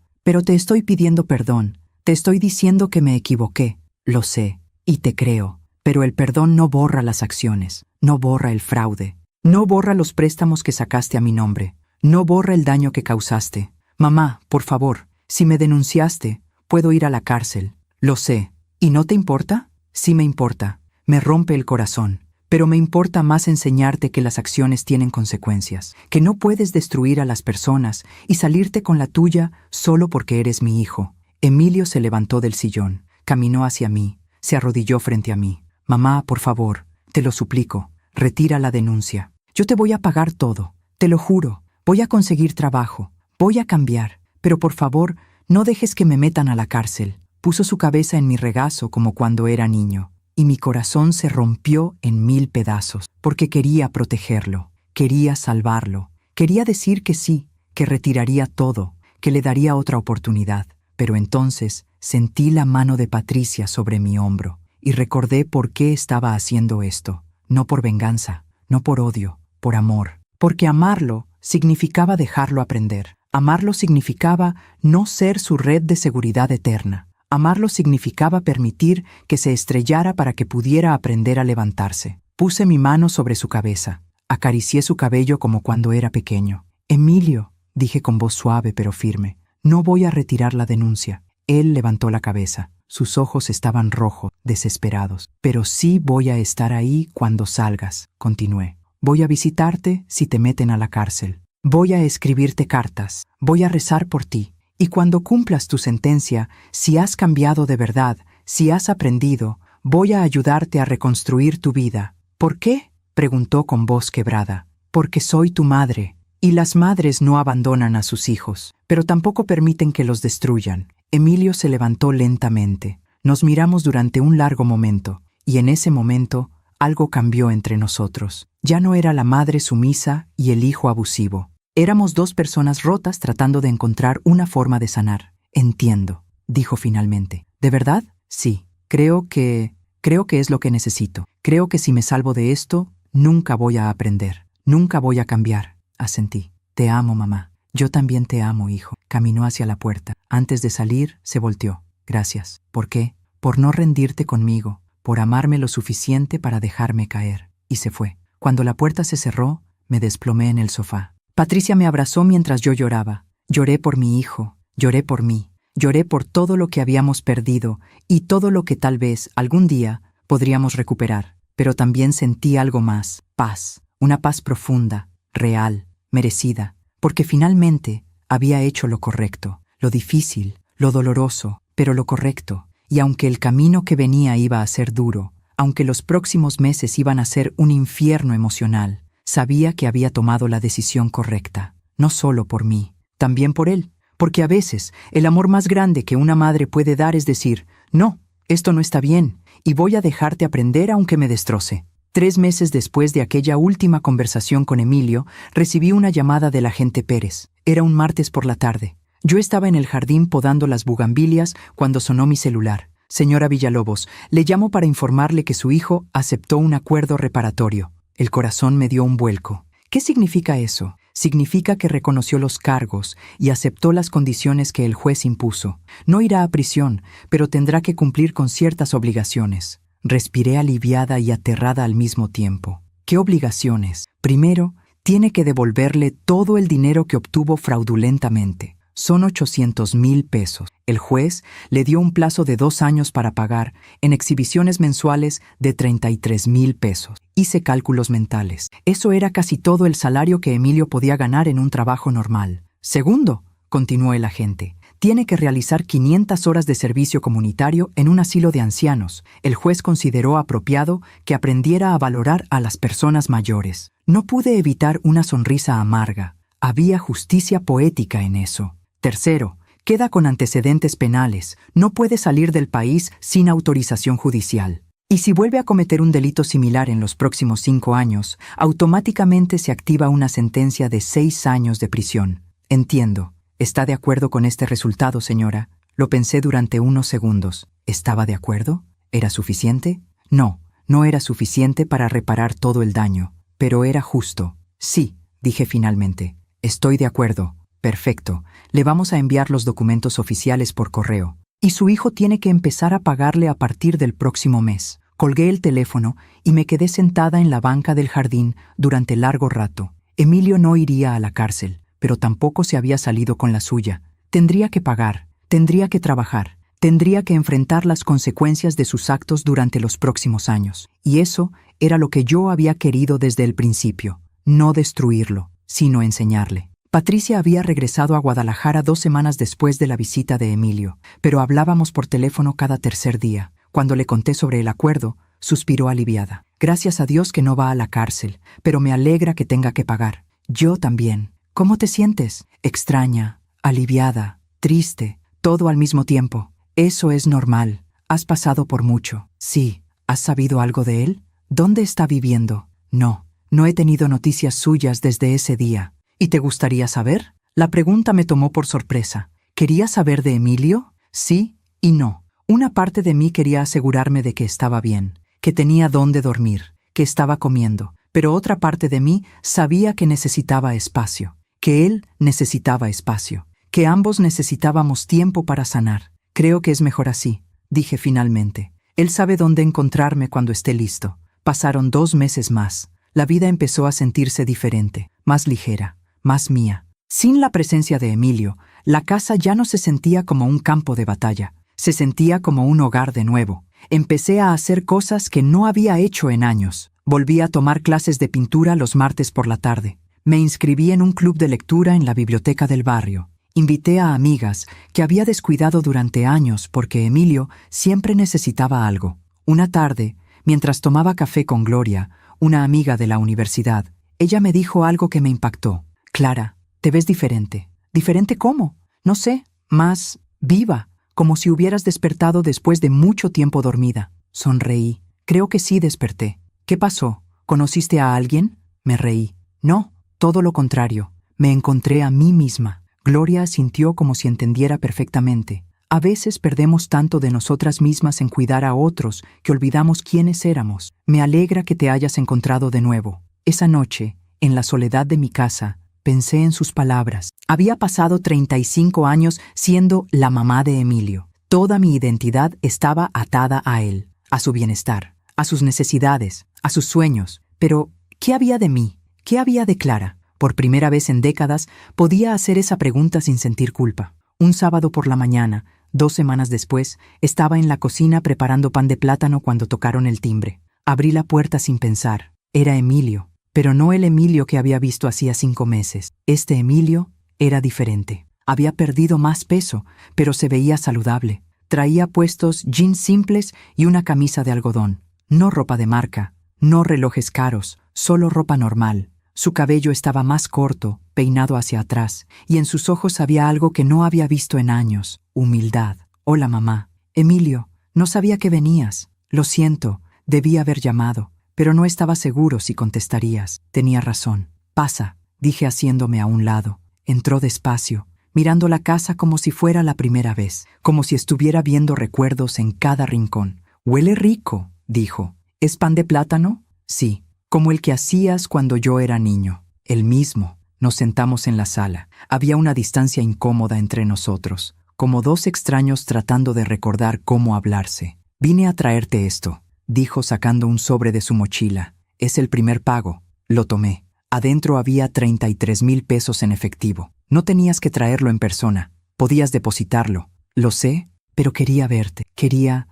te estoy pidiendo perdón. Te estoy diciendo que me equivoqué. Lo sé, y te creo. Pero el perdón no borra las acciones, no borra el fraude, no borra los préstamos que sacaste a mi nombre, no borra el daño que causaste. Mamá, por favor, si me denunciaste, puedo ir a la cárcel. Lo sé. ¿Y no te importa? Sí me importa. Me rompe el corazón. Pero me importa más enseñarte que las acciones tienen consecuencias, que no puedes destruir a las personas y salirte con la tuya solo porque eres mi hijo. Emilio se levantó del sillón, caminó hacia mí, se arrodilló frente a mí. Mamá, por favor, te lo suplico, retira la denuncia. Yo te voy a pagar todo, te lo juro. Voy a conseguir trabajo, voy a cambiar, pero por favor, no dejes que me metan a la cárcel. Puso su cabeza en mi regazo como cuando era niño. Y mi corazón se rompió en 1000 pedazos, porque quería protegerlo, quería salvarlo, quería decir que sí, que retiraría todo, que le daría otra oportunidad. Pero entonces sentí la mano de Patricia sobre mi hombro y recordé por qué estaba haciendo esto. No por venganza, no por odio, por amor. Porque amarlo significaba dejarlo aprender. Amarlo significaba no ser su red de seguridad eterna. Amarlo significaba permitir que se estrellara para que pudiera aprender a levantarse. Puse mi mano sobre su cabeza. Acaricié su cabello como cuando era pequeño. Emilio, dije con voz suave pero firme, no voy a retirar la denuncia. Él levantó la cabeza. Sus ojos estaban rojos, desesperados. Pero sí voy a estar ahí cuando salgas, continué. Voy a visitarte si te meten a la cárcel. Voy a escribirte cartas. Voy a rezar por ti. Y cuando cumplas tu sentencia, si has cambiado de verdad, si has aprendido, voy a ayudarte a reconstruir tu vida. ¿Por qué? Preguntó con voz quebrada. Porque soy tu madre. Y las madres no abandonan a sus hijos, pero tampoco permiten que los destruyan. Emilio se levantó lentamente. Nos miramos durante un largo momento, y en ese momento algo cambió entre nosotros. Ya no era la madre sumisa y el hijo abusivo. Éramos dos personas rotas tratando de encontrar una forma de sanar. Entiendo, dijo finalmente. ¿De verdad? Sí. Creo que es lo que necesito. Creo que si me salvo de esto, nunca voy a aprender. Nunca voy a cambiar. Asentí. Te amo, mamá. Yo también te amo, hijo. Caminó hacia la puerta. Antes de salir, se volteó. Gracias. ¿Por qué? Por no rendirte conmigo, por amarme lo suficiente para dejarme caer. Y se fue. Cuando la puerta se cerró, me desplomé en el sofá. Patricia me abrazó mientras yo lloraba. Lloré por mi hijo, lloré por mí, lloré por todo lo que habíamos perdido y todo lo que tal vez algún día podríamos recuperar. Pero también sentí algo más, paz, una paz profunda, real, merecida, porque finalmente había hecho lo correcto, lo difícil, lo doloroso, pero lo correcto. Y aunque el camino que venía iba a ser duro, aunque los próximos meses iban a ser un infierno emocional, sabía que había tomado la decisión correcta, no solo por mí, también por él, porque a veces el amor más grande que una madre puede dar es decir, no, esto no está bien, y voy a dejarte aprender aunque me destroce. 3 meses después de aquella última conversación con Emilio, recibí una llamada del agente Pérez. Era un martes por la tarde. Yo estaba en el jardín podando las bugambilias cuando sonó mi celular. Señora Villalobos, le llamo para informarle que su hijo aceptó un acuerdo reparatorio. El corazón me dio un vuelco. ¿Qué significa eso? Significa que reconoció los cargos y aceptó las condiciones que el juez impuso. No irá a prisión, pero tendrá que cumplir con ciertas obligaciones. Respiré aliviada y aterrada al mismo tiempo. ¿Qué obligaciones? Primero, tiene que devolverle todo el dinero que obtuvo fraudulentamente. Son 800,000 pesos. El juez le dio un plazo de 2 años para pagar en exhibiciones mensuales de 33,000 pesos. Hice cálculos mentales. Eso era casi todo el salario que Emilio podía ganar en un trabajo normal. Segundo, continuó el agente, tiene que realizar 500 horas de servicio comunitario en un asilo de ancianos. El juez consideró apropiado que aprendiera a valorar a las personas mayores. No pude evitar una sonrisa amarga. Había justicia poética en eso. Tercero, queda con antecedentes penales. No puede salir del país sin autorización judicial. Y si vuelve a cometer un delito similar en los próximos 5 años, automáticamente se activa una sentencia de 6 años de prisión. Entiendo. ¿Está de acuerdo con este resultado, señora? Lo pensé durante unos segundos. ¿Estaba de acuerdo? ¿Era suficiente? No, no era suficiente para reparar todo el daño, pero era justo. Sí, dije finalmente. Estoy de acuerdo. Perfecto. Le vamos a enviar los documentos oficiales por correo. Y su hijo tiene que empezar a pagarle a partir del próximo mes. Colgué el teléfono y me quedé sentada en la banca del jardín durante largo rato. Emilio no iría a la cárcel, pero tampoco se había salido con la suya. Tendría que pagar, tendría que trabajar, tendría que enfrentar las consecuencias de sus actos durante los próximos años. Y eso era lo que yo había querido desde el principio. No destruirlo, sino enseñarle. Patricia había regresado a Guadalajara 2 semanas después de la visita de Emilio, pero hablábamos por teléfono cada tercer día. Cuando le conté sobre el acuerdo, suspiró aliviada. Gracias a Dios que no va a la cárcel, pero me alegra que tenga que pagar. Yo también. ¿Cómo te sientes? Extraña, aliviada, triste, todo al mismo tiempo. Eso es normal. Has pasado por mucho. Sí. ¿Has sabido algo de él? ¿Dónde está viviendo? No, no he tenido noticias suyas desde ese día. ¿Y te gustaría saber? La pregunta me tomó por sorpresa. ¿Quería saber de Emilio? Sí y no. Una parte de mí quería asegurarme de que estaba bien, que tenía dónde dormir, que estaba comiendo, pero otra parte de mí sabía que necesitaba espacio, que él necesitaba espacio, que ambos necesitábamos tiempo para sanar. Creo que es mejor así, dije finalmente. Él sabe dónde encontrarme cuando esté listo. Pasaron 2 meses más. La vida empezó a sentirse diferente, más ligera, más mía. Sin la presencia de Emilio, la casa ya no se sentía como un campo de batalla. Se sentía como un hogar de nuevo. Empecé a hacer cosas que no había hecho en años. Volví a tomar clases de pintura los martes por la tarde. Me inscribí en un club de lectura en la biblioteca del barrio. Invité a amigas que había descuidado durante años porque Emilio siempre necesitaba algo. Una tarde, mientras tomaba café con Gloria, una amiga de la universidad, ella me dijo algo que me impactó. Clara, te ves diferente. ¿Diferente cómo? No sé, más viva. Como si hubieras despertado después de mucho tiempo dormida. Sonreí. Creo que sí desperté. ¿Qué pasó? ¿Conociste a alguien? Me reí. No, todo lo contrario. Me encontré a mí misma. Gloria asintió como si entendiera perfectamente. A veces perdemos tanto de nosotras mismas en cuidar a otros que olvidamos quiénes éramos. Me alegra que te hayas encontrado de nuevo. Esa noche, en la soledad de mi casa, pensé en sus palabras. Había pasado 35 años siendo la mamá de Emilio. Toda mi identidad estaba atada a él, a su bienestar, a sus necesidades, a sus sueños. Pero, ¿qué había de mí? ¿Qué había de Clara? Por primera vez en décadas, podía hacer esa pregunta sin sentir culpa. Un sábado por la mañana, 2 semanas después, estaba en la cocina preparando pan de plátano cuando tocaron el timbre. Abrí la puerta sin pensar. Era Emilio. Pero no el Emilio que había visto hacía 5 meses. Este Emilio era diferente. Había perdido más peso, pero se veía saludable. Traía puestos jeans simples y una camisa de algodón. No ropa de marca, no relojes caros, solo ropa normal. Su cabello estaba más corto, peinado hacia atrás, y en sus ojos había algo que no había visto en años. Humildad. Hola, mamá. Emilio, no sabía que venías. Lo siento, debí haber llamado. Pero no estaba seguro si contestarías. Tenía razón. Pasa, dije haciéndome a un lado. Entró despacio, mirando la casa como si fuera la primera vez, como si estuviera viendo recuerdos en cada rincón. Huele rico, dijo. ¿Es pan de plátano? Sí, como el que hacías cuando yo era niño. El mismo. Nos sentamos en la sala. Había una distancia incómoda entre nosotros, como 2 extraños tratando de recordar cómo hablarse. Vine a traerte esto, dijo sacando un sobre de su mochila. Es el primer pago. Lo tomé. Adentro había 33,000 pesos en efectivo. No tenías que traerlo en persona. Podías depositarlo. Lo sé, pero quería verte. Quería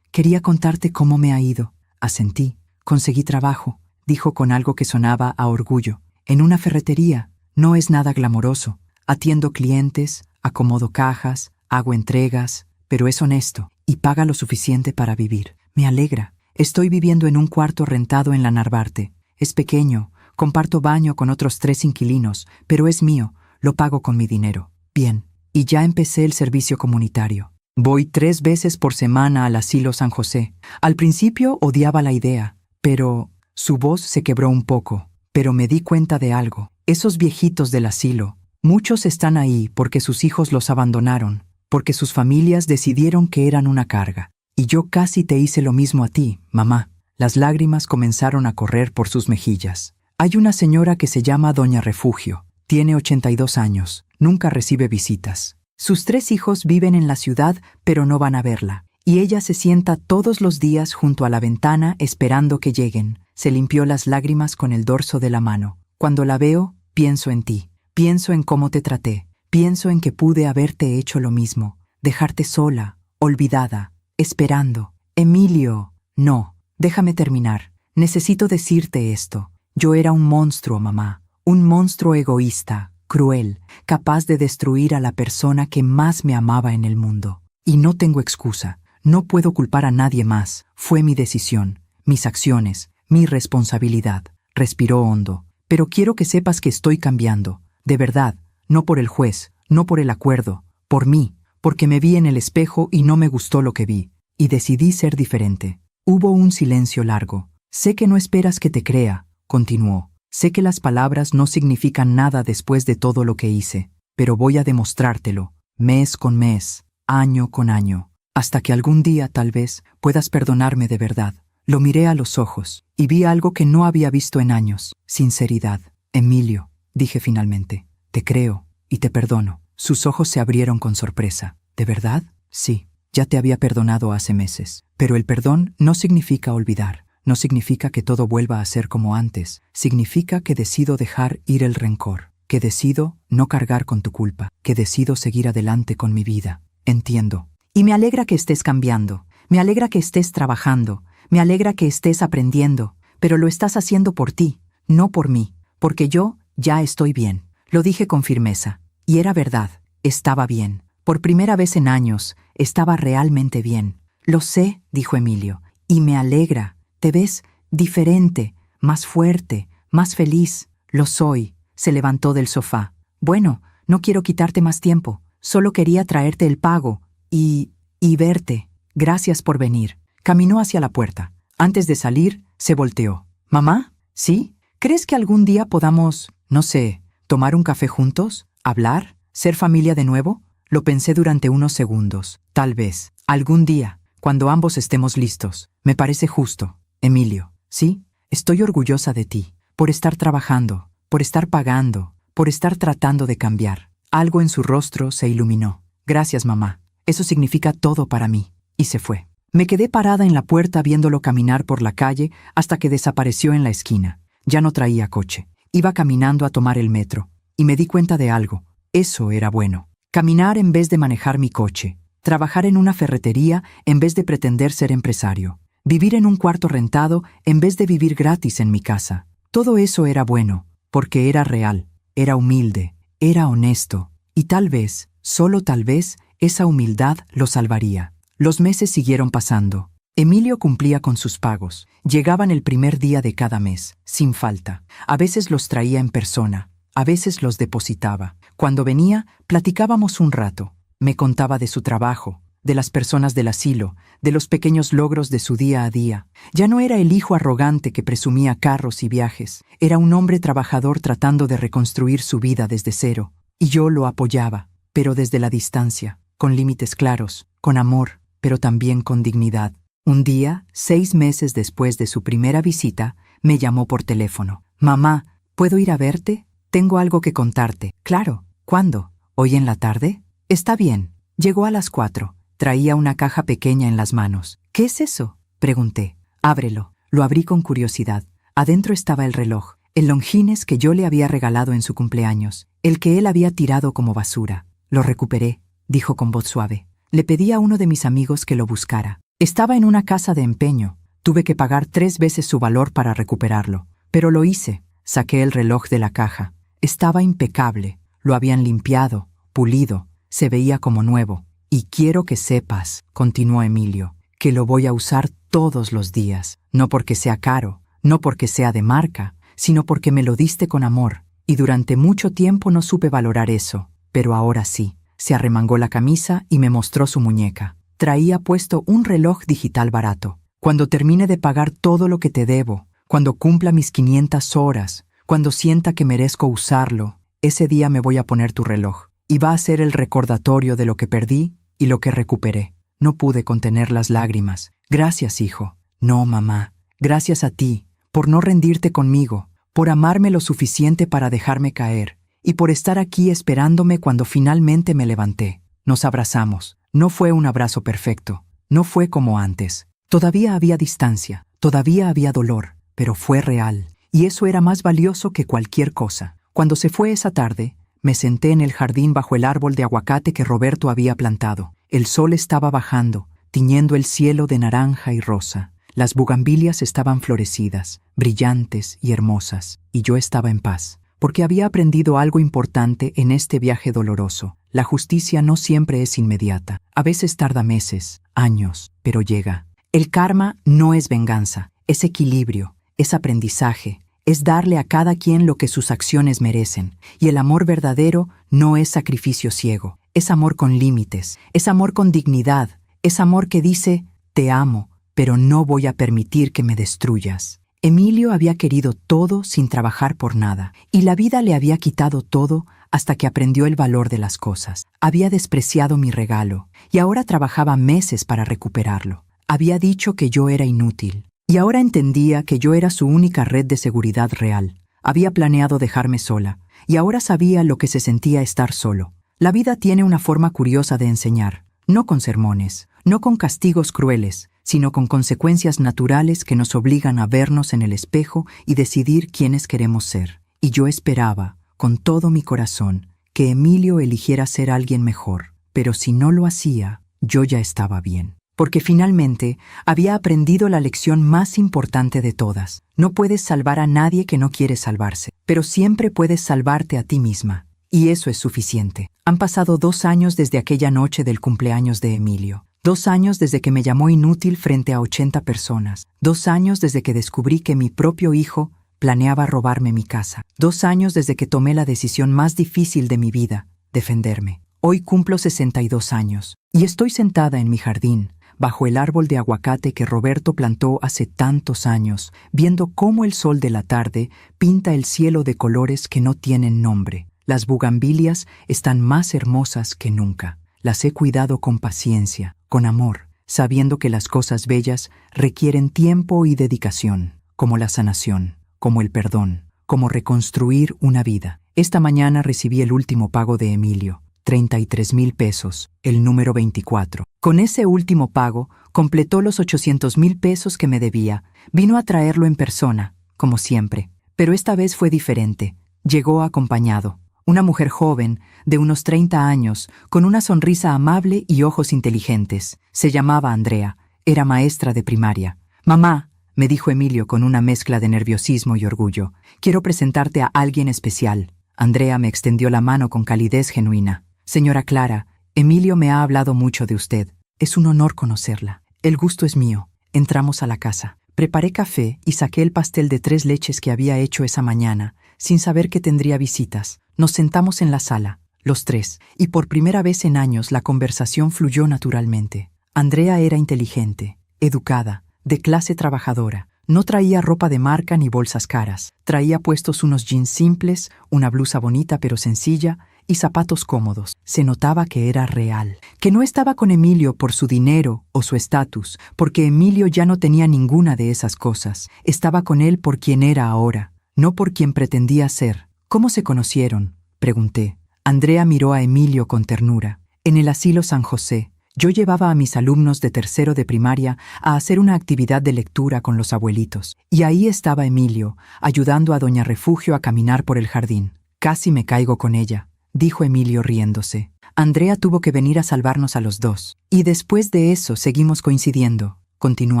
contarte cómo me ha ido. Asentí. Conseguí trabajo, dijo con algo que sonaba a orgullo. En una ferretería. No es nada glamoroso. Atiendo clientes, acomodo cajas, hago entregas, pero es honesto y paga lo suficiente para vivir. Me alegra. Estoy viviendo en un cuarto rentado en la Narvarte. Es pequeño, comparto baño con otros 3 inquilinos, pero es mío, lo pago con mi dinero. Bien, y ya empecé el servicio comunitario. Voy 3 veces por semana al asilo San José. Al principio odiaba la idea, pero su voz se quebró un poco. Pero me di cuenta de algo. Esos viejitos del asilo, muchos están ahí porque sus hijos los abandonaron, porque sus familias decidieron que eran una carga. Y yo casi te hice lo mismo a ti, mamá. Las lágrimas comenzaron a correr por sus mejillas. Hay una señora que se llama Doña Refugio. Tiene 82 años. Nunca recibe visitas. Sus 3 hijos viven en la ciudad, pero no van a verla. Y ella se sienta todos los días junto a la ventana esperando que lleguen. Se limpió las lágrimas con el dorso de la mano. Cuando la veo, pienso en ti. Pienso en cómo te traté. Pienso en que pude haberte hecho lo mismo. Dejarte sola, olvidada, esperando. Emilio, no. Déjame terminar. Necesito decirte esto. Yo era un monstruo, mamá. Un monstruo egoísta, cruel, capaz de destruir a la persona que más me amaba en el mundo. Y no tengo excusa. No puedo culpar a nadie más. Fue mi decisión, mis acciones, mi responsabilidad. Respiró hondo. Pero quiero que sepas que estoy cambiando. De verdad. No por el juez, no por el acuerdo. Por mí. Porque me vi en el espejo y no me gustó lo que vi. Y decidí ser diferente. Hubo un silencio largo. Sé que no esperas que te crea, continuó. Sé que las palabras no significan nada después de todo lo que hice. Pero voy a demostrártelo. Mes con mes. Año con año. Hasta que algún día, tal vez, puedas perdonarme de verdad. Lo miré a los ojos, y vi algo que no había visto en años. Sinceridad. Emilio, dije finalmente. Te creo, y te perdono. Sus ojos se abrieron con sorpresa. ¿De verdad? Sí, ya te había perdonado hace meses. Pero el perdón no significa olvidar. No significa que todo vuelva a ser como antes. Significa que decido dejar ir el rencor. Que decido no cargar con tu culpa. Que decido seguir adelante con mi vida. Entiendo. Y me alegra que estés cambiando. Me alegra que estés trabajando. Me alegra que estés aprendiendo. Pero lo estás haciendo por ti, no por mí. Porque yo ya estoy bien. Lo dije con firmeza. Y era verdad. Estaba bien. Por primera vez en años, estaba realmente bien. Lo sé, dijo Emilio. Y me alegra. Te ves diferente, más fuerte, más feliz. Lo soy. Se levantó del sofá. Bueno, no quiero quitarte más tiempo. Solo quería traerte el pago y verte. Gracias por venir. Caminó hacia la puerta. Antes de salir, se volteó. ¿Mamá? ¿Sí? ¿Crees que algún día podamos, no sé, tomar un café juntos? ¿Hablar? ¿Ser familia de nuevo? Lo pensé durante unos segundos. Tal vez. Algún día, cuando ambos estemos listos. Me parece justo. Emilio. ¿Sí? Estoy orgullosa de ti. Por estar trabajando. Por estar pagando. Por estar tratando de cambiar. Algo en su rostro se iluminó. Gracias, mamá. Eso significa todo para mí. Y se fue. Me quedé parada en la puerta viéndolo caminar por la calle hasta que desapareció en la esquina. Ya no traía coche. Iba caminando a tomar el metro. Y me di cuenta de algo. Eso era bueno. Caminar en vez de manejar mi coche. Trabajar en una ferretería en vez de pretender ser empresario. Vivir en un cuarto rentado en vez de vivir gratis en mi casa. Todo eso era bueno, porque era real, era humilde, era honesto. Y tal vez, solo tal vez, esa humildad lo salvaría. Los meses siguieron pasando. Emilio cumplía con sus pagos. Llegaban el primer día de cada mes, sin falta. A veces los traía en persona, a veces los depositaba. Cuando venía, platicábamos un rato. Me contaba de su trabajo, de las personas del asilo, de los pequeños logros de su día a día. Ya no era el hijo arrogante que presumía carros y viajes. Era un hombre trabajador tratando de reconstruir su vida desde cero. Y yo lo apoyaba, pero desde la distancia, con límites claros, con amor, pero también con dignidad. Un día, 6 meses después de su primera visita, me llamó por teléfono. «Mamá, ¿puedo ir a verte? Tengo algo que contarte». «Claro. ¿Cuándo? ¿Hoy en la tarde?» «Está bien». Llegó a las 4. Traía una caja pequeña en las manos. «¿Qué es eso?», pregunté. «Ábrelo». Lo abrí con curiosidad. Adentro estaba el reloj. el Longines que yo le había regalado en su cumpleaños, el que él había tirado como basura. Lo recuperé, dijo con voz suave. Le pedí a uno de mis amigos que lo buscara. Estaba en una casa de empeño. Tuve que pagar 3 veces su valor para recuperarlo. Pero lo hice. Saqué el reloj de la caja. Estaba impecable. Lo habían limpiado, pulido. Se veía como nuevo. Y quiero que sepas, continuó Emilio, que lo voy a usar todos los días. No porque sea caro, no porque sea de marca, sino porque me lo diste con amor. Y durante mucho tiempo no supe valorar eso. Pero ahora sí. Se arremangó la camisa y me mostró su muñeca. Traía puesto un reloj digital barato. Cuando termine de pagar todo lo que te debo, cuando cumpla mis 500 horas, cuando sienta que merezco usarlo, ese día me voy a poner tu reloj. Y va a ser el recordatorio de lo que perdí y lo que recuperé. No pude contener las lágrimas. Gracias, hijo. No, mamá. Gracias a ti, por no rendirte conmigo, por amarme lo suficiente para dejarme caer, y por estar aquí esperándome cuando finalmente me levanté. Nos abrazamos. No fue un abrazo perfecto. No fue como antes. Todavía había distancia. Todavía había dolor. Pero fue real. Y eso era más valioso que cualquier cosa. Cuando se fue esa tarde, me senté en el jardín bajo el árbol de aguacate que Roberto había plantado. El sol estaba bajando, tiñendo el cielo de naranja y rosa. Las bugambilias estaban florecidas, brillantes y hermosas. Y yo estaba en paz. Porque había aprendido algo importante en este viaje doloroso. La justicia no siempre es inmediata. A veces tarda meses, años, pero llega. El karma no es venganza, es equilibrio, es aprendizaje, es darle a cada quien lo que sus acciones merecen. Y el amor verdadero no es sacrificio ciego, es amor con límites, es amor con dignidad, es amor que dice, te amo, pero no voy a permitir que me destruyas. Emilio había querido todo sin trabajar por nada, y la vida le había quitado todo hasta que aprendió el valor de las cosas. Había despreciado mi regalo, y ahora trabajaba meses para recuperarlo. Había dicho que yo era inútil, y ahora entendía que yo era su única red de seguridad real. Había planeado dejarme sola, y ahora sabía lo que se sentía estar solo. La vida tiene una forma curiosa de enseñar, no con sermones, no con castigos crueles, sino con consecuencias naturales que nos obligan a vernos en el espejo y decidir quiénes queremos ser. Y yo esperaba, con todo mi corazón, que Emilio eligiera ser alguien mejor. Pero si no lo hacía, yo ya estaba bien. Porque finalmente había aprendido la lección más importante de todas. No puedes salvar a nadie que no quiere salvarse, pero siempre puedes salvarte a ti misma. Y eso es suficiente. Han pasado 2 años desde aquella noche del cumpleaños de Emilio. 2 años desde que me llamó inútil frente a 80 personas. 2 años desde que descubrí que mi propio hijo planeaba robarme mi casa. 2 años desde que tomé la decisión más difícil de mi vida, defenderme. Hoy cumplo 62 años y estoy sentada en mi jardín, bajo el árbol de aguacate que Roberto plantó hace tantos años, viendo cómo el sol de la tarde pinta el cielo de colores que no tienen nombre. Las bugambilias están más hermosas que nunca. Las he cuidado con paciencia, con amor, sabiendo que las cosas bellas requieren tiempo y dedicación, como la sanación, como el perdón, como reconstruir una vida. Esta mañana recibí el último pago de Emilio, 33,000 pesos, el número 24. Con ese último pago, completó los 800,000 pesos que me debía. Vino a traerlo en persona, como siempre. Pero esta vez fue diferente. Llegó acompañado. Una mujer joven, de unos 30 años, con una sonrisa amable y ojos inteligentes. Se llamaba Andrea. Era maestra de primaria. «Mamá», me dijo Emilio con una mezcla de nerviosismo y orgullo, «quiero presentarte a alguien especial». Andrea me extendió la mano con calidez genuina. «Señora Clara, Emilio me ha hablado mucho de usted. Es un honor conocerla. El gusto es mío». Entramos a la casa. Preparé café y saqué el pastel de 3 leches que había hecho esa mañana, sin saber que tendría visitas. Nos sentamos en la sala, los 3, y por primera vez en años la conversación fluyó naturalmente. Andrea era inteligente, educada, de clase trabajadora. No traía ropa de marca ni bolsas caras. Traía puestos unos jeans simples, una blusa bonita pero sencilla y zapatos cómodos. Se notaba que era real, que no estaba con Emilio por su dinero o su estatus, porque Emilio ya no tenía ninguna de esas cosas. Estaba con él por quien era ahora, no por quien pretendía ser. «¿Cómo se conocieron?», pregunté. Andrea miró a Emilio con ternura. «En el asilo San José. Yo llevaba a mis alumnos de tercero de primaria a hacer una actividad de lectura con los abuelitos. Y ahí estaba Emilio, ayudando a doña Refugio a caminar por el jardín. Casi me caigo con ella, dijo Emilio riéndose. Andrea tuvo que venir a salvarnos a los dos. Y después de eso seguimos coincidiendo, continuó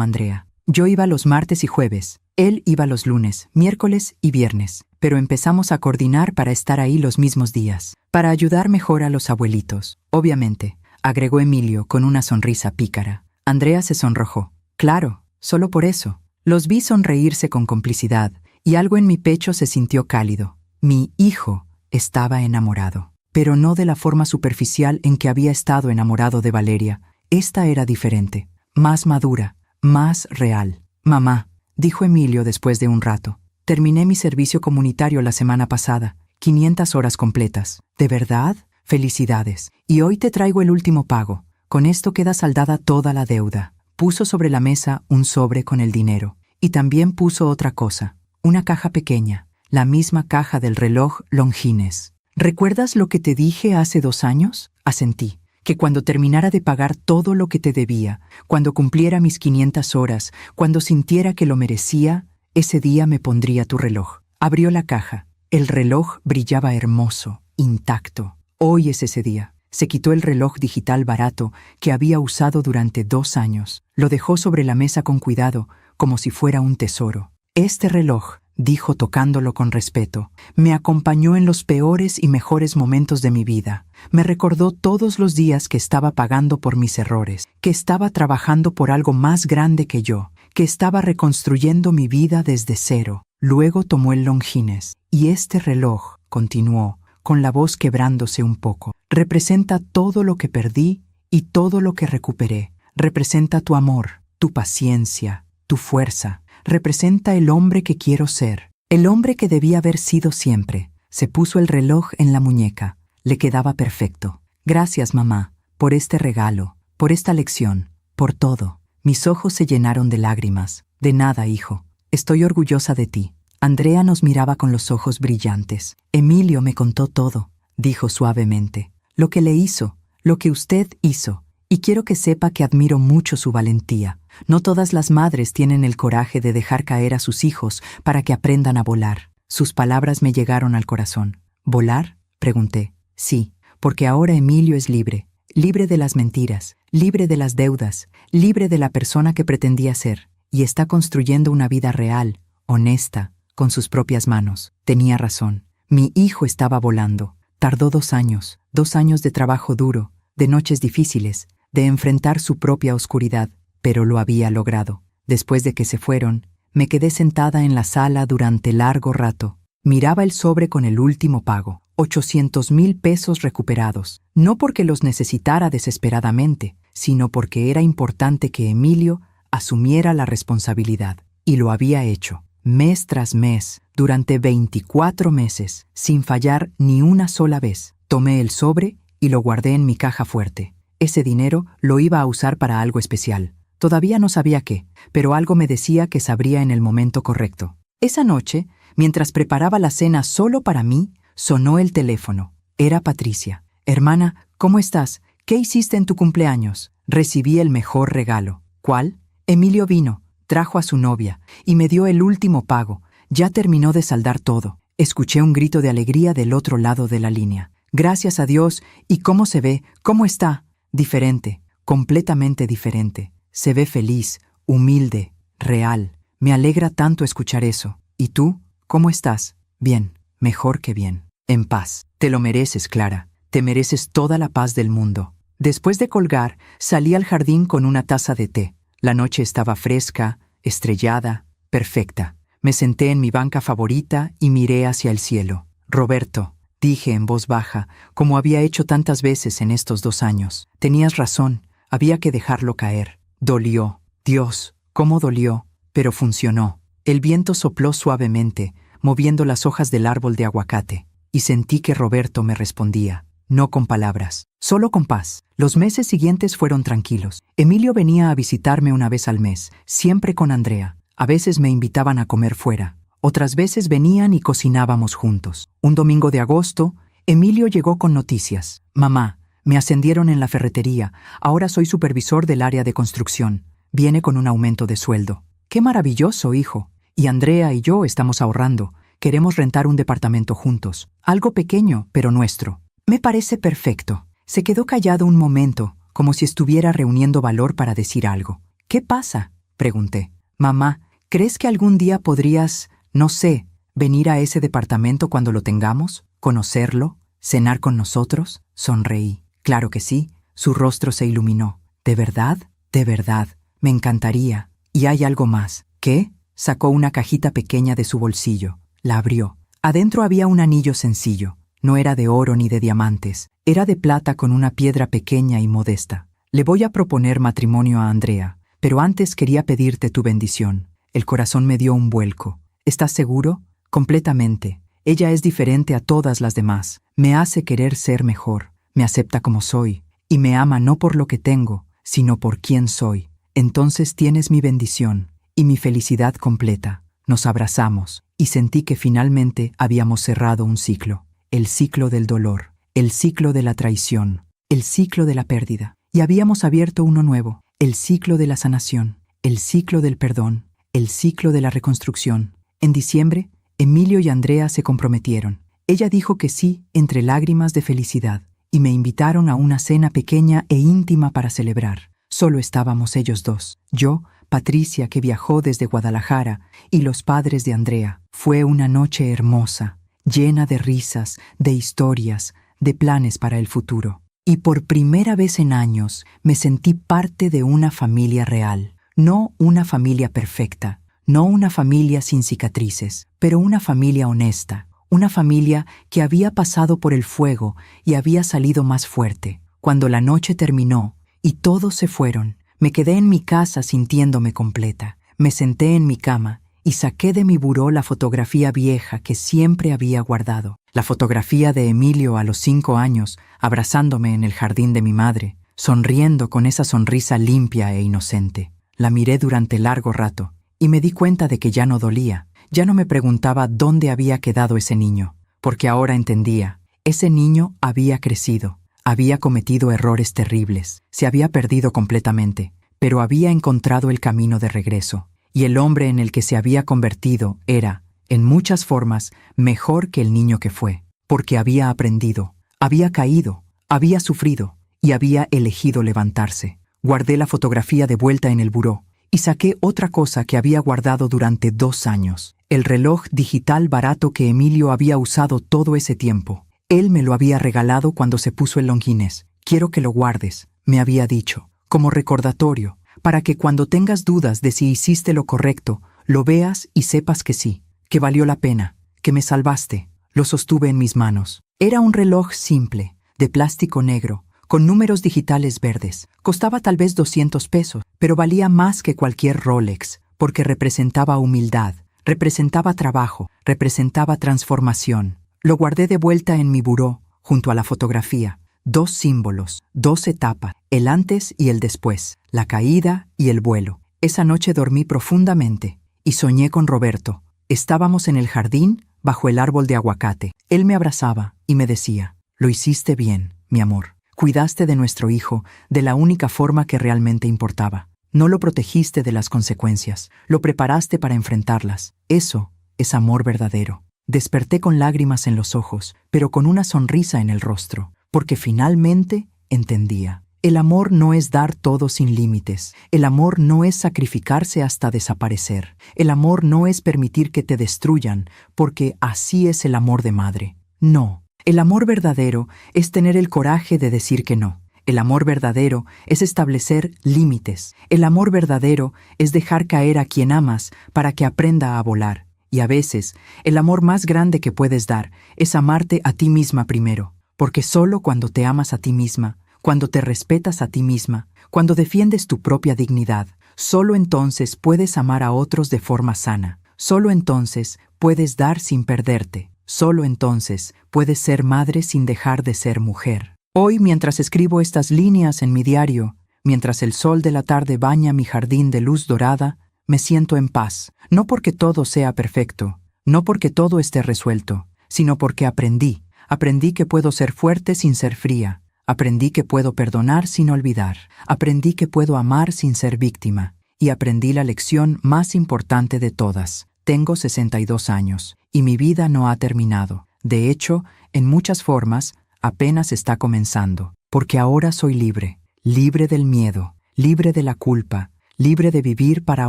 Andrea. Yo iba los martes y jueves. Él iba los lunes, miércoles y viernes. Pero empezamos a coordinar para estar ahí los mismos días, para ayudar mejor a los abuelitos, obviamente, agregó Emilio con una sonrisa pícara. Andrea se sonrojó. Claro, solo por eso. Los vi sonreírse con complicidad, y algo en mi pecho se sintió cálido. Mi hijo estaba enamorado, pero no de la forma superficial en que había estado enamorado de Valeria. Esta era diferente, más madura, más real. Mamá, dijo Emilio después de un rato, terminé mi servicio comunitario la semana pasada, 500 horas completas. ¿De verdad? Felicidades. Y hoy te traigo el último pago. Con esto queda saldada toda la deuda. Puso sobre la mesa un sobre con el dinero. Y también puso otra cosa, una caja pequeña, la misma caja del reloj Longines. ¿Recuerdas lo que te dije hace 2 años? Asentí. Que cuando terminara de pagar todo lo que te debía, cuando cumpliera mis 500 horas, cuando sintiera que lo merecía, ese día me pondría tu reloj. Abrió la caja. El reloj brillaba hermoso, intacto. Hoy es ese día. Se quitó el reloj digital barato que había usado durante 2 años. Lo dejó sobre la mesa con cuidado, como si fuera un tesoro. Este reloj, dijo tocándolo con respeto, me acompañó en los peores y mejores momentos de mi vida. Me recordó todos los días que estaba pagando por mis errores, que estaba trabajando por algo más grande que yo, que estaba reconstruyendo mi vida desde cero. Luego tomó el Longines, y este reloj, continuó, con la voz quebrándose un poco, representa todo lo que perdí y todo lo que recuperé. Representa tu amor, tu paciencia, tu fuerza. Representa el hombre que quiero ser, el hombre que debía haber sido siempre. Se puso el reloj en la muñeca. Le quedaba perfecto. Gracias, mamá, por este regalo, por esta lección, por todo. Mis ojos se llenaron de lágrimas. De nada, hijo. Estoy orgullosa de ti. Andrea nos miraba con los ojos brillantes. Emilio me contó todo, dijo suavemente. Lo que le hizo, lo que usted hizo. Y quiero que sepa que admiro mucho su valentía. No todas las madres tienen el coraje de dejar caer a sus hijos para que aprendan a volar. Sus palabras me llegaron al corazón. ¿Volar?, pregunté. Sí, porque ahora Emilio es libre. Libre de las mentiras, libre de las deudas, libre de la persona que pretendía ser. Y está construyendo una vida real, honesta, con sus propias manos. Tenía razón. Mi hijo estaba volando. Tardó 2 años, 2 años de trabajo duro, de noches difíciles, de enfrentar su propia oscuridad, pero lo había logrado. Después de que se fueron, me quedé sentada en la sala durante largo rato. Miraba el sobre con el último pago, 800,000 pesos recuperados, no porque los necesitara desesperadamente, sino porque era importante que Emilio asumiera la responsabilidad. Y lo había hecho, mes tras mes, durante 24 meses, sin fallar ni una sola vez. Tomé el sobre y lo guardé en mi caja fuerte. Ese dinero lo iba a usar para algo especial. Todavía no sabía qué, pero algo me decía que sabría en el momento correcto. Esa noche, mientras preparaba la cena solo para mí, sonó el teléfono. Era Patricia. Hermana, ¿cómo estás? ¿Qué hiciste en tu cumpleaños? Recibí el mejor regalo. ¿Cuál? Emilio vino, trajo a su novia y me dio el último pago. Ya terminó de saldar todo. Escuché un grito de alegría del otro lado de la línea. Gracias a Dios. ¿Y cómo se ve? ¿Cómo está? Diferente, completamente diferente. Se ve feliz, humilde, real. Me alegra tanto escuchar eso. ¿Y tú? ¿Cómo estás? Bien, mejor que bien. En paz. Te lo mereces, Clara. Te mereces toda la paz del mundo. Después de colgar, salí al jardín con una taza de té. La noche estaba fresca, estrellada, perfecta. Me senté en mi banca favorita y miré hacia el cielo. Roberto, dije en voz baja, como había hecho tantas veces en estos 2 años. Tenías razón, había que dejarlo caer. Dolió. Dios, cómo dolió, pero funcionó. El viento sopló suavemente, moviendo las hojas del árbol de aguacate, y sentí que Roberto me respondía, no con palabras, solo con paz. Los meses siguientes fueron tranquilos. Emilio venía a visitarme una vez al mes, siempre con Andrea. A veces me invitaban a comer fuera. Otras veces venían y cocinábamos juntos. Un domingo de agosto, Emilio llegó con noticias. Mamá, Me ascendieron en la ferretería. Ahora soy supervisor del área de construcción. Viene con un aumento de sueldo. ¡Qué maravilloso, hijo! Y Andrea y yo estamos ahorrando. Queremos rentar un departamento juntos. Algo pequeño, pero nuestro. Me parece perfecto. Se quedó callado un momento, como si estuviera reuniendo valor para decir algo. ¿Qué pasa?, pregunté. Mamá, ¿crees que algún día podrías, no sé, venir a ese departamento cuando lo tengamos? ¿Conocerlo? ¿Cenar con nosotros? Sonreí. Claro que sí. Su rostro se iluminó. ¿De verdad? De verdad. Me encantaría. Y hay algo más. ¿Qué? Sacó una cajita pequeña de su bolsillo. La abrió. Adentro había un anillo sencillo. No era de oro ni de diamantes. Era de plata con una piedra pequeña y modesta. Le voy a proponer matrimonio a Andrea, pero antes quería pedirte tu bendición. El corazón me dio un vuelco. ¿Estás seguro? Completamente. Ella es diferente a todas las demás. Me hace querer ser mejor. Me acepta como soy. Y me ama no por lo que tengo, sino por quién soy. Entonces tienes mi bendición y mi felicidad completa. Nos abrazamos y sentí que finalmente habíamos cerrado un ciclo. El ciclo del dolor, el ciclo de la traición, el ciclo de la pérdida. Y habíamos abierto uno nuevo, el ciclo de la sanación, el ciclo del perdón, el ciclo de la reconstrucción. En diciembre, Emilio y Andrea se comprometieron. Ella dijo que sí entre lágrimas de felicidad y me invitaron a una cena pequeña e íntima para celebrar. Solo estábamos ellos dos, yo, Patricia, que viajó desde Guadalajara, y los padres de Andrea. Fue una noche hermosa, llena de risas, de historias, de planes para el futuro. Y por primera vez en años me sentí parte de una familia real. No una familia perfecta, no una familia sin cicatrices, pero una familia honesta. Una familia que había pasado por el fuego y había salido más fuerte. Cuando la noche terminó y todos se fueron, me quedé en mi casa sintiéndome completa. Me senté en mi cama y saqué de mi buró la fotografía vieja que siempre había guardado. La fotografía de Emilio a los 5 años, abrazándome en el jardín de mi madre, sonriendo con esa sonrisa limpia e inocente. La miré durante largo rato y me di cuenta de que ya no dolía. Ya no me preguntaba dónde había quedado ese niño, porque ahora entendía. Ese niño había crecido, había cometido errores terribles, se había perdido completamente, pero había encontrado el camino de regreso. Y el hombre en el que se había convertido era, en muchas formas, mejor que el niño que fue, porque había aprendido, había caído, había sufrido y había elegido levantarse. Guardé la fotografía de vuelta en el buró y saqué otra cosa que había guardado durante 2 años. El reloj digital barato que Emilio había usado todo ese tiempo. Él me lo había regalado cuando se puso el Longines. Quiero que lo guardes, me había dicho, como recordatorio, para que cuando tengas dudas de si hiciste lo correcto, lo veas y sepas que sí, que valió la pena, que me salvaste. Lo sostuve en mis manos. Era un reloj simple, de plástico negro, con números digitales verdes. Costaba tal vez 200 pesos, pero valía más que cualquier Rolex, porque representaba humildad. Representaba trabajo, representaba transformación. Lo guardé de vuelta en mi buró, junto a la fotografía. 2 símbolos, 2 etapas, el antes y el después, la caída y el vuelo. Esa noche dormí profundamente y soñé con Roberto. Estábamos en el jardín, bajo el árbol de aguacate. Él me abrazaba y me decía, «Lo hiciste bien, mi amor. Cuidaste de nuestro hijo de la única forma que realmente importaba. No lo protegiste de las consecuencias, lo preparaste para enfrentarlas. Eso es amor verdadero». Desperté con lágrimas en los ojos, pero con una sonrisa en el rostro, porque finalmente entendía. El amor no es dar todo sin límites. El amor no es sacrificarse hasta desaparecer. El amor no es permitir que te destruyan, porque así es el amor de madre. No. El amor verdadero es tener el coraje de decir que no. El amor verdadero es establecer límites. El amor verdadero es dejar caer a quien amas para que aprenda a volar. Y a veces, el amor más grande que puedes dar es amarte a ti misma primero. Porque solo cuando te amas a ti misma, cuando te respetas a ti misma, cuando defiendes tu propia dignidad, solo entonces puedes amar a otros de forma sana. Solo entonces puedes dar sin perderte. Solo entonces puedes ser madre sin dejar de ser mujer. Hoy, mientras escribo estas líneas en mi diario, mientras el sol de la tarde baña mi jardín de luz dorada, me siento en paz, no porque todo sea perfecto, no porque todo esté resuelto, sino porque aprendí que puedo ser fuerte sin ser fría, Aprendí que puedo perdonar sin olvidar. Aprendí que puedo amar sin ser víctima. Y aprendí la lección más importante de todas. Tengo 62 años y mi vida no ha terminado. De hecho, en muchas formas, apenas está comenzando. Porque ahora soy libre. Libre del miedo, libre de la culpa, libre de vivir para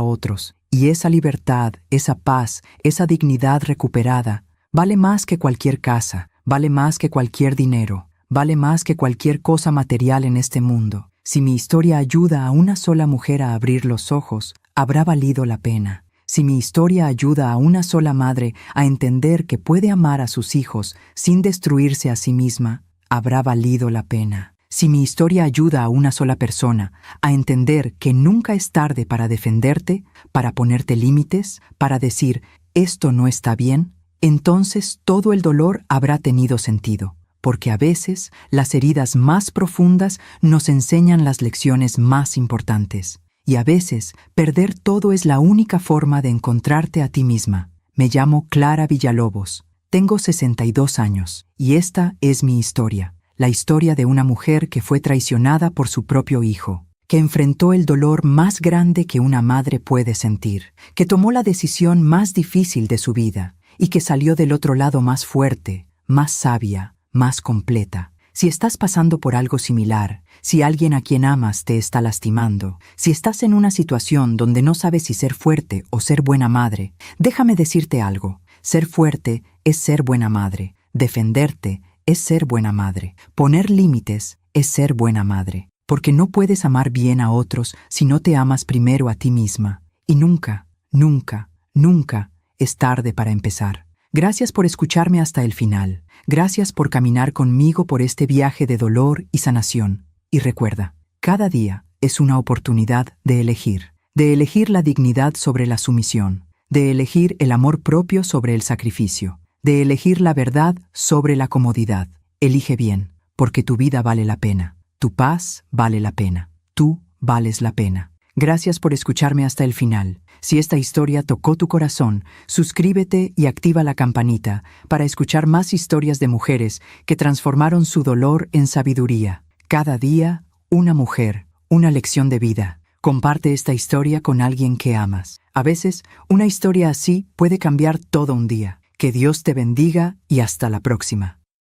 otros. Y esa libertad, esa paz, esa dignidad recuperada, vale más que cualquier casa, vale más que cualquier dinero, vale más que cualquier cosa material en este mundo. Si mi historia ayuda a una sola mujer a abrir los ojos, habrá valido la pena. Si mi historia ayuda a una sola madre a entender que puede amar a sus hijos sin destruirse a sí misma, habrá valido la pena. Si mi historia ayuda a una sola persona a entender que nunca es tarde para defenderte, para ponerte límites, para decir, esto no está bien, entonces todo el dolor habrá tenido sentido, porque a veces las heridas más profundas nos enseñan las lecciones más importantes. Y a veces perder todo es la única forma de encontrarte a ti misma. Me llamo Clara Villalobos, tengo 62 años y esta es mi historia. La historia de una mujer que fue traicionada por su propio hijo, que enfrentó el dolor más grande que una madre puede sentir, que tomó la decisión más difícil de su vida y que salió del otro lado más fuerte, más sabia, más completa. Si estás pasando por algo similar, si alguien a quien amas te está lastimando, si estás en una situación donde no sabes si ser fuerte o ser buena madre, déjame decirte algo. Ser fuerte es ser buena madre. Defenderte es ser buena madre. Poner límites es ser buena madre. Porque no puedes amar bien a otros si no te amas primero a ti misma. Y nunca, nunca, nunca es tarde para empezar. Gracias por escucharme hasta el final. Gracias por caminar conmigo por este viaje de dolor y sanación. Y recuerda, cada día es una oportunidad de elegir la dignidad sobre la sumisión, de elegir el amor propio sobre el sacrificio, de elegir la verdad sobre la comodidad. Elige bien, porque tu vida vale la pena. Tu paz vale la pena. Tú vales la pena. Gracias por escucharme hasta el final. Si esta historia tocó tu corazón, suscríbete y activa la campanita para escuchar más historias de mujeres que transformaron su dolor en sabiduría. Cada día, una mujer, una lección de vida. Comparte esta historia con alguien que amas. A veces, una historia así puede cambiar todo un día. Que Dios te bendiga y hasta la próxima.